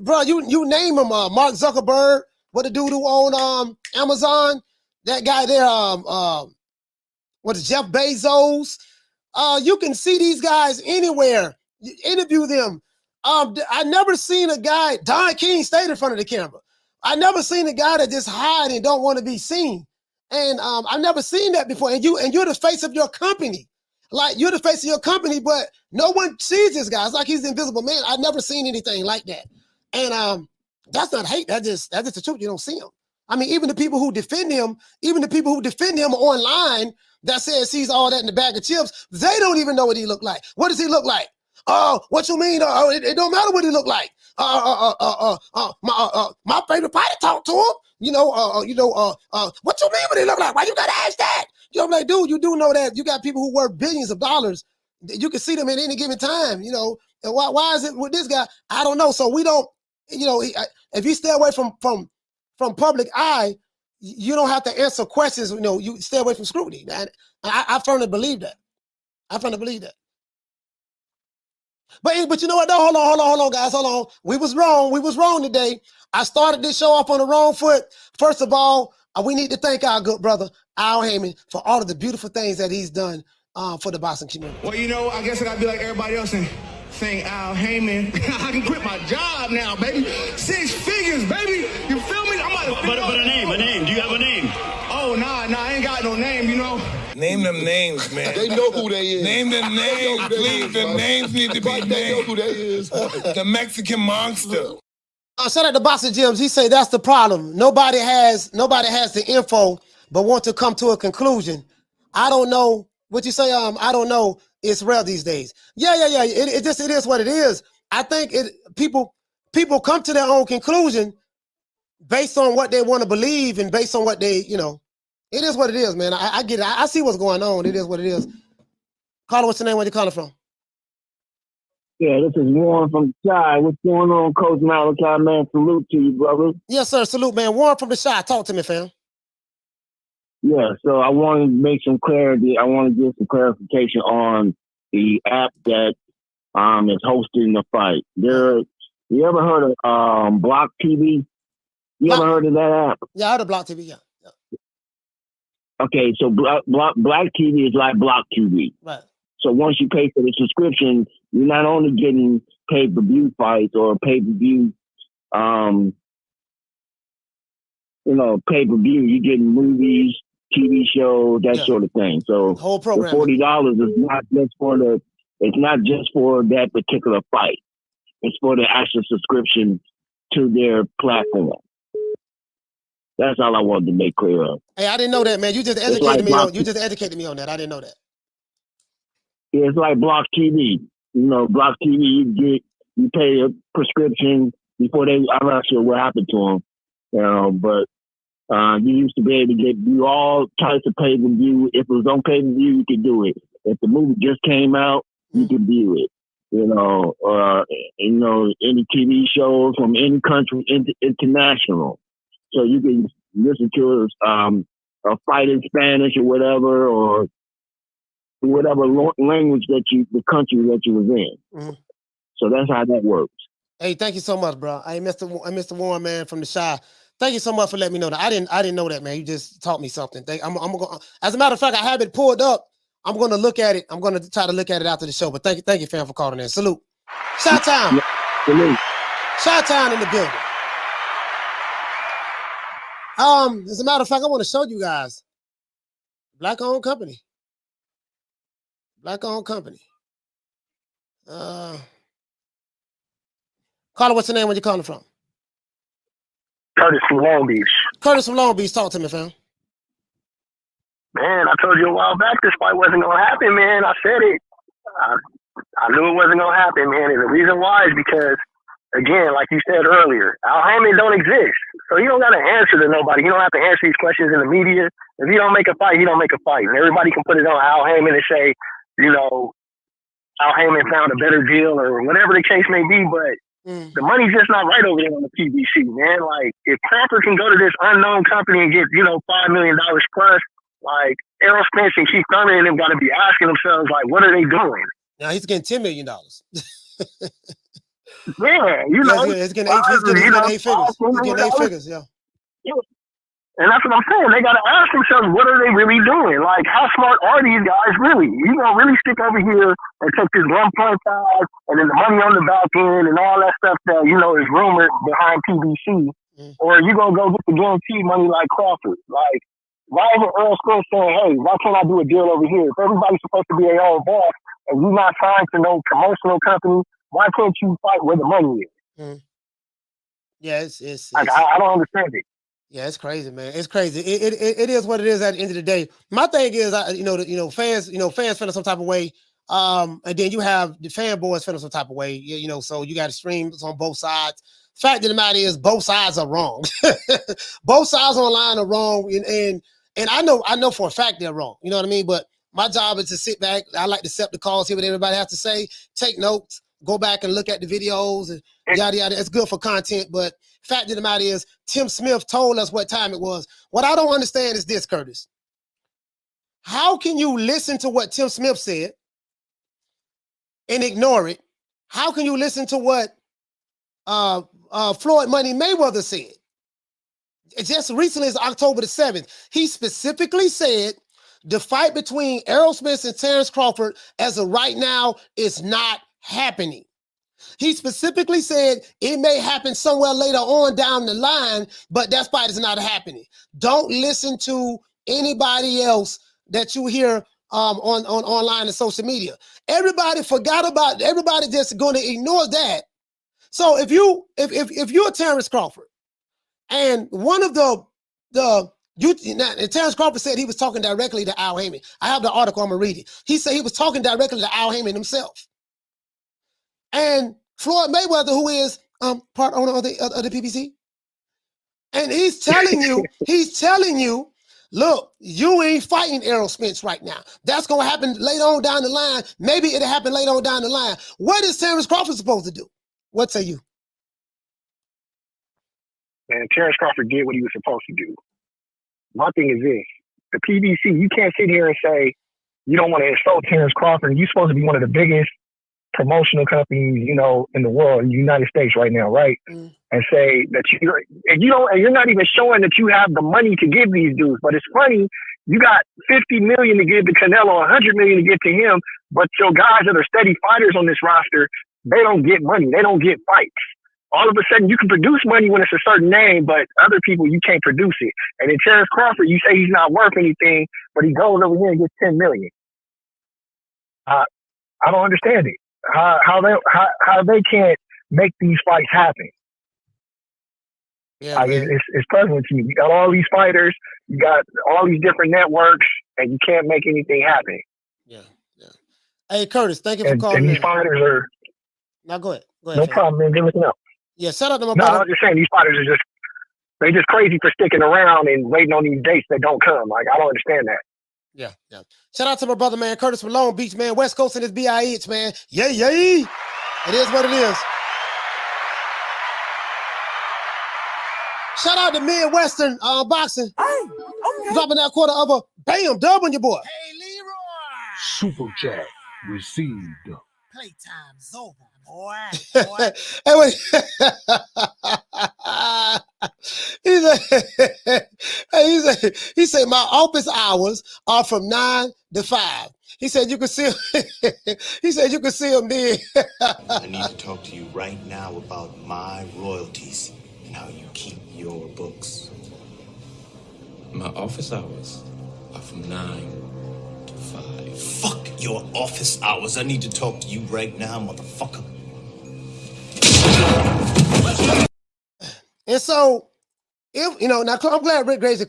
Speaker 1: Bro, you name him. Mark Zuckerberg. What the dude who own Amazon? That guy there. What is Jeff Bezos? You can see these guys anywhere. You interview them. I never seen a guy. Don King stayed in front of the camera. I never seen a guy that just hide and don't want to be seen. And I've never seen that before. And you're the face of your company. Like, you're the face of your company, but no one sees this guy. It's like he's the invisible man. I've never seen anything like that. And That's not hate. That's just the truth. You don't see him. I mean, even the people who defend him online that says he's all that in the bag of chips, they don't even know what he look like. What does he look like? Oh, what you mean? It don't matter what he look like. My favorite fighter talked to him. What you mean what he look like? Why you gotta ask that? I'm like, dude, you do know that you got people who worth billions of dollars. You can see them at any given time, and why is it with this guy? I don't know. So we don't, if you stay away from public eye, you don't have to answer questions. You stay away from scrutiny. And I firmly believe that. But you know what? No, hold on, guys. Hold on. We was wrong today. I started this show off on the wrong foot. First of all, we need to thank our good brother, Al Haymon, for all of the beautiful things that he's done for the boxing community.
Speaker 12: Well, I guess I gotta be like everybody else and thank Al Haymon. I can quit my job now, baby. 6 figures, baby. You feel me? I'm about to
Speaker 13: But a name. Do you have a name?
Speaker 12: Oh, nah, I ain't got no name,
Speaker 14: Name them names, man.
Speaker 15: They know who they is.
Speaker 14: Name them names, please. The names need to be named.
Speaker 15: They know who they is.
Speaker 14: The Mexican monster.
Speaker 1: Shout out to Boxing Gyms. He say that's the problem. Nobody has the info, but want to come to a conclusion. I don't know what you say. I don't know. It's rare these days. Yeah. It is what it is. I think people come to their own conclusion based on what they want to believe and based on what they, it is what it is, man. I get it. I see what's going on. It is what it is. Caller, what's your name? Where you calling from?
Speaker 16: Yeah, this is Warren from the Shy. What's going on, Coach Malachi, man? Salute to you, brother.
Speaker 1: Yes, sir. Salute, man. Warren from the Shy. Talk to me, fam.
Speaker 16: Yeah, so I want to make some clarity. I want to give some clarification on the app that is hosting the fight. You ever heard of Block TV? You ever heard of that app?
Speaker 1: Yeah, I heard of Block TV, yeah.
Speaker 16: Okay, so Black TV is like Block TV.
Speaker 1: Right.
Speaker 16: So once you pay for the subscription, you're not only getting pay-per-view fights or pay-per-view, pay-per-view, you're getting movies, TV shows, that sort of thing. So
Speaker 1: the whole program.
Speaker 16: The $40 is not just for that particular fight. It's for the actual subscription to their platform. That's all I wanted to make clear of.
Speaker 1: Hey, I didn't know that, man. You just educated me on. You just educated me on that. I didn't know that.
Speaker 16: Yeah, it's like Block TV. Block TV, you pay a prescription before I'm not sure what happened to them, but you used to be able to view all types of pay-per-view. If it was on pay-per-view, you could do it. If the movie just came out, you could view it. Any TV shows from any country international. So you can listen to a fight in Spanish or whatever, or whatever language the country that you was in. Mm-hmm. So that's how that works.
Speaker 1: Hey, thank you so much, bro. Hey, Mr. Warren, man, from the Shy. Thank you so much for letting me know that. I didn't know that, man. You just taught me something. I'm going. As a matter of fact, I have it pulled up. I'm going to look at it. I'm going to try to look at it after the show. But thank you, fam, for calling in. Salute. Shot time.
Speaker 16: Yeah, salute.
Speaker 1: Shot time in the building. As a matter of fact, I want to show you guys. Black-owned company. Black-owned company. Caller, what's your name? Where you calling from?
Speaker 17: Curtis from Long Beach.
Speaker 1: Curtis from Long Beach. Talk to me, fam.
Speaker 17: Man, I told you a while back this fight wasn't going to happen, man. I said it. I knew it wasn't going to happen, man. And the reason why is because, again, like you said earlier, Al Haymon don't exist. So you don't got to answer to nobody. You don't have to answer these questions in the media. If you don't make a fight, you don't make a fight. And everybody can put it on Al Haymon and say, Al Haymon found a better deal or whatever the case may be, but the money's just not right over there on the PBC, man. Like, if Crawford can go to this unknown company and get, $5 million plus, like, Errol Spence and Keith Thurman and them got to be asking themselves, like, what are they doing?
Speaker 1: Now he's getting $10 million.
Speaker 17: Yeah,
Speaker 1: he's getting 8 figures. He's getting 8 figures, yeah.
Speaker 17: And that's what I'm saying. They got to ask themselves, what are they really doing? Like, how smart are these guys really? You going to really stick over here and take this 1.5 and then the money on the back end and all that stuff that, is rumored behind PBC? Or are you going to go get the guaranteed money like Crawford? Like, why isn't Errol Spence saying, hey, why can't I do a deal over here? If everybody's supposed to be their own boss and you're not signed to no promotional company, why can't you fight where the money is?
Speaker 1: Yeah, it's
Speaker 17: Like I don't understand it.
Speaker 1: Yeah, it's crazy, man. It's crazy. It is what it is at the end of the day. My thing is, fans feeling some type of way. And then you have the fanboys feeling some type of way. So you got streams on both sides. Fact of the matter is, both sides are wrong. Both sides online are wrong, and I know for a fact they're wrong. You know what I mean? But my job is to sit back. I like to accept the calls, hear what everybody has to say, take notes, go back and look at the videos, and yada yada. It's good for content, but fact of the matter is, Tim Smith told us what time it was. What I don't understand is this, Curtis. How can you listen to what Tim Smith said and ignore it? How can you listen to what Floyd Money Mayweather said? Just recently as October the 7th, he specifically said the fight between Errol Spence and Terence Crawford as of right now is not happening. He specifically said it may happen somewhere later on down the line, but that fight is not happening. Don't listen to anybody else that you hear on online and social media. Everybody forgot about. Everybody just going to ignore that. So if you're Terence Crawford, and one of and Terence Crawford said he was talking directly to Al Haymon. I have the article. I'm gonna read it. He said he was talking directly to Al Haymon himself. And Floyd Mayweather, who is part owner of the PBC, and he's telling you, look, you ain't fighting Errol Spence right now. That's gonna happen later on down the line. Maybe it'll happen later on down the line. What is Terence Crawford supposed to do? What say you?
Speaker 17: And Terence Crawford did what he was supposed to do. My thing is this: the PBC, you can't sit here and say you don't want to insult Terence Crawford. You're supposed to be one of the biggest promotional companies, in the world, in the United States right now, right? Mm. And say that you're not even showing that you have the money to give these dudes. But it's funny, you got $50 million to give to Canelo, $100 million to give to him, but your guys that are steady fighters on this roster, they don't get money. They don't get fights. All of a sudden, you can produce money when it's a certain name, but other people, you can't produce it. And in Terence Crawford, you say he's not worth anything, but he goes over here and gets $10 million. I don't understand it. How they can't make these fights happen.
Speaker 1: Yeah,
Speaker 17: it's puzzling to me. You got all these fighters, you got all these different networks, and you can't make anything happen.
Speaker 1: Yeah. Hey, Curtis, thank you for calling.
Speaker 17: And these fighters are.
Speaker 1: Now go ahead.
Speaker 17: No problem, man. Good looking out.
Speaker 1: Yeah, shout out to my
Speaker 17: brother.
Speaker 1: No,
Speaker 17: I'm just saying these fighters are they just crazy for sticking around and waiting on these dates that don't come. Like, I don't understand that.
Speaker 1: Yeah. Shout out to my brother, man, Curtis from Long Beach, man. West Coast and his BIH, man. Yay. It is what it is. Shout out to Midwestern Boxing. Dropping that quarter of a bam dub on your boy.
Speaker 10: Hey, Leroy.
Speaker 2: Super chat received.
Speaker 10: Playtime's over, boy.
Speaker 1: Hey, wait. He said my office hours are from 9 to 5. He said you can see him there.
Speaker 18: I need to talk to you right now about my royalties and how you keep your books.
Speaker 19: My office hours are from 9 to 5.
Speaker 18: Fuck your office hours. I need to talk to you right now, motherfucker.
Speaker 1: And so, now I'm glad Rick Glazier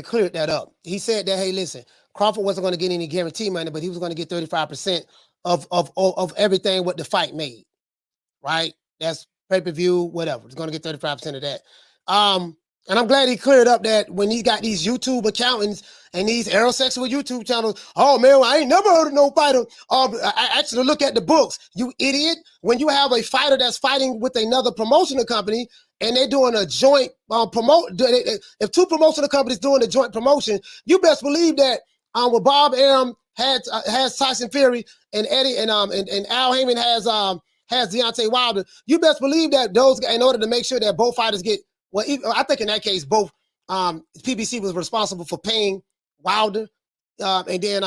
Speaker 1: cleared that up. He said that, hey, listen, Crawford wasn't going to get any guarantee money, but he was going to get 35% of everything what the fight made, right? That's pay-per-view, whatever. He's going to get 35% of that. And I'm glad he cleared up that when he got these YouTube accountants and these aerosexual YouTube channels, oh, man, I ain't never heard of no fighter. I actually look at the books, you idiot. When you have a fighter that's fighting with another promotional company and they're doing a joint if two promotional companies doing a joint promotion, you best believe that when Bob Arum has Tyson Fury and Eddie and Al Haymon has Deontay Wilder, you best believe that those, in order to make sure that both fighters get, well, I think in that case, both PBC was responsible for paying Wilder, and then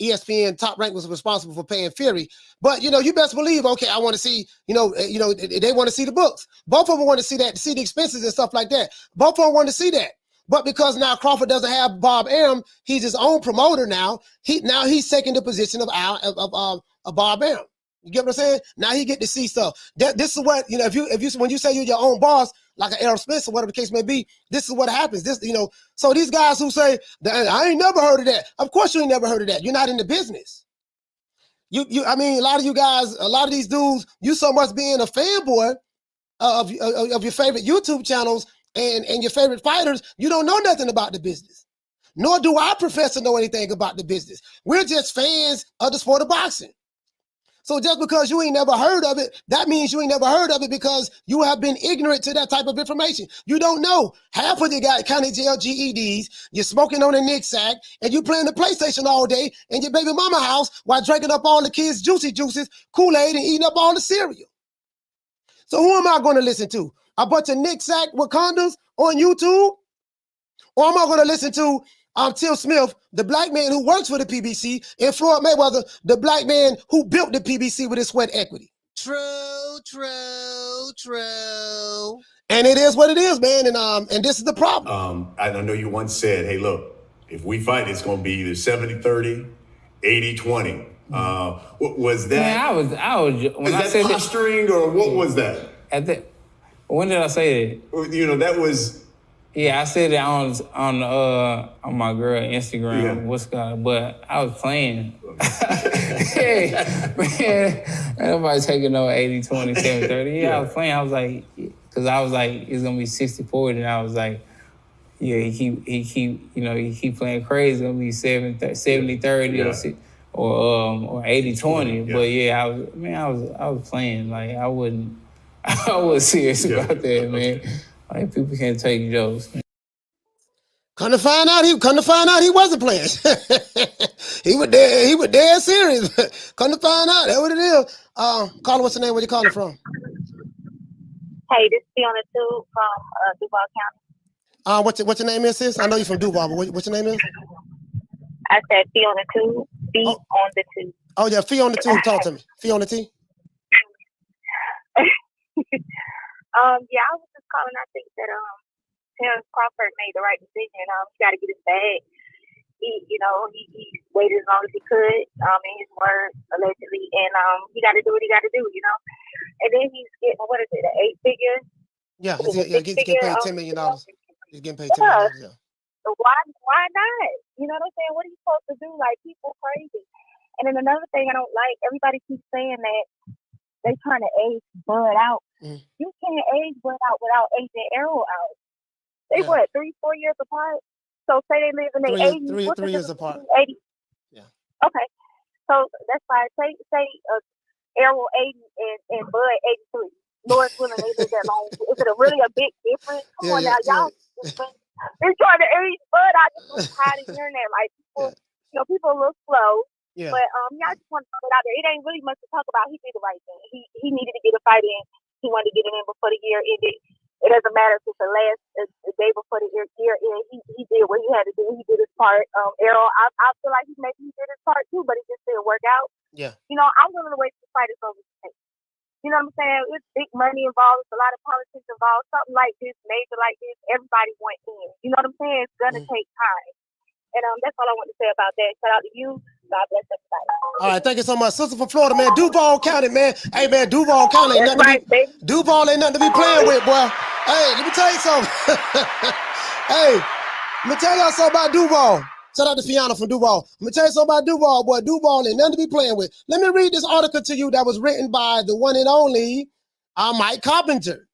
Speaker 1: ESPN Top Rank was responsible for paying Fury. But you best believe, okay, I want to see, they want to see the books. Both of them want to see that, see the expenses and stuff like that. Both of them want to see that. But because now Crawford doesn't have Bob Arum, he's his own promoter now. He's taking the position of Bob Arum. You get what I'm saying? Now he get to see stuff. This is what, when you say you're your own boss, like an Errol Spence or whatever the case may be, this is what happens. So these guys who say, I ain't never heard of that. Of course you ain't never heard of that. You're not in the business. I mean, a lot of you guys, a lot of these dudes, you so much being a fanboy of your favorite YouTube channels and your favorite fighters, you don't know nothing about the business. Nor do I profess to know anything about the business. We're just fans of the sport of boxing. So just because you ain't never heard of it, that means you ain't never heard of it because you have been ignorant to that type of information. You don't know. Half of you got county jail GEDs, you're smoking on a Nick sack, and you playing the PlayStation all day in your baby mama house while drinking up all the kids' juicy juices, Kool-Aid, and eating up all the cereal. So who am I going to listen to? A bunch of Nick sack Wakandas on YouTube? Or am I going to listen to Tim Smith, the black man who works for the PBC, and Floyd Mayweather, the black man who built the PBC with his sweat equity? True. And it is what it is, man. And this is the problem.
Speaker 20: I know you once said, hey, look, if we fight, it's going to be either 70-30, 80-20. Was that?
Speaker 21: Man, I was. When
Speaker 20: is
Speaker 21: I
Speaker 20: that
Speaker 21: said
Speaker 20: posturing or what was that?
Speaker 21: When did I say that?
Speaker 20: That was.
Speaker 21: Yeah, I said it on my girl Instagram. Yeah. What's going? But I was playing. Hey, man, nobody taking no 80-20, 70-30. Yeah, I was playing. I was like, because I was like, it's gonna be 60-40, and I was like, yeah, he keep playing crazy. It's gonna be 70-30 or 80-20. But yeah, I was playing. Like I was serious about that, man. Like people can't take jokes. Man.
Speaker 1: Come to find out, he wasn't playing. he was dead serious. Come to find out, that's what it is. Caller, what's your name? Where you calling from?
Speaker 22: Hey, this is Fiona too from Duval County.
Speaker 1: What's your name is, sis? I know you're from Duval, but what's your name is?
Speaker 22: I said Fiona too. On the two.
Speaker 1: Oh yeah, Fee on the two. Talk to me. Fee on the T.
Speaker 22: Yeah, I was just calling. I think that Terence Crawford made the right decision. He got to get his bag. He waited as long as he could, in his word, allegedly, and he got to do what he got to do, And then he's getting, what is it, an 8-figure?
Speaker 1: Yeah, he's getting paid $10 million. He's getting paid $10 million. Yeah.
Speaker 22: So why not? You know what I'm saying? What are you supposed to do? Like, people crazy. And then another thing I don't like, everybody keeps saying that they trying to age Bud out. You can't age Bud out without aging Errol out. They 3-4 years apart? So say they live in their 80s.
Speaker 1: 3 years apart.
Speaker 22: 80. Yeah. Okay. So that's fine. Say Errol 80 and Bud 83. Lord's willing, they live that long. Is it really a big difference? Come on now, y'all. They're trying to age Bud. I just was tired of hearing that. Like people look slow. Yeah. But I just want to put it out there. It ain't really much to talk about. He did the right thing. He needed to get a fight in. He wanted to get it in before the year ended. It doesn't matter if it's the day before the year ended. He did what he had to do. He did his part. Errol, I feel like he did his part too, but it just didn't work out. Yeah. I'm willing to wait for the fight is over. You know what I'm saying? It's big money involved. It's a lot of politics involved. Something like this, major like this, everybody went in. You know what I'm saying? It's gonna take time. And that's all I want to say about that. Shout out to you. God bless everybody.
Speaker 1: All right, thank you so much. Sister from Florida, man. Duval County, man. Hey, man, Duval County ain't Duval ain't nothing to be playing with, boy. Hey, let me tell you something. Hey, let me tell y'all something about Duval. Shout out to Fiona from Duval. Let me tell you something about Duval, boy. Duval ain't nothing to be playing with. Let me read this article to you that was written by the one and only Mike Coppinger.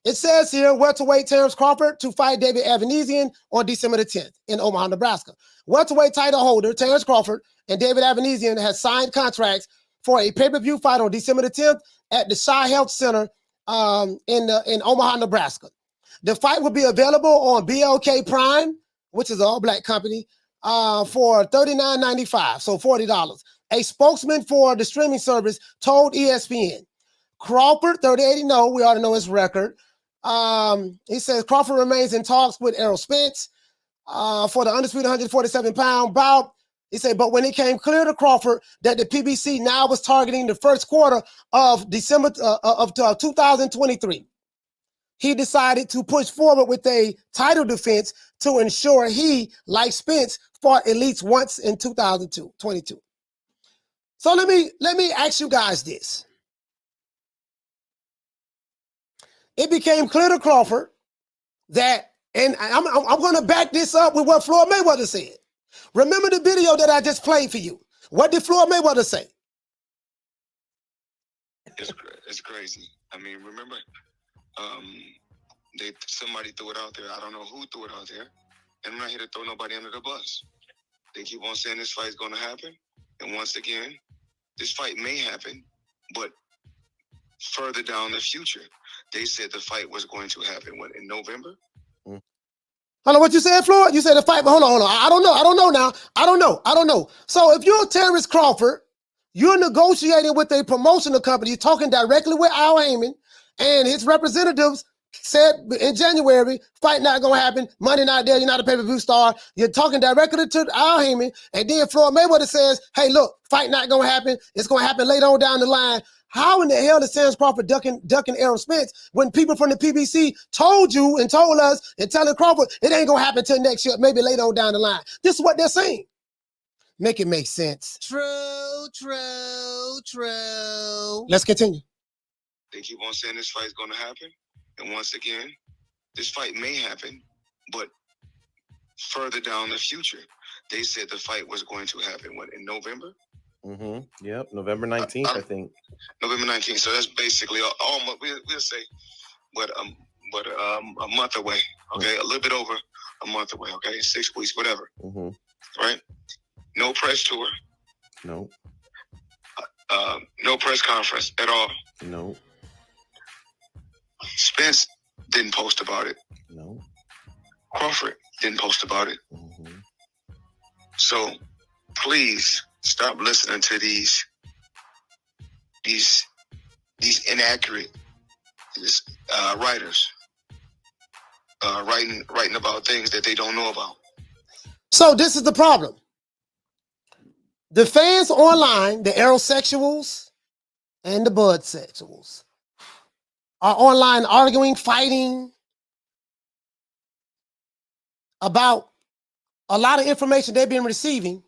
Speaker 1: It says here, welterweight Terence Crawford to fight David Avanesyan on December the 10th in Omaha, Nebraska. Welterweight title holder Terence Crawford and David Avanesyan has signed contracts for a pay-per-view fight on December the 10th at the Shaw Health Center in Omaha, Nebraska. The fight will be available on BLK Prime, which is an all-black company, for $39.95, so $40. A spokesman for the streaming service told ESPN. Crawford, 38-0, we already know his record. He says Crawford remains in talks with Errol Spence for the undisputed 147-pound bout. He said, but when it came clear to Crawford that the PBC now was targeting the first quarter of December of 2023, he decided to push forward with a title defense to ensure he, like Spence, fought at least once in 2022. So let me ask you guys this. It became clear to Crawford that, and I'm going to back this up with what Floyd Mayweather said. Remember the video that I just played for you. What did Floyd Mayweather say?
Speaker 3: It's crazy. I mean, remember, somebody threw it out there. I don't know who threw it out there. And I'm not here to throw nobody under the bus. They keep on saying this fight is going to happen. And once again, this fight may happen, but further down the future. They said the fight was going to happen, in November?
Speaker 1: Hold on, what you said, Floyd? You said the fight, but hold on. I don't know now. I don't know. So if you're Terence Crawford, you're negotiating with a promotional company, you're talking directly with Al Haymon, and his representatives said in January, fight not going to happen, money not there, you're not a pay-per-view star. You're talking directly to Al Haymon, and then Floyd Mayweather says, hey, look, fight not going to happen. It's going to happen later on down the line. How in the hell is Terence Crawford ducking Errol Spence when people from the PBC told you and told us and telling Crawford it ain't going to happen till next year, maybe later on down the line? This is what they're saying. Make it make sense.
Speaker 3: True.
Speaker 1: Let's continue.
Speaker 3: They keep on saying this fight is going to happen. And once again, this fight may happen, but further down the future. They said the fight was going to happen, in November?
Speaker 5: Mm-hmm. Yep, November 19th, I think.
Speaker 3: November 19th. So that's basically almost, we'll say, but a month away. Okay, a little bit over a month away. Okay, 6 weeks, whatever.
Speaker 5: Mm-hmm.
Speaker 3: Right? No press tour.
Speaker 5: No.
Speaker 3: No press conference at all.
Speaker 5: No.
Speaker 3: Spence didn't post about it.
Speaker 5: No.
Speaker 3: Crawford didn't post about it.
Speaker 5: Mm-hmm.
Speaker 3: So please stop listening to these inaccurate writers writing about things that they don't know about.
Speaker 1: So this is the problem. The fans online, the aerosexuals and the bud sexuals, are online arguing, fighting about a lot of information they've been receiving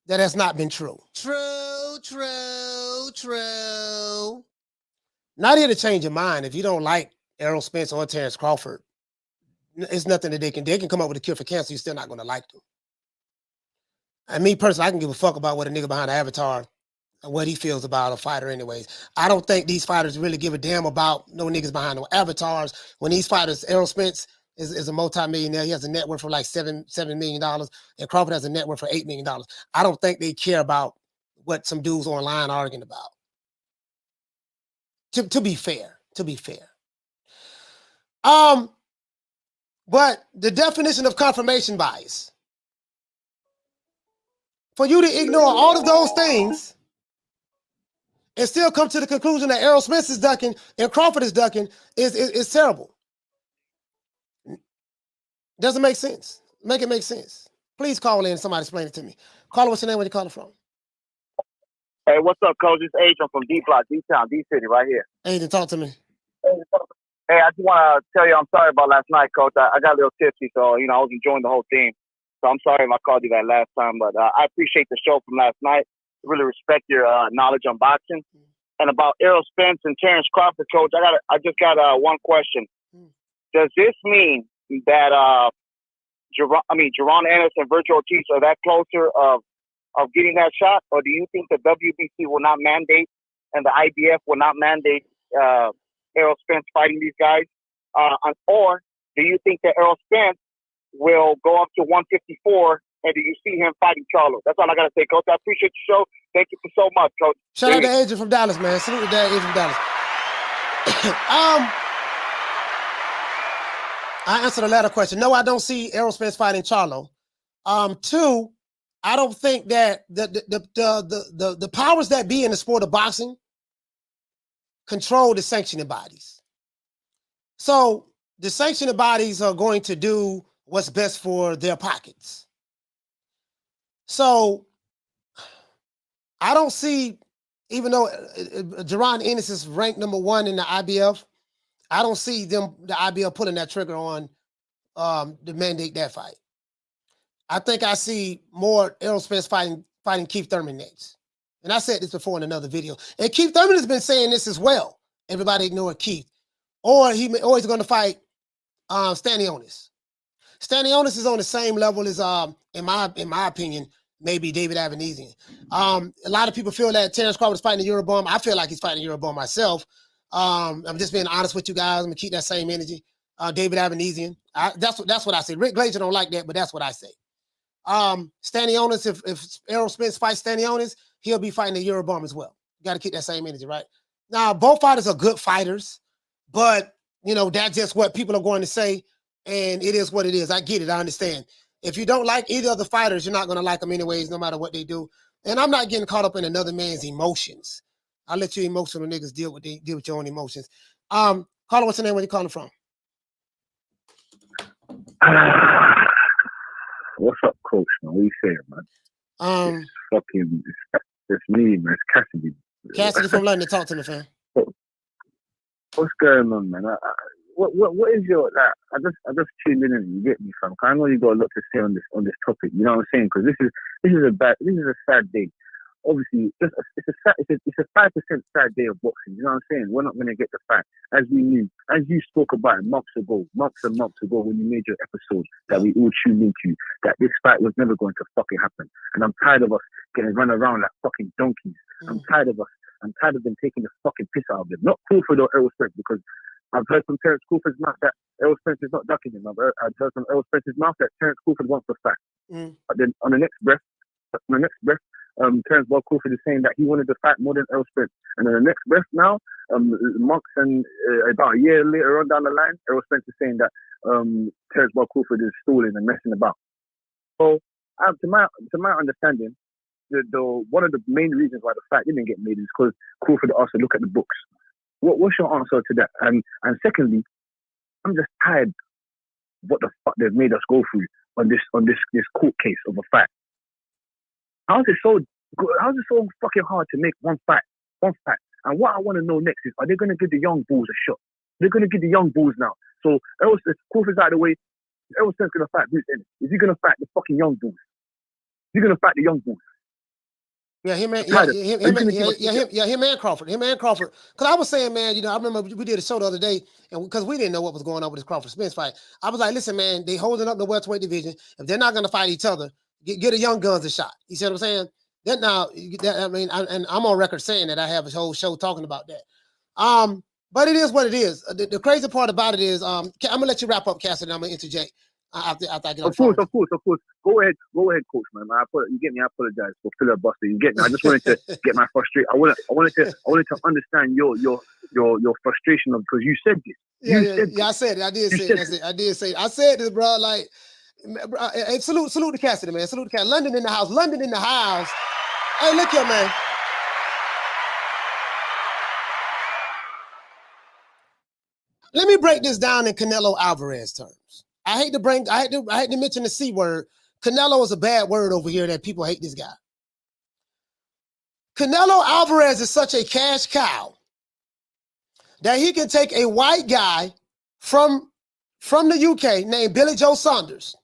Speaker 1: that has not been true. True. Not here to change your mind. If you don't like Errol Spence or Terence Crawford, it's nothing that they can come up with a cure for cancer. You're still not going to like them. And me personally, I can give a fuck about what a nigga behind the avatar and what he feels about a fighter anyways. I don't think these fighters really give a damn about no niggas behind no avatars. When these fighters, Errol Spence is a multi-millionaire. He has a net worth for like $7 million, and Crawford has a net worth for $8 million. I don't think they care about what some dudes online arguing about. To be fair. But the definition of confirmation bias, for you to ignore all of those things and still come to the conclusion that Errol Spence is ducking and Crawford is ducking is terrible. Doesn't make sense. Make it make sense. Please call in. Somebody explain it to me. Caller, what's your name? Where you calling from?
Speaker 7: Hey, what's up, Coach? It's Adrian from D-Block, D-Town, D-City, right here.
Speaker 1: Adrian, talk to me.
Speaker 7: Hey, I just want to tell you I'm sorry about last night, Coach. I got a little tipsy, so, I was enjoying the whole thing. So I'm sorry if I called you that last time, but I appreciate the show from last night. Really respect your knowledge on boxing. And about Errol Spence and Terence Crawford, Coach, I just got one question. Does this mean that Jaron Ennis and Virgil Ortiz are that closer of getting that shot, or do you think the WBC will not mandate and the IBF will not mandate Errol Spence fighting these guys? Or do you think that Errol Spence will go up to 154, and do you see him fighting Charlo? That's all I got to say, Coach. I appreciate the show. Thank you so much, Coach.
Speaker 1: Shout out to Adrian from Dallas, man. Salute to Adrian from Dallas. I answered the latter question. No, I don't see Errol Spence fighting Charlo. Two, I don't think that the powers that be in the sport of boxing control the sanctioning bodies. So the sanctioning bodies are going to do what's best for their pockets. So I don't see, even though Jaron Ennis is ranked #1 in the IBF, I don't see the IBF pulling that trigger on to mandate that fight. I think I see more Errol Spence fighting Keith Thurman next. And I said this before in another video. And Keith Thurman has been saying this as well. Everybody ignore Keith. Or he's going to fight Stanionis. Stanionis is on the same level as, in my opinion, maybe David Avanesyan. A lot of people feel that Terence Crawford is fighting a Eurobomb. I feel like he's fighting a Eurobomb myself. I'm just being honest with you guys. I'm gonna keep that same energy. David Avanesyan. That's what I say. Rick Glazier don't like that, but that's what I say. Stanionis, if Errol Spence fights Stanionis, he'll be fighting a Eurobomb as well. You got to keep that same energy, right? Now, both fighters are good fighters, but that's just what people are going to say, and it is what it is. I get it. I understand. If you don't like either of the fighters, you're not going to like them anyways, no matter what they do. And I'm not getting caught up in another man's emotions. I'll let you emotional niggas deal with your own emotions. Caller, what's your name? Where you calling from?
Speaker 4: What's up, Coach? Man? What you saying, man? It's me, man. It's Cassidy.
Speaker 1: Cassidy from London. Talk to me, fam.
Speaker 4: What's going on, man? What is your like? I just tuned in and you get me, fam. I know you got a lot to say on this topic. You know what I'm saying? Because this is a sad day. Obviously, it's a 5% sad day of boxing. You know what I'm saying? We're not going to get the fact, as we knew, as you spoke about it months and months ago when you made your episode that we all tuned into, that this fight was never going to fucking happen. And I'm tired of us getting run around like fucking donkeys. I'm tired of them taking the fucking piss out of them. Not Crawford or Errol Spence, because I've heard from Terence Crawford's mouth that Errol Spence is not ducking him. I've heard from Errol Spence's mouth that Terence Crawford wants the fight. But then on the next breath, Terence Crawford is saying that he wanted to fight more than Errol Spence. And in the next breath now, months and about a year later on down the line, Errol Spence is saying that Terence Crawford is stalling and messing about. So, to my understanding, the one of the main reasons why the fight didn't get made is because Crawford asked to look at the books. What's your answer to that? And secondly, I'm just tired of what the fuck they've made us go through on this court case of a fight. How is it so fucking hard to make one fight? And what I want to know next is, are they going to give the young bulls a shot? They're going to give the young bulls now. So Crawford's out of the way. Errol Spence going to fight Bruce Ennis. Is he going to fight the fucking young bulls? Is he going to fight the young bulls?
Speaker 1: Yeah, him and Crawford. Because I was saying, man, I remember we did a show the other day, and because we didn't know what was going on with this Crawford Spence fight, I was like, listen, man, they holding up the welterweight division. If they're not going to fight each other, get the young guns a shot. You see what I'm saying? I'm on record saying that I have a whole show talking about that. But it is what it is. The crazy part about it is, I'm gonna let you wrap up, Cassidy, and I'm gonna interject after I get on the phone. Of
Speaker 4: course. Go ahead, Coach, man. You get me. I apologize for filibustering. You get me. I just wanted to get my frustration. I wanted to understand your frustration of, because you said this.
Speaker 1: I said it. I did say it. I said this, bro. Like, hey, salute to Cassidy, man. Salute to Cassidy. London in the house. Hey, look here, man. Let me break this down in Canelo Alvarez terms. I hate to mention the C word. Canelo is a bad word over here that people hate this guy. Canelo Alvarez is such a cash cow that he can take a white guy from the UK named Billy Joe Saunders,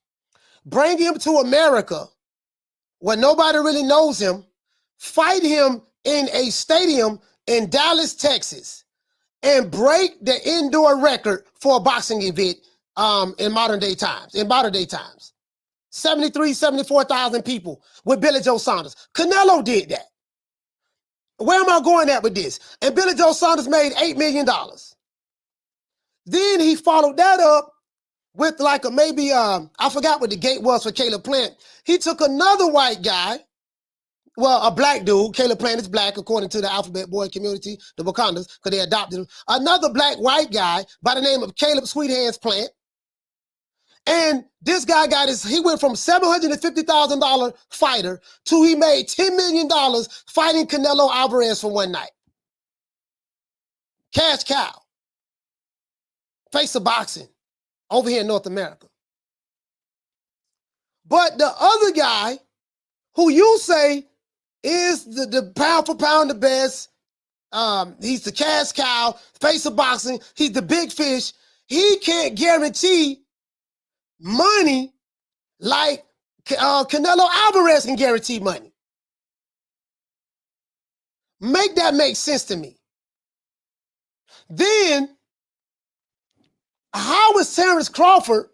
Speaker 1: bring him to America where nobody really knows him, fight him in a stadium in Dallas, Texas, and break the indoor record for a boxing event in modern day times. 74,000 people with Billy Joe Saunders. Canelo did that. Where am I going at with this? And Billy Joe Saunders made $8 million. Then he followed that up with like I forgot what the gate was for Caleb Plant. He took another white guy, well, a black dude. Caleb Plant is black, according to the Alphabet Boy community, the Wakandas, because they adopted him. Another black white guy by the name of Caleb Sweethands Plant. And this guy he went from $750,000 fighter to he made $10 million fighting Canelo Alvarez for one night. Cash cow. Face of boxing over here in North America. But the other guy, who you say is the pound for pound the best, he's the cash cow, face of boxing, he's the big fish, he can't guarantee money like Canelo Alvarez can guarantee money. Make that make sense to me. Then, how is Terence Crawford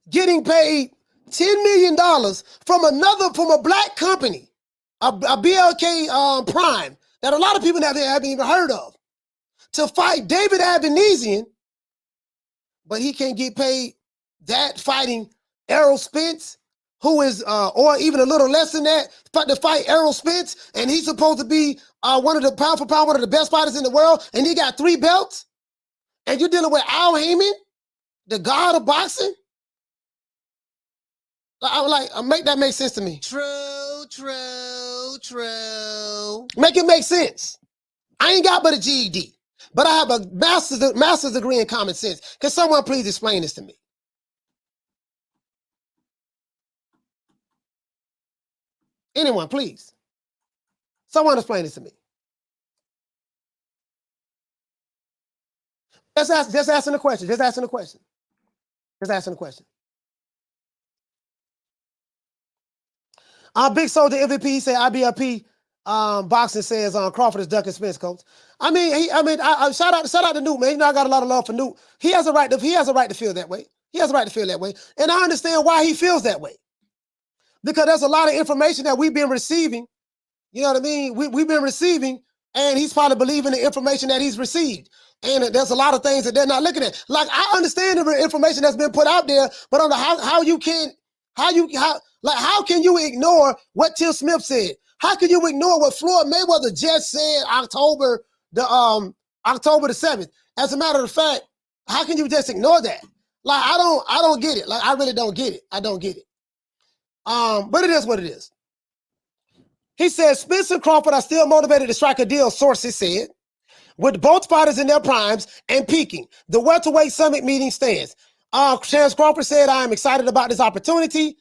Speaker 1: getting paid $10 million from a black company, a BLK Prime, that a lot of people haven't even heard of, to fight David Avanesyan, but he can't get paid that fighting Errol Spence, who is, or even a little less than that, to fight Errol Spence, and he's supposed to be one of the pound for pound, one of the best fighters in the world, and he got 3 belts, and you're dealing with Al Haymon, the god of boxing? I was like, make that make sense to me. True. Make it make sense. I ain't got but a GED, but I have a master's degree in common sense. Can someone please explain this to me? Anyone, please. Someone explain this to me. Just asking a question. Just asking a question. Big Soldier MVP, he said IBLP boxing says Crawford is ducking Spence, coach. I mean, shout out to Newt, man. You know, I got a lot of love for Newt. He has a right to feel that way. And I understand why he feels that way. Because there's a lot of information that we've been receiving. You know what I mean? We've been receiving, and he's probably believing the information that he's received. And there's a lot of things that they're not looking at. Like, I understand the information that's been put out there, but on how can you ignore what Tim Smith said? How can you ignore what Floyd Mayweather just said October the 7th? As a matter of fact, how can you just ignore that? Like, I don't get it. Like, I really don't get it. I don't get it. But it is what it is. He says Spence and Crawford are still motivated to strike a deal, sources said, with both fighters in their primes and peaking. The welterweight summit meeting stands. Terence Crawford said, I am excited about this opportunity.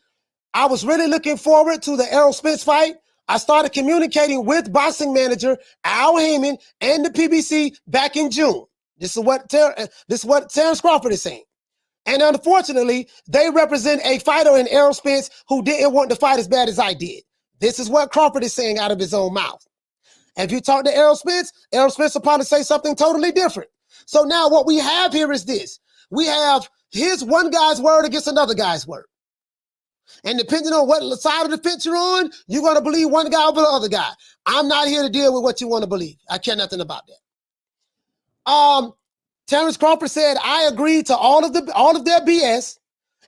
Speaker 1: I was really looking forward to the Errol Spence fight. I started communicating with boxing manager Al Haymon and the PBC back in June. This is what Terence Crawford is saying. And unfortunately, they represent a fighter in Errol Spence who didn't want to fight as bad as I did. This is what Crawford is saying out of his own mouth. If you talk to Errol Spence will probably say something totally different. So now what we have here is this. We have his one guy's word against another guy's word. And depending on what side of the fence you're on, you're going to believe one guy over the other guy. I'm not here to deal with what you want to believe. I care nothing about that. Terence Crawford said, I agreed to all of their BS,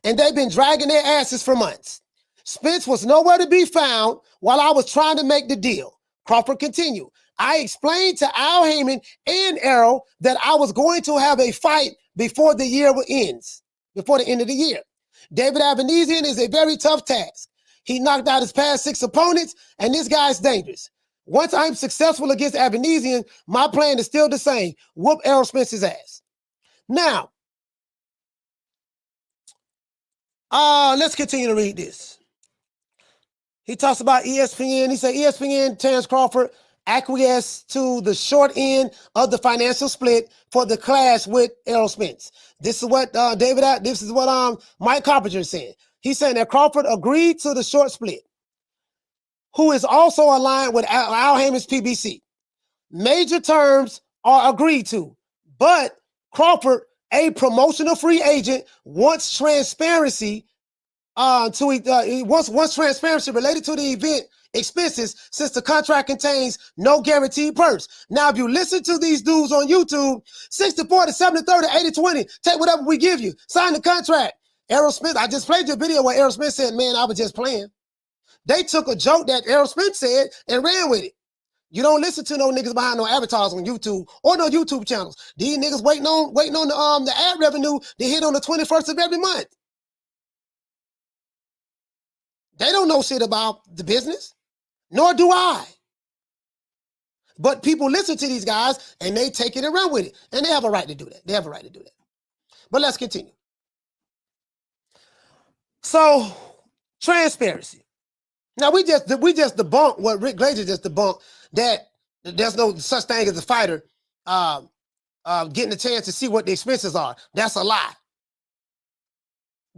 Speaker 1: and they've been dragging their asses for months. Spence was nowhere to be found while I was trying to make the deal. Crawford continued, I explained to Al Haymon and Errol that I was going to have a fight before the year ends, before the end of the year. David Avanesyan is a very tough task. He knocked out his past 6 opponents, and this guy's dangerous. Once I'm successful against Avanesyan, my plan is still the same. Whoop Errol Spence's ass. Now, let's continue to read this. He talks about ESPN. He said ESPN, Terence Crawford acquiesced to the short end of the financial split for the clash with Errol Spence. This is what Mike Coppinger is saying. He's saying that Crawford agreed to the short split, who is also aligned with Al Haymon's PBC. Major terms are agreed to, but Crawford, a promotional free agent, wants transparency wants transparency related to the event expenses, since the contract contains no guaranteed purse. Now, if you listen to these dudes on YouTube, 60-40, 70-30, 80-20, take whatever we give you. Sign the contract. Errol Spence, I just played your video where Errol Spence said, man, I was just playing. They took a joke that Errol Spence said and ran with it. You don't listen to no niggas behind no avatars on YouTube or no YouTube channels. These niggas waiting on the ad revenue to hit on the 21st of every month. They don't know shit about the business, nor do I. But people listen to these guys and they take it and run with it. And they have a right to do that. But let's continue. So, transparency. Now, we just debunked what Rick Glazier just debunked, that there's no such thing as a fighter getting a chance to see what the expenses are. That's a lie.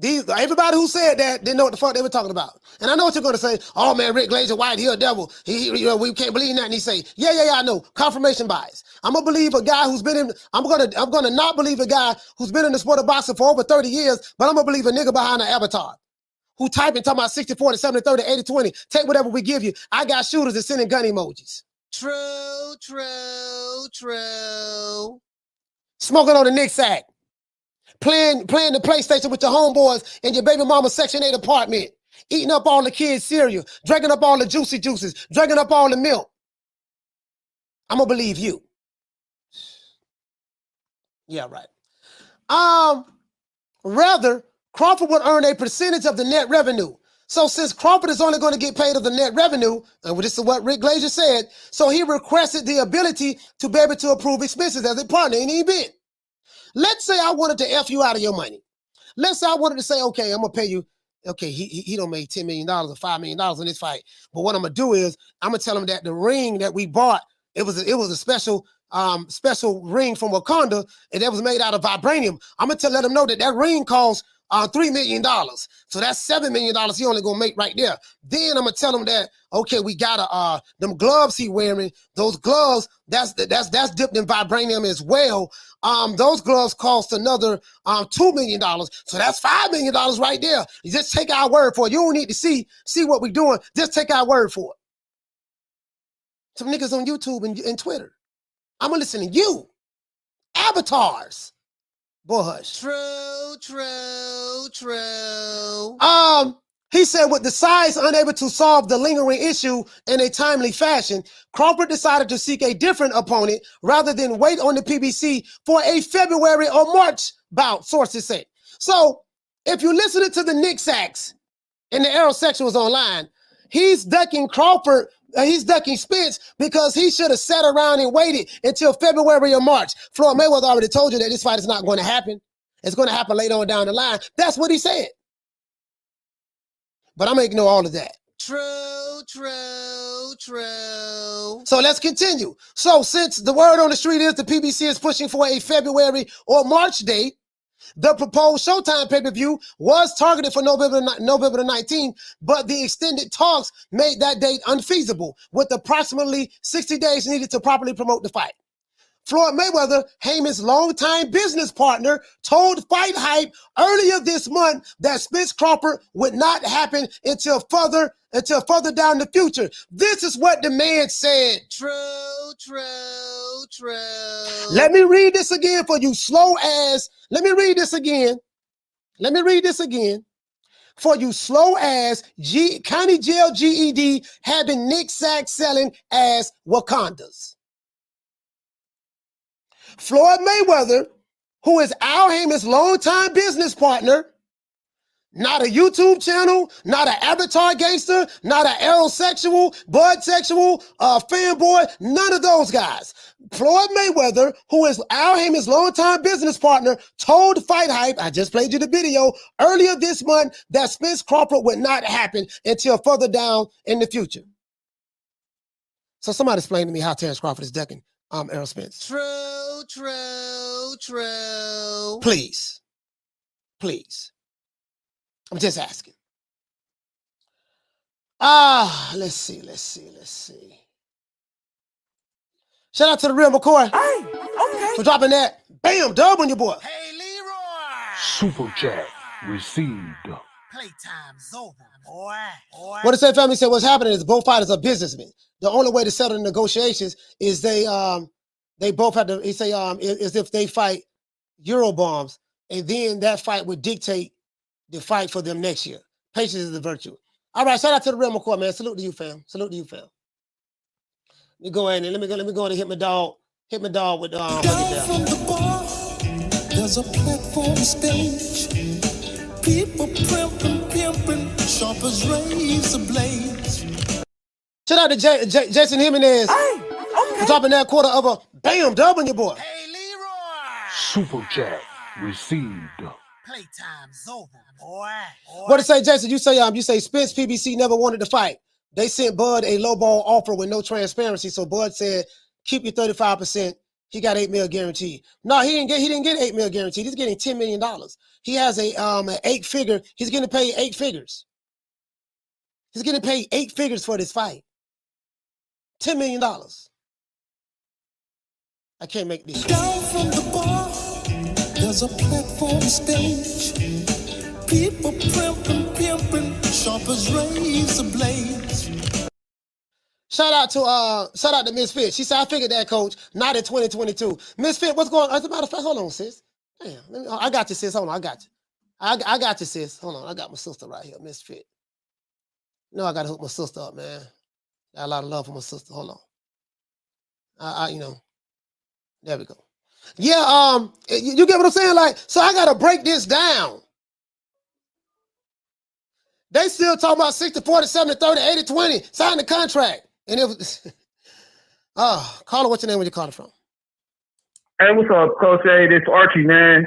Speaker 1: Everybody who said that didn't know what the fuck they were talking about. And I know what you're going to say. Oh, man, Rick Glazier White, he a devil. We can't believe that. And he say, yeah, I know. Confirmation bias. I'm going to believe a guy who's been in, I'm going to not believe a guy who's been in the sport of boxing for over 30 years, but I'm going to believe a nigga behind an avatar who typing, talking about 60, 40, 70, 30, 80, 20. Take whatever we give you. I got shooters that sending gun emojis. True. Smoking on the Nick sack. Playing the PlayStation with your homeboys in your baby mama's Section 8 apartment. Eating up all the kids' cereal. Drinking up all the juicy juices. Drinking up all the milk. I'm going to believe you. Yeah, right. Rather, Crawford would earn a percentage of the net revenue. So since Crawford is only going to get paid of the net revenue, and this is what Rick Glazier said, so he requested the ability to be able to approve expenses as a partner in the event. Let's say I wanted to F you out of your money. Let's say I wanted to say, okay, I'm going to pay you. Okay, he don't make $10 million or $5 million in this fight. But what I'm going to do is I'm going to tell him that the ring that we bought, it was a special ring from Wakanda, and that was made out of vibranium. I'm going to let him know that ring costs $3 million. So that's $7 million he only going to make right there. Then I'm going to tell him that, okay, we got them gloves he wearing, those gloves, that's dipped in vibranium as well. Those gloves cost another $2 million. So that's $5 million right there. You just take our word for it. You don't need to see what we're doing. Just take our word for it. Some niggas on YouTube and Twitter. I'm going to listen to you. Avatars. Boy, hush. True. He said with the sides unable to solve the lingering issue in a timely fashion, Crawford decided to seek a different opponent rather than wait on the PBC for a February or March bout, sources say. So if you listen to the Nick Sacks and the Errol Sexuals online, he's ducking Crawford. He's ducking Spence because he should have sat around and waited until February or March. Floyd Mayweather already told you that this fight is not going to happen. It's going to happen later on down the line. That's what he said. But I'm going to ignore all of that. True. So let's continue. So since the word on the street is the PBC is pushing for a February or March date, the proposed Showtime pay-per-view was targeted for November the 19th, but the extended talks made that date unfeasible, with approximately 60 days needed to properly promote the fight. Floyd Mayweather, Haymon's longtime business partner, told Fight Hype earlier this month that Spence Crawford would not happen until further down the future. This is what the man said. True. Let me read this again for you slow ass. Let me read this again. For you slow ass county jail GED having Nick Sack selling as Wakandas. Floyd Mayweather, who is Al Haymon's longtime business partner, not a YouTube channel, not an avatar gangster, not an Errol sexual, bud sexual, fanboy, none of those guys. Floyd Mayweather, who is Al Haymon's longtime business partner, told Fight Hype, I just played you the video, earlier this month that Spence Crawford would not happen until further down in the future. So somebody explain to me how Terence Crawford is ducking Errol Spence. True. Please. I'm just asking. Let's see. Shout out to the real McCoy. Okay. For dropping that. Bam, dub on your boy.
Speaker 10: Hey, Leroy.
Speaker 2: Super chat received.
Speaker 10: Playtime's over, boy.
Speaker 1: What the same family said what's happening is both fighters are businessmen. The only way to settle the negotiations is they both have to, he say, is if they fight Euro bombs, and then that fight would dictate the fight for them next year. Patience is the virtue. All right, shout out to the real McCoy, man. Salute to you, fam. Let me go ahead and let me go and hit my dog with
Speaker 6: down from the bar, there's a platform stage. People pimping, sharp as razor blades.
Speaker 1: Shout out to Jason Jimenez for dropping that quarter of a bam dub on your boy.
Speaker 10: Hey, Leroy.
Speaker 2: Super chat received.
Speaker 10: Playtime's over, boy.
Speaker 1: What to say, Jason? You say Spence PBC never wanted to fight. They sent Bud a lowball offer with no transparency. So Bud said, keep your 35%, He got $8 million guaranteed. No, he didn't get $8 million guaranteed. He's getting $10 million. He has an 8-figure. He's getting paid 8 figures. He's getting paid 8 figures for this fight. $10 million. I can't make this shit.
Speaker 6: Down from the bar, there's a platform stage. People pimping, sharp as razor blades.
Speaker 1: Shout out to Misfit. She said, I figured that, coach. Not in 2022. Misfit, what's going on? As a matter of fact, hold on, sis. Damn, I got you, sis. Hold on, I got you. I got you, sis. Hold on, I got my sister right here, Misfit. No, I got to hook my sister up, man. Got a lot of love for my sister. Hold on. There we go. Yeah, you get what I'm saying? Like, so I got to break this down. They still talking about 60-40, 70-30, 80-20. Sign the contract. And it was, caller, what's your name? Where you calling from?
Speaker 8: Hey, what's up, Coach? Hey, this Archie, man.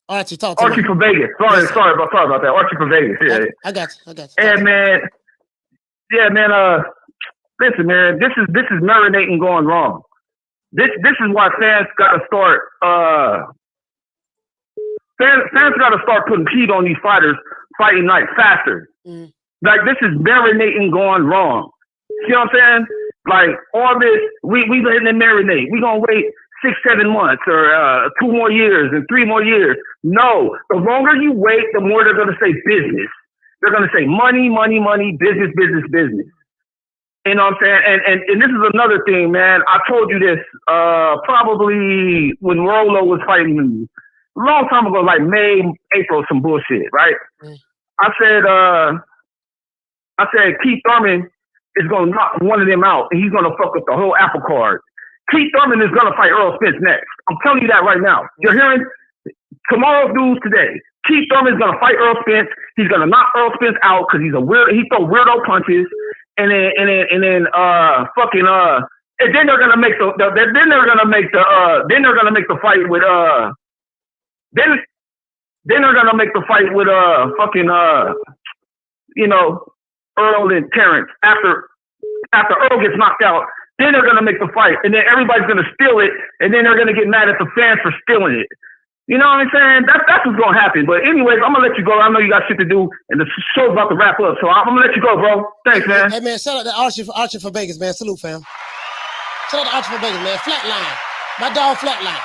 Speaker 1: Archie, talk to
Speaker 8: Archie
Speaker 1: me.
Speaker 8: from Vegas. Sorry about that. Archie from Vegas. Yeah.
Speaker 1: I got you.
Speaker 8: Hey, man. Yeah, man. Listen, man. This is marinating going wrong. This is why fans got to start. Fans got to start putting heat on these fighters fighting like faster.
Speaker 1: Mm.
Speaker 8: Like this is marinating going wrong. See what I'm saying? Like all this, we letting it marinate. We gonna wait 6-7 months or 2 more years and 3 more years. No, the longer you wait, the more they're gonna say business. They're gonna say money, business. You know what I'm saying? And this is another thing, man. I told you this probably when Rolo was fighting a long time ago, like May, April, some bullshit, right?
Speaker 1: Mm.
Speaker 8: I said Keith Thurman is gonna knock one of them out, and he's gonna fuck up the whole apple card. Keith Thurman is gonna fight Errol Spence next. I'm telling you that right now. You're hearing tomorrow's news today. Keith Thurman is gonna fight Errol Spence. He's gonna knock Errol Spence out because he's a weird. He throw weirdo punches, and then and then they're gonna make the fight with Then they're gonna make the fight with Earl and Terence after Earl gets knocked out. Then they're gonna make the fight, and then everybody's gonna steal it, and then they're gonna get mad at the fans for stealing it. You know what I'm saying? That's what's gonna happen. But anyways, I'm gonna let you go. I know you got shit to do, and the show's about to wrap up, so I'm gonna let you go, bro. Thanks, man.
Speaker 1: Hey man, shout out to Archie for Vegas, man. Salute, fam. Shout out to Archie for Vegas, man. Flatline, my dog, Flatline.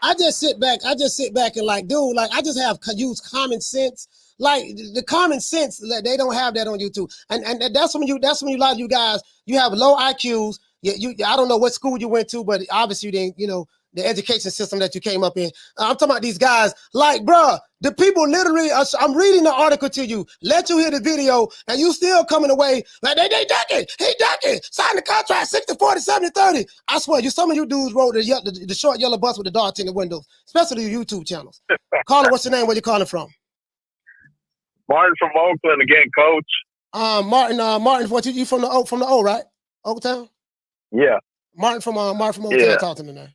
Speaker 1: I just sit back and like, dude, like I just have use common sense. Like the common sense that they don't have that on YouTube, and that's when you a lot of you guys, you have low IQs. I don't know what school you went to, but obviously you didn't, the education system that you came up in. I'm talking about these guys. Like, bruh, the people literally. I'm reading the article to you. Let you hear the video, and you still coming away like they ducking. He ducking. Sign the contract 60-40, 70-30. I swear, some of you dudes rode the short yellow bus with the dark tinted windows, especially your YouTube channels. Caller, what's your name? Where you calling from?
Speaker 9: Martin from Oakland again, coach.
Speaker 1: Martin, what you from the O, right? Oaktown?
Speaker 9: Yeah.
Speaker 1: Martin from Oaktown.
Speaker 9: Yeah.
Speaker 1: Talk to me now.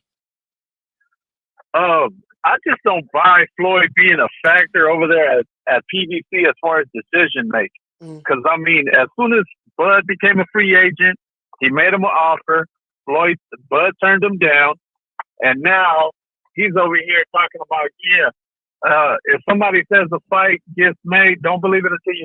Speaker 9: I just don't buy Floyd being a factor over there at PBC as far as decision making. Because I mean, as soon as Bud became a free agent, he made him an offer. Bud turned him down, and now he's over here talking about if somebody says a fight gets made, don't believe it until you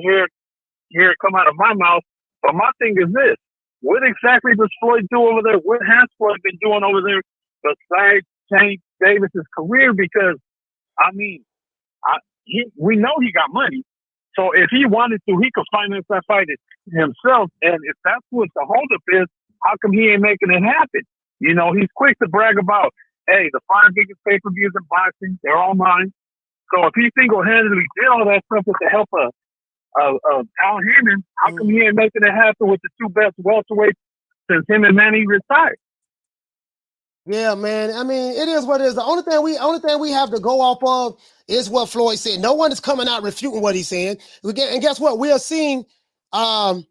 Speaker 9: hear it come out of my mouth. But my thing is this: what exactly does Floyd do over there? What has Floyd been doing over there besides change Davis's career? Because I mean, we know he got money, so if he wanted to, he could finance that fight himself. And if that's what the holdup is, how come he ain't making it happen? He's quick to brag about, hey, the 5 biggest pay-per-views in boxing, they're all mine. So if he single-handedly did all that stuff with the help of Al Haymon, how come he ain't making it happen with the 2 best welterweights since him and Manny retired?
Speaker 1: Yeah, man. I mean, it is what it is. The only thing we have to go off of is what Floyd said. No one is coming out refuting what he's saying. And guess what? We're seeing the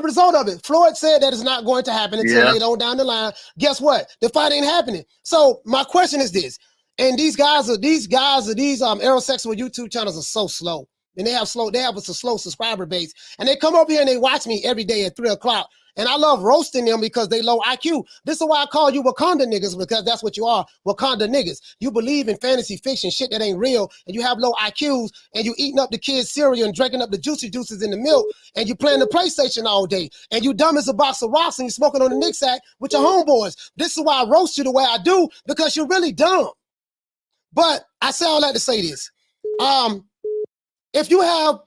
Speaker 1: result of it. Floyd said that it's not going to happen until later on down the line. Guess what? The fight ain't happening. So my question is this. And these Errol sexual YouTube channels are so slow. And they have a slow subscriber base. And they come over here and they watch me every day at 3 o'clock. And I love roasting them because they low IQ. This is why I call you Wakanda niggas, because that's what you are, Wakanda niggas. You believe in fantasy fiction, shit that ain't real, and you have low IQs, and you eating up the kids' cereal and drinking up the juicy juices in the milk, and you playing the PlayStation all day, and you dumb as a box of rocks, and you smoking on the Knicks sack with your homeboys. This is why I roast you the way I do, because you're really dumb. But I say all that to say this. If you have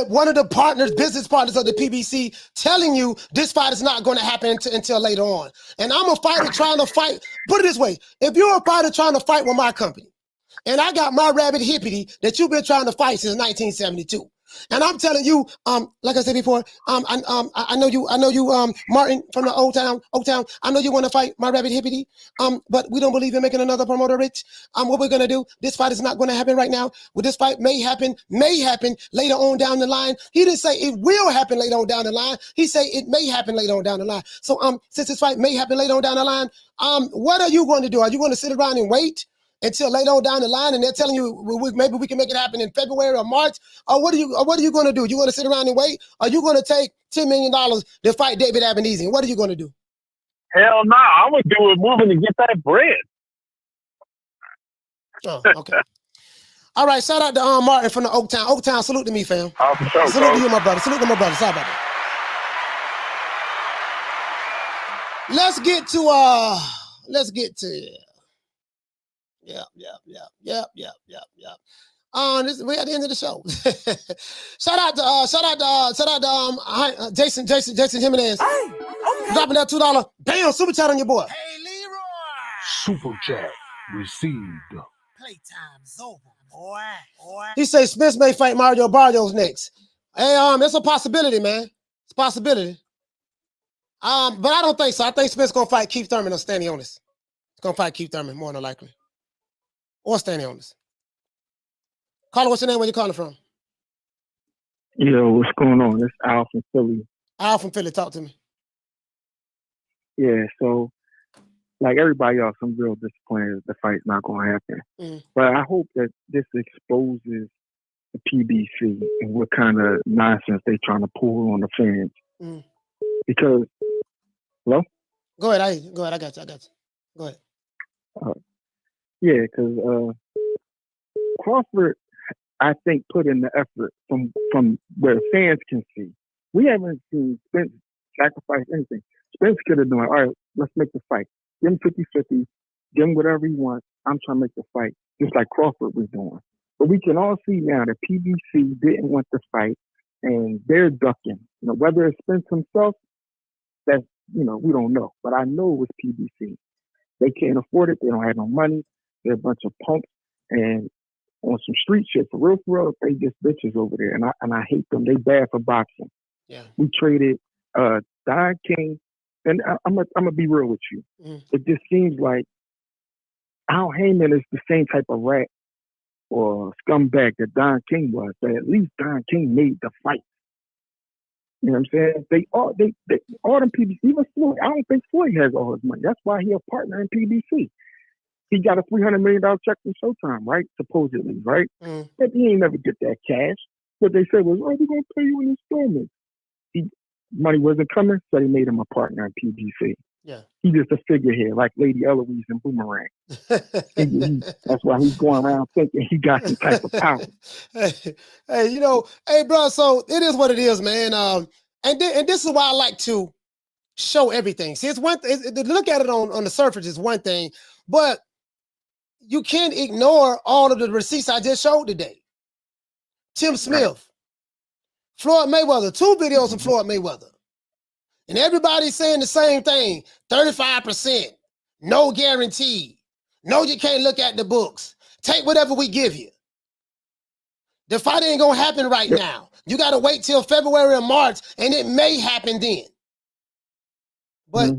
Speaker 1: one of the business partners of the PBC telling you this fight is not going to happen until later on, and I'm a fighter trying to fight, put it this way, if you're a fighter trying to fight with my company, and I got my rabbit hippity that you've been trying to fight since 1972, and I'm telling you, like I said before, I know you, Martin from the Old Town. I know you want to fight my rabbit hippity, but we don't believe in making another promoter rich. What we're gonna do? This fight is not going to happen right now. Well, this fight may happen later on down the line. He didn't say it will happen later on down the line. He said it may happen later on down the line. So, since this fight may happen later on down the line, what are you going to do? Are you going to sit around and wait until later on down the line, and they're telling you maybe we can make it happen in February or March? Or what are you going to do? You going to sit around and wait? Or are you going to take $10 million to fight David Avanesyan? What are you going to do?
Speaker 9: Hell no, I'm gonna do it moving to get that bread.
Speaker 1: Oh, okay. All right, shout out to Martin from the Oak Town, salute to me, fam. Salute to you, my brother. Salute to my brother. Sorry about that. Let's get to Yeah. We at the end of the show. shout out to Jason Jimenez. Hey, okay. Dropping that $2. Bam, super chat on your boy.
Speaker 10: Hey, Leroy.
Speaker 2: Super chat received.
Speaker 10: Playtime's over, boy.
Speaker 1: He says Spence may fight Mario Barrios next. Hey, it's a possibility, man. It's a possibility. But I don't think so. I think Spence gonna fight Keith Thurman or Stanionis. He's gonna fight Keith Thurman more than likely. Or Stanionis. Caller, what's your name? Where you calling from?
Speaker 16: Yo, what's going on? It's Al from Philly.
Speaker 1: Al from Philly, talk to me.
Speaker 16: Yeah, so like everybody else, I'm real disappointed that the fight's not going to happen. But I hope that this exposes the PBC and what kind of nonsense they trying to pull on the fans. Because, hello?
Speaker 1: Go ahead, I got you. Go ahead.
Speaker 16: Yeah, because Crawford, I think, put in the effort from where fans can see. We haven't seen Spence sacrifice anything. Spence could have done, all right, let's make the fight. Give him 50-50, give him whatever he wants. I'm trying to make the fight, just like Crawford was doing. But we can all see now that PBC didn't want the fight, and they're ducking. Whether it's Spence himself, that's, we don't know. But I know it was PBC. They can't afford it. They don't have no money. They're a bunch of punks. And on some street shit, for real, they just bitches over there. And I hate them. They bad for boxing.
Speaker 1: Yeah.
Speaker 16: We traded Don King, and I'm gonna be real with you. It just seems like Al Haymon is the same type of rat or scumbag that Don King was, but at least Don King made the fight. You know what I'm saying? They all them PBC, even Floyd. I don't think Floyd has all his money. That's why he a partner in PBC. He got a $300 million check from Showtime, right? Supposedly, right? But he ain't never get that cash. What they said was, we're going to pay you in installments. Money wasn't coming, so they made him a partner in PBC.
Speaker 1: Yeah.
Speaker 16: He just a figurehead, like Lady Eloise and Boomerang. That's why he's going around thinking he got some type of power.
Speaker 1: Hey, bro, so it is what it is, man. And this is why I like to show everything. See, it's one thing, to look at it on the surface is one thing, but you can't ignore all of the receipts I just showed today. Tim Smith, Floyd Mayweather, 2 videos of Floyd Mayweather. And everybody's saying the same thing, 35%, no guarantee. No, you can't look at the books. Take whatever we give you. The fight ain't gonna happen right now. You gotta wait till February or March, and it may happen then. But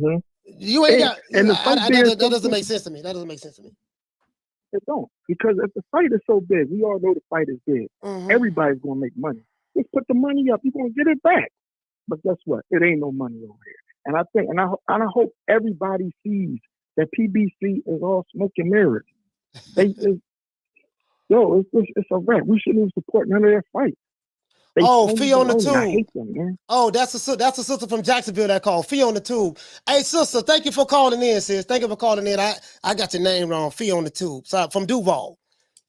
Speaker 1: you ain't got, that doesn't make sense to me. That doesn't make sense to me.
Speaker 16: It don't, because if the fight is so big, we all know the fight is big. Everybody's gonna make money. Just put the money up, you're gonna get it back. But guess what? It ain't no money over here. And I think, and I hope everybody sees that PBC is all smoke and mirrors. It's a wreck. We shouldn't even support none of their fights.
Speaker 1: Fee on the Tube.
Speaker 7: I hate them, man.
Speaker 1: Oh, that's a sister from Jacksonville that called. Fee on the Tube. Hey, sister, thank you for calling in, sis. Thank you for calling in. I got your name wrong. Fee on the Tube. So from Duval.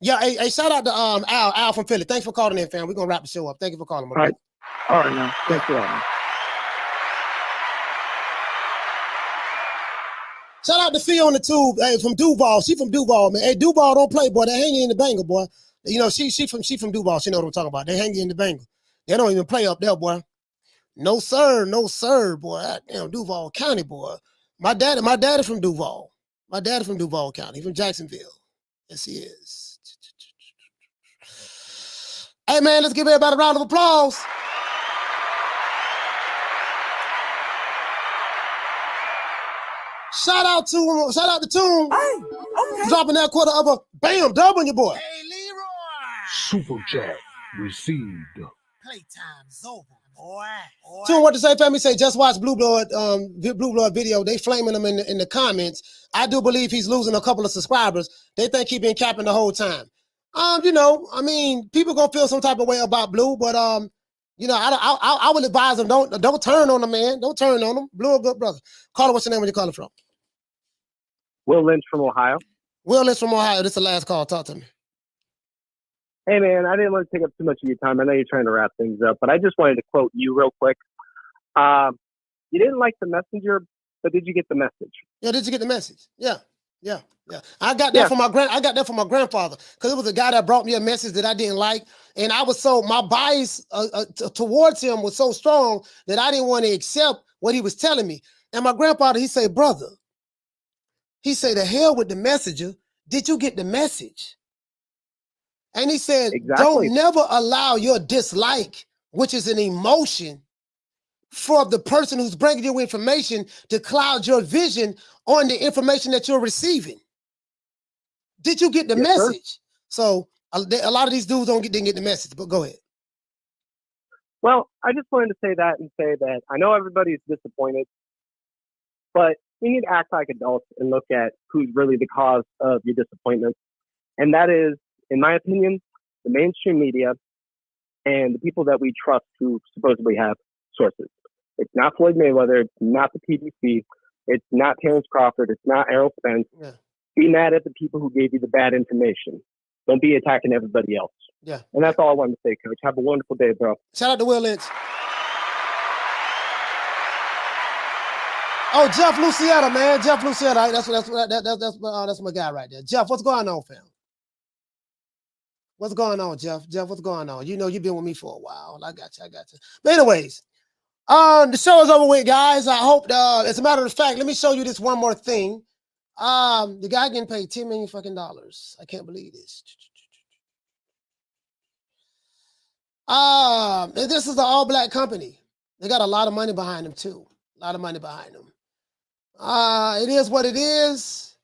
Speaker 1: Yeah, hey, shout out to Al from Philly. Thanks for calling in, fam. We're gonna wrap the show up. Thank you for calling, my brother.
Speaker 7: All right, now. Thanks for that.
Speaker 1: Shout out to Fee on the Tube. Hey, from Duval. She from Duval, man. Hey, Duval don't play, boy. They hang you in the banger, boy. You know, she from Duval. She know what I'm talking about. They hang you in the banger. They don't even play up there, boy. No sir, boy. Damn, Duval County, boy. My daddy from Duval. My daddy from Duval County. He from Jacksonville. Yes, he is. Hey, man, let's give everybody a round of applause. Shout out to Toom. Hey, okay. Dropping that quarter of a bam dub on your boy.
Speaker 10: Hey, Leroy.
Speaker 2: Super chat received.
Speaker 10: Playtime's over, boy.
Speaker 1: Toom, what to say, family? Say just watch Blue Blood video. They flaming him in the comments. I do believe he's losing a couple of subscribers. They think he been capping the whole time. You know, I mean, people gonna feel some type of way about Blue, but you know, I would advise them don't turn on him, man. Don't turn on him. Blue, a good brother. Caller, what's your name? Where you calling from?
Speaker 7: Will Lynch from Ohio.
Speaker 1: Will Lynch from Ohio. This is the last call. Talk to me.
Speaker 7: Hey, man, I didn't want to take up too much of your time. I know you're trying to wrap things up, but I just wanted to quote you real quick. You didn't like the messenger, but did you get the message? Yeah, did you get the message? Yeah. I got that from my grandfather, because it was a guy that brought me a message that I didn't like, and I was my bias towards him was so strong that I didn't want to accept what he was telling me. And my grandfather, he said, brother, he said, the hell with the messenger. Did you get the message? And he said, Don't never allow your dislike, which is an emotion, for the person who's bringing you information to cloud your vision on the information that you're receiving. Did you get the message? Sir. So a lot of these dudes didn't get the message, but go ahead. Well, I just wanted to say that I know everybody's disappointed, but we need to act like adults and look at who's really the cause of your disappointment. And that is, in my opinion, the mainstream media and the people that we trust who supposedly have sources. It's not Floyd Mayweather. It's not the PBC. It's not Terence Crawford. It's not Errol Spence. Yeah. Be mad at the people who gave you the bad information. Don't be attacking everybody else. Yeah. And that's all I wanted to say, Coach. Have a wonderful day, bro.
Speaker 1: Shout out to Will Lynch. Oh, Jeff Lucietta, man. Jeff Lucietta. That's my guy right there. Jeff, what's going on, fam? What's going on, Jeff? Jeff, what's going on? You know, you've been with me for a while. I got you. But anyways, the show is over with, guys. I hope, as a matter of fact, let me show you this one more thing. The guy getting paid $10 million fucking dollars. I can't believe this. This is the all-black company. They got a lot of money behind them, too. A lot of money behind them. It is what it is.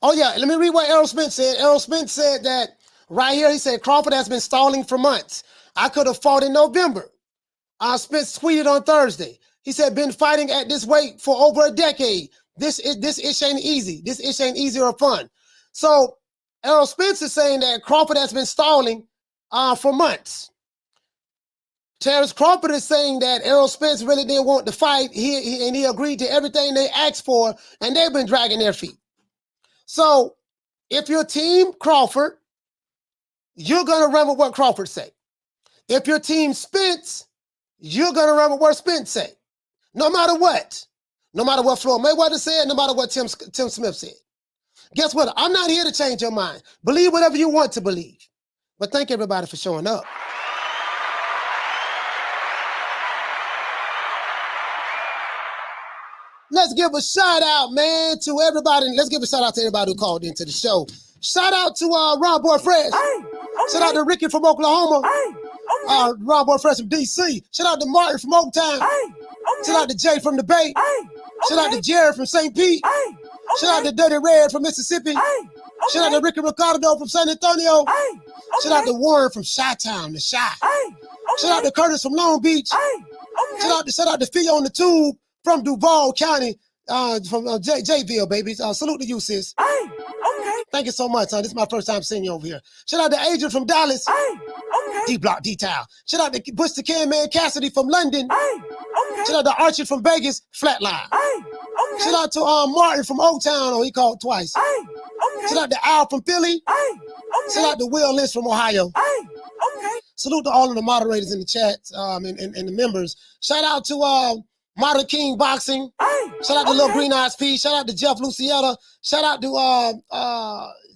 Speaker 1: Oh, yeah, let me read what Errol Spence said. Errol Spence said that right here, he said, Crawford has been stalling for months. I could have fought in November. Spence tweeted on Thursday. He said, been fighting at this weight for over a decade. This ish ain't easy. This ish ain't easy or fun. So Errol Spence is saying that Crawford has been stalling for months. Terence Crawford is saying that Errol Spence really didn't want to fight. He agreed to everything they asked for, and they've been dragging their feet. So if you're team Crawford, you're going to run with what Crawford say. If you're team Spence, you're going to run with what Spence say. No matter what. No matter what Floyd Mayweather said, no matter what Tim Smith said. Guess what? I'm not here to change your mind. Believe whatever you want to believe. But thank everybody for showing up. Let's give a shout out, man, to everybody. Let's give a shout out to everybody who called into the show. Shout out to Ron Boy Fresh. Hey, okay. Shout out to Ricky from Oklahoma. Hey, okay. Ron Boy Fresh from DC. Shout out to Martin from Oaktown. Hey, okay. Shout out to Jay from the Bay. Hey, okay. Shout out to Jared from St. Pete. Hey, okay. Shout out to Dirty Red from Mississippi. Hey, okay. Shout out to Ricky Ricardo from San Antonio. Hey, okay. Shout out to Warren from Chi-Town, the Chi. Hey, okay. Shout out to Curtis from Long Beach. Hey, okay. Shout out to Fee on the Tube from Duval County, from Jayville, baby. Salute to you, sis. Hey, okay. Thank you so much, son. This is my first time seeing you over here. Shout out to Adrian from Dallas. D-Block, D-Town. Shout out to Bush the Can Man Cassidy from London. Shout out to Archie from Vegas, Flatline. Shout out to Martin from Old Town, he called twice. Shout out to Al from Philly. Shout out to Will Lynch from Ohio. Salute to all of the moderators in the chat and the members. Shout out to Model King Boxing. Shout out to Lil Green Eyes P. Shout out to Jeff Lucietta. Shout out to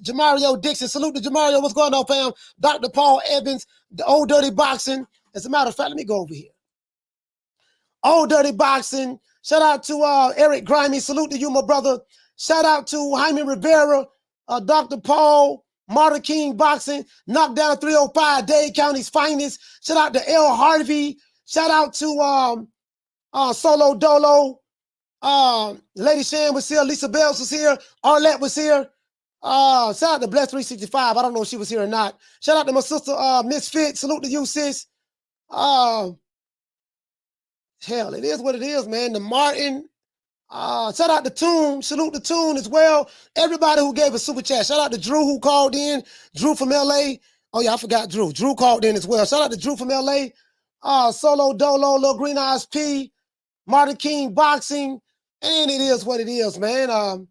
Speaker 1: Jamario Dixon. Salute to Jamario. What's going on, fam? Dr. Paul Evans, the Old Dirty Boxing. As a matter of fact, let me go over here. Old Dirty Boxing. Shout out to Eric Grimey. Salute to you, my brother. Shout out to Haymon Rivera, Dr. Paul, Martin King Boxing, Knockdown 305, Dade County's finest. Shout out to L. Harvey. Shout out to Solo Dolo. Lady Shan was here. Lisa Bells was here. Arlette was here. Shout out to Bless 365. I don't know if she was here or not. Shout out to my sister, Miss Fit. Salute to you, sis. Hell, it is what it is, man. The Martin. Shout out to Toon. Salute to Toon as well. Everybody who gave a super chat. Shout out to Drew who called in. Drew from LA. Oh yeah, I forgot Drew. Drew called in as well. Shout out to Drew from LA. Solo Dolo, Lil Green Eyes P, Martin King Boxing, and it is what it is, man. The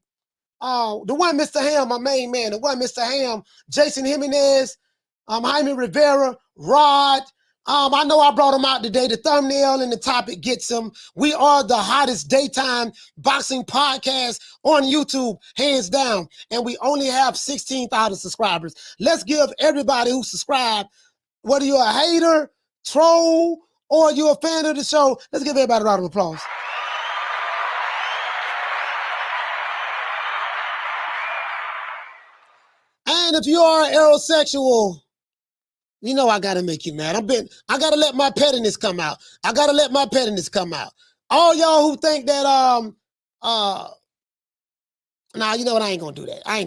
Speaker 1: one Mr. Ham, my main man. The one Mr. Ham, Jason Jimenez, Jaime Rivera, Rod. I know I brought him out today. The thumbnail and the topic gets him. We are the hottest daytime boxing podcast on YouTube, hands down. And we only have 16,000 subscribers. Let's give everybody who subscribed, whether you're a hater, troll, or you're a fan of the show, let's give everybody a round of applause. And if you are aerosexual, you know I gotta make you mad. I gotta let my pettiness come out. All y'all who think that nah, you know what? I ain't gonna do that. I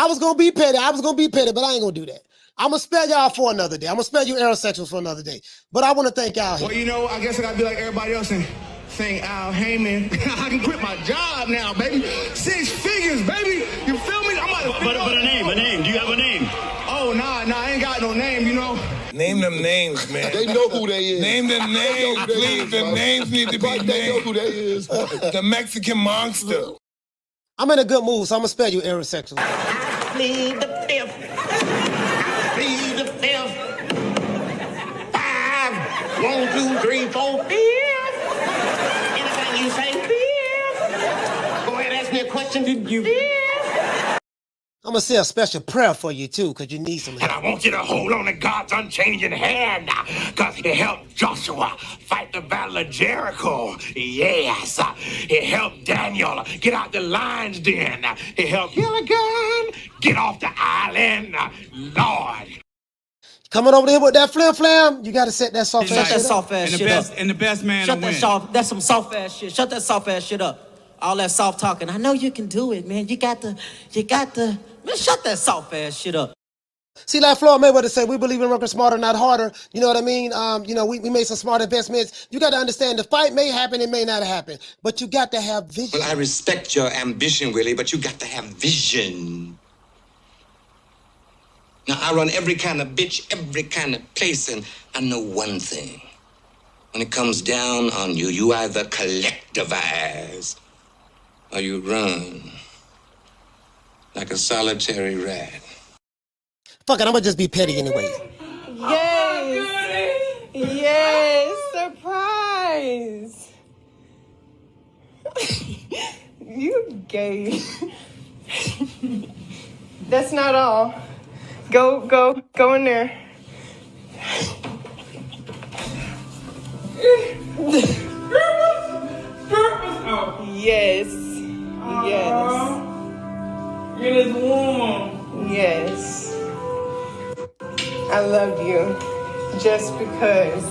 Speaker 1: was gonna be petty. But I ain't gonna do that. I'm gonna spare y'all for another day. I'm gonna spare you aerosexuals for another day. But I want to thank y'all here.
Speaker 12: Well, you know, I guess I gotta be like everybody else and thank Al Haymon. I can quit my job now, baby. 6 figures, baby. You feel me? But a name. Do you have a name? Oh, nah, I ain't got no name, you know.
Speaker 14: Name them names, man.
Speaker 15: They know who they is.
Speaker 14: Name them names, please. The names need to be named.
Speaker 15: They know who they is.
Speaker 14: The Mexican monster.
Speaker 1: I'm in a good mood, so I'm gonna spare you aerosexuals.
Speaker 6: I plead the fifth. 5, 1, 2, 3, 4, 5. Anything you say, 5. Go ahead, ask me a question. Did you? 5.
Speaker 1: I'm gonna say a special prayer for you too, because you need some help.
Speaker 11: And I want you to hold on to God's unchanging hand, because he helped Joshua fight the battle of Jericho. Yes. He helped Daniel get out the lion's den. He helped Gilligan get off the island. Lord.
Speaker 1: Coming over here with that flam, you gotta set that soft ass shit up.
Speaker 13: Soft ass shit up. And the best man to win. That's some soft ass shit. Shut that soft ass shit up. All that soft talking. I know you can do it, man. You got to. Man, shut that soft ass shit up.
Speaker 1: See, like Floyd Mayweather said, we believe in working smarter, not harder. You know what I mean? We made some smart investments. You got to understand the fight may happen, it may not happen, but you got to have vision.
Speaker 23: Well, I respect your ambition, Willie, but you got to have vision. Now, I run every kind of bitch, every kind of place, and I know one thing. When it comes down on you, you either collectivize or you run like a solitary rat.
Speaker 1: Fuck it, I'm gonna just be petty anyway.
Speaker 24: Yes, surprise. You gay. That's not all. Go in there. Yes.
Speaker 21: It is warm.
Speaker 24: Yes. I love you. Just because.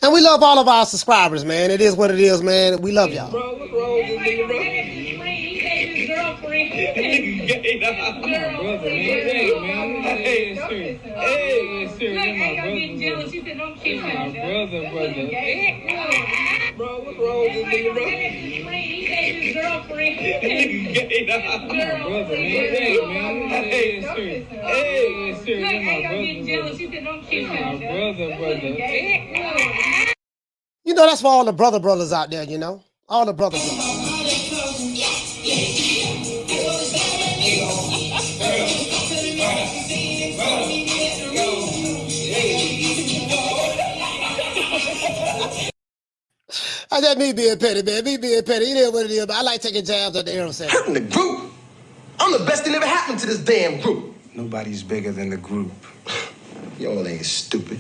Speaker 1: And we love all of our subscribers, man. It is what it is, man. We love y'all.
Speaker 6: Bro, what's wrong with this nigga, bro? Bro, what's wrong with this nigga, bro? He said his girlfriend.
Speaker 1: You know, that's for all the brothers out there, you know? All the brothers. I just me being petty, man. Me being petty. You know what it is, but I like taking jabs at the Errol Spence.
Speaker 17: Hurting the group? I'm the best thing ever happened to this damn group. Nobody's bigger than the group. Y'all ain't stupid.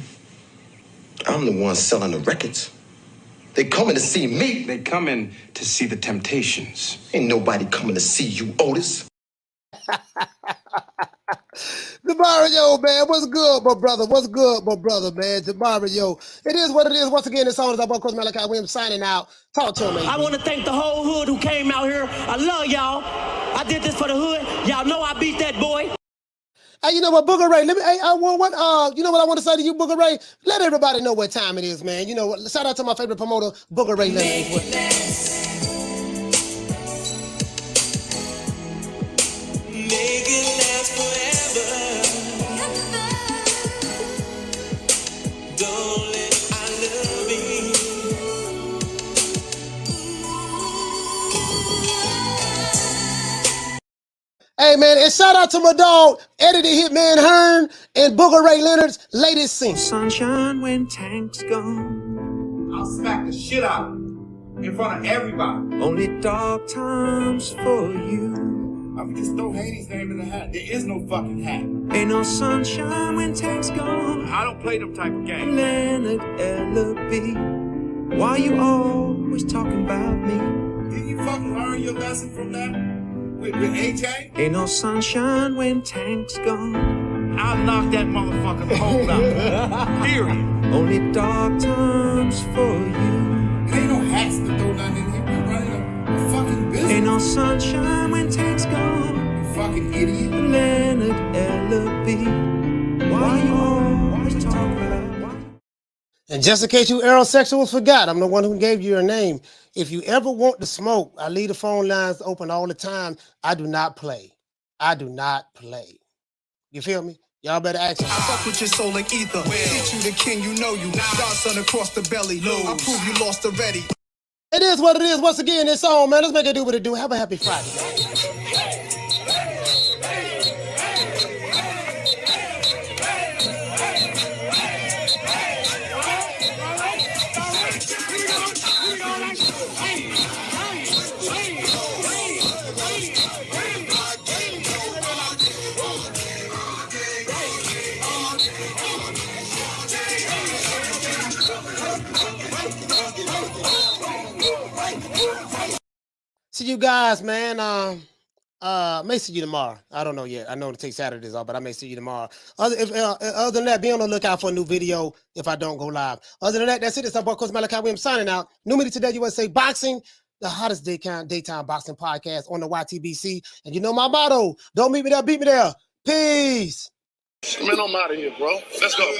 Speaker 17: I'm the one selling the records. They coming to see me. They coming to see the Temptations. Ain't nobody coming to see you, Otis.
Speaker 1: Demario, man, what's good, my brother? What's good, my brother, man? Demario. It is what it is. Once again, this song is about Coach Malachi Williams signing out. Talk to him, man.
Speaker 13: I want to thank the whole hood who came out here. I love y'all. I did this for the hood. Y'all know I beat that boy.
Speaker 1: Hey, you know what, Booger Ray? Let me. Hey, you know what I want to say to you, Booger Ray? Let everybody know what time it is, man. You know, shout out to my favorite promoter, Booger Ray. Make it
Speaker 6: last forever. Don't let I love you.
Speaker 1: Hey, man, and shout out to my dog, Eddie the Hitman Hearn and Booger Ray Leonard's latest single.
Speaker 6: Sunshine when tanks gone. I'll smack the shit out of him in front of everybody. Only dark times for you. I'm just throw Haney's name in the hat. There is no fucking hat. Ain't no sunshine when tanks gone. I don't play them type of games. Leonard L.B. Why you always talking about me? Didn't you fucking learn your lesson from that? With AJ? Ain't no sunshine when tanks gone. I'll knock that motherfucker's hole out. Period. Only dark times for you. Ain't no hats to throw nothing in here. We're running a fucking business. Ain't no sunshine when tanks gone. You fucking idiot. Leonard L.B. Why you always talking about?
Speaker 1: And just in case you aerosexuals forgot, I'm the one who gave you your name. If you ever want to smoke, I leave the phone lines open all the time. I do not play. I do not play. You feel me? Y'all better ask me.
Speaker 6: I fuck with your soul like ether. Teach you the king, you know you. Godson across the belly. I prove you lost already.
Speaker 1: It is what it is. Once again, it's on, man. Let's make it do what it do. Have a happy Friday. See you guys, man. May see you tomorrow. I don't know yet. I know to take Saturdays off, but I may see you tomorrow. Other than that, be on the lookout for a new video if I don't go live. Other than that, that's it. It's our boy, Coach Malachi Williams, signing out. New Media Today, USA Boxing, the hottest daytime boxing podcast on the YTBC. And you know my motto, don't meet me there, beat me there. Peace.
Speaker 18: Man, I'm out of here, bro. Let's go.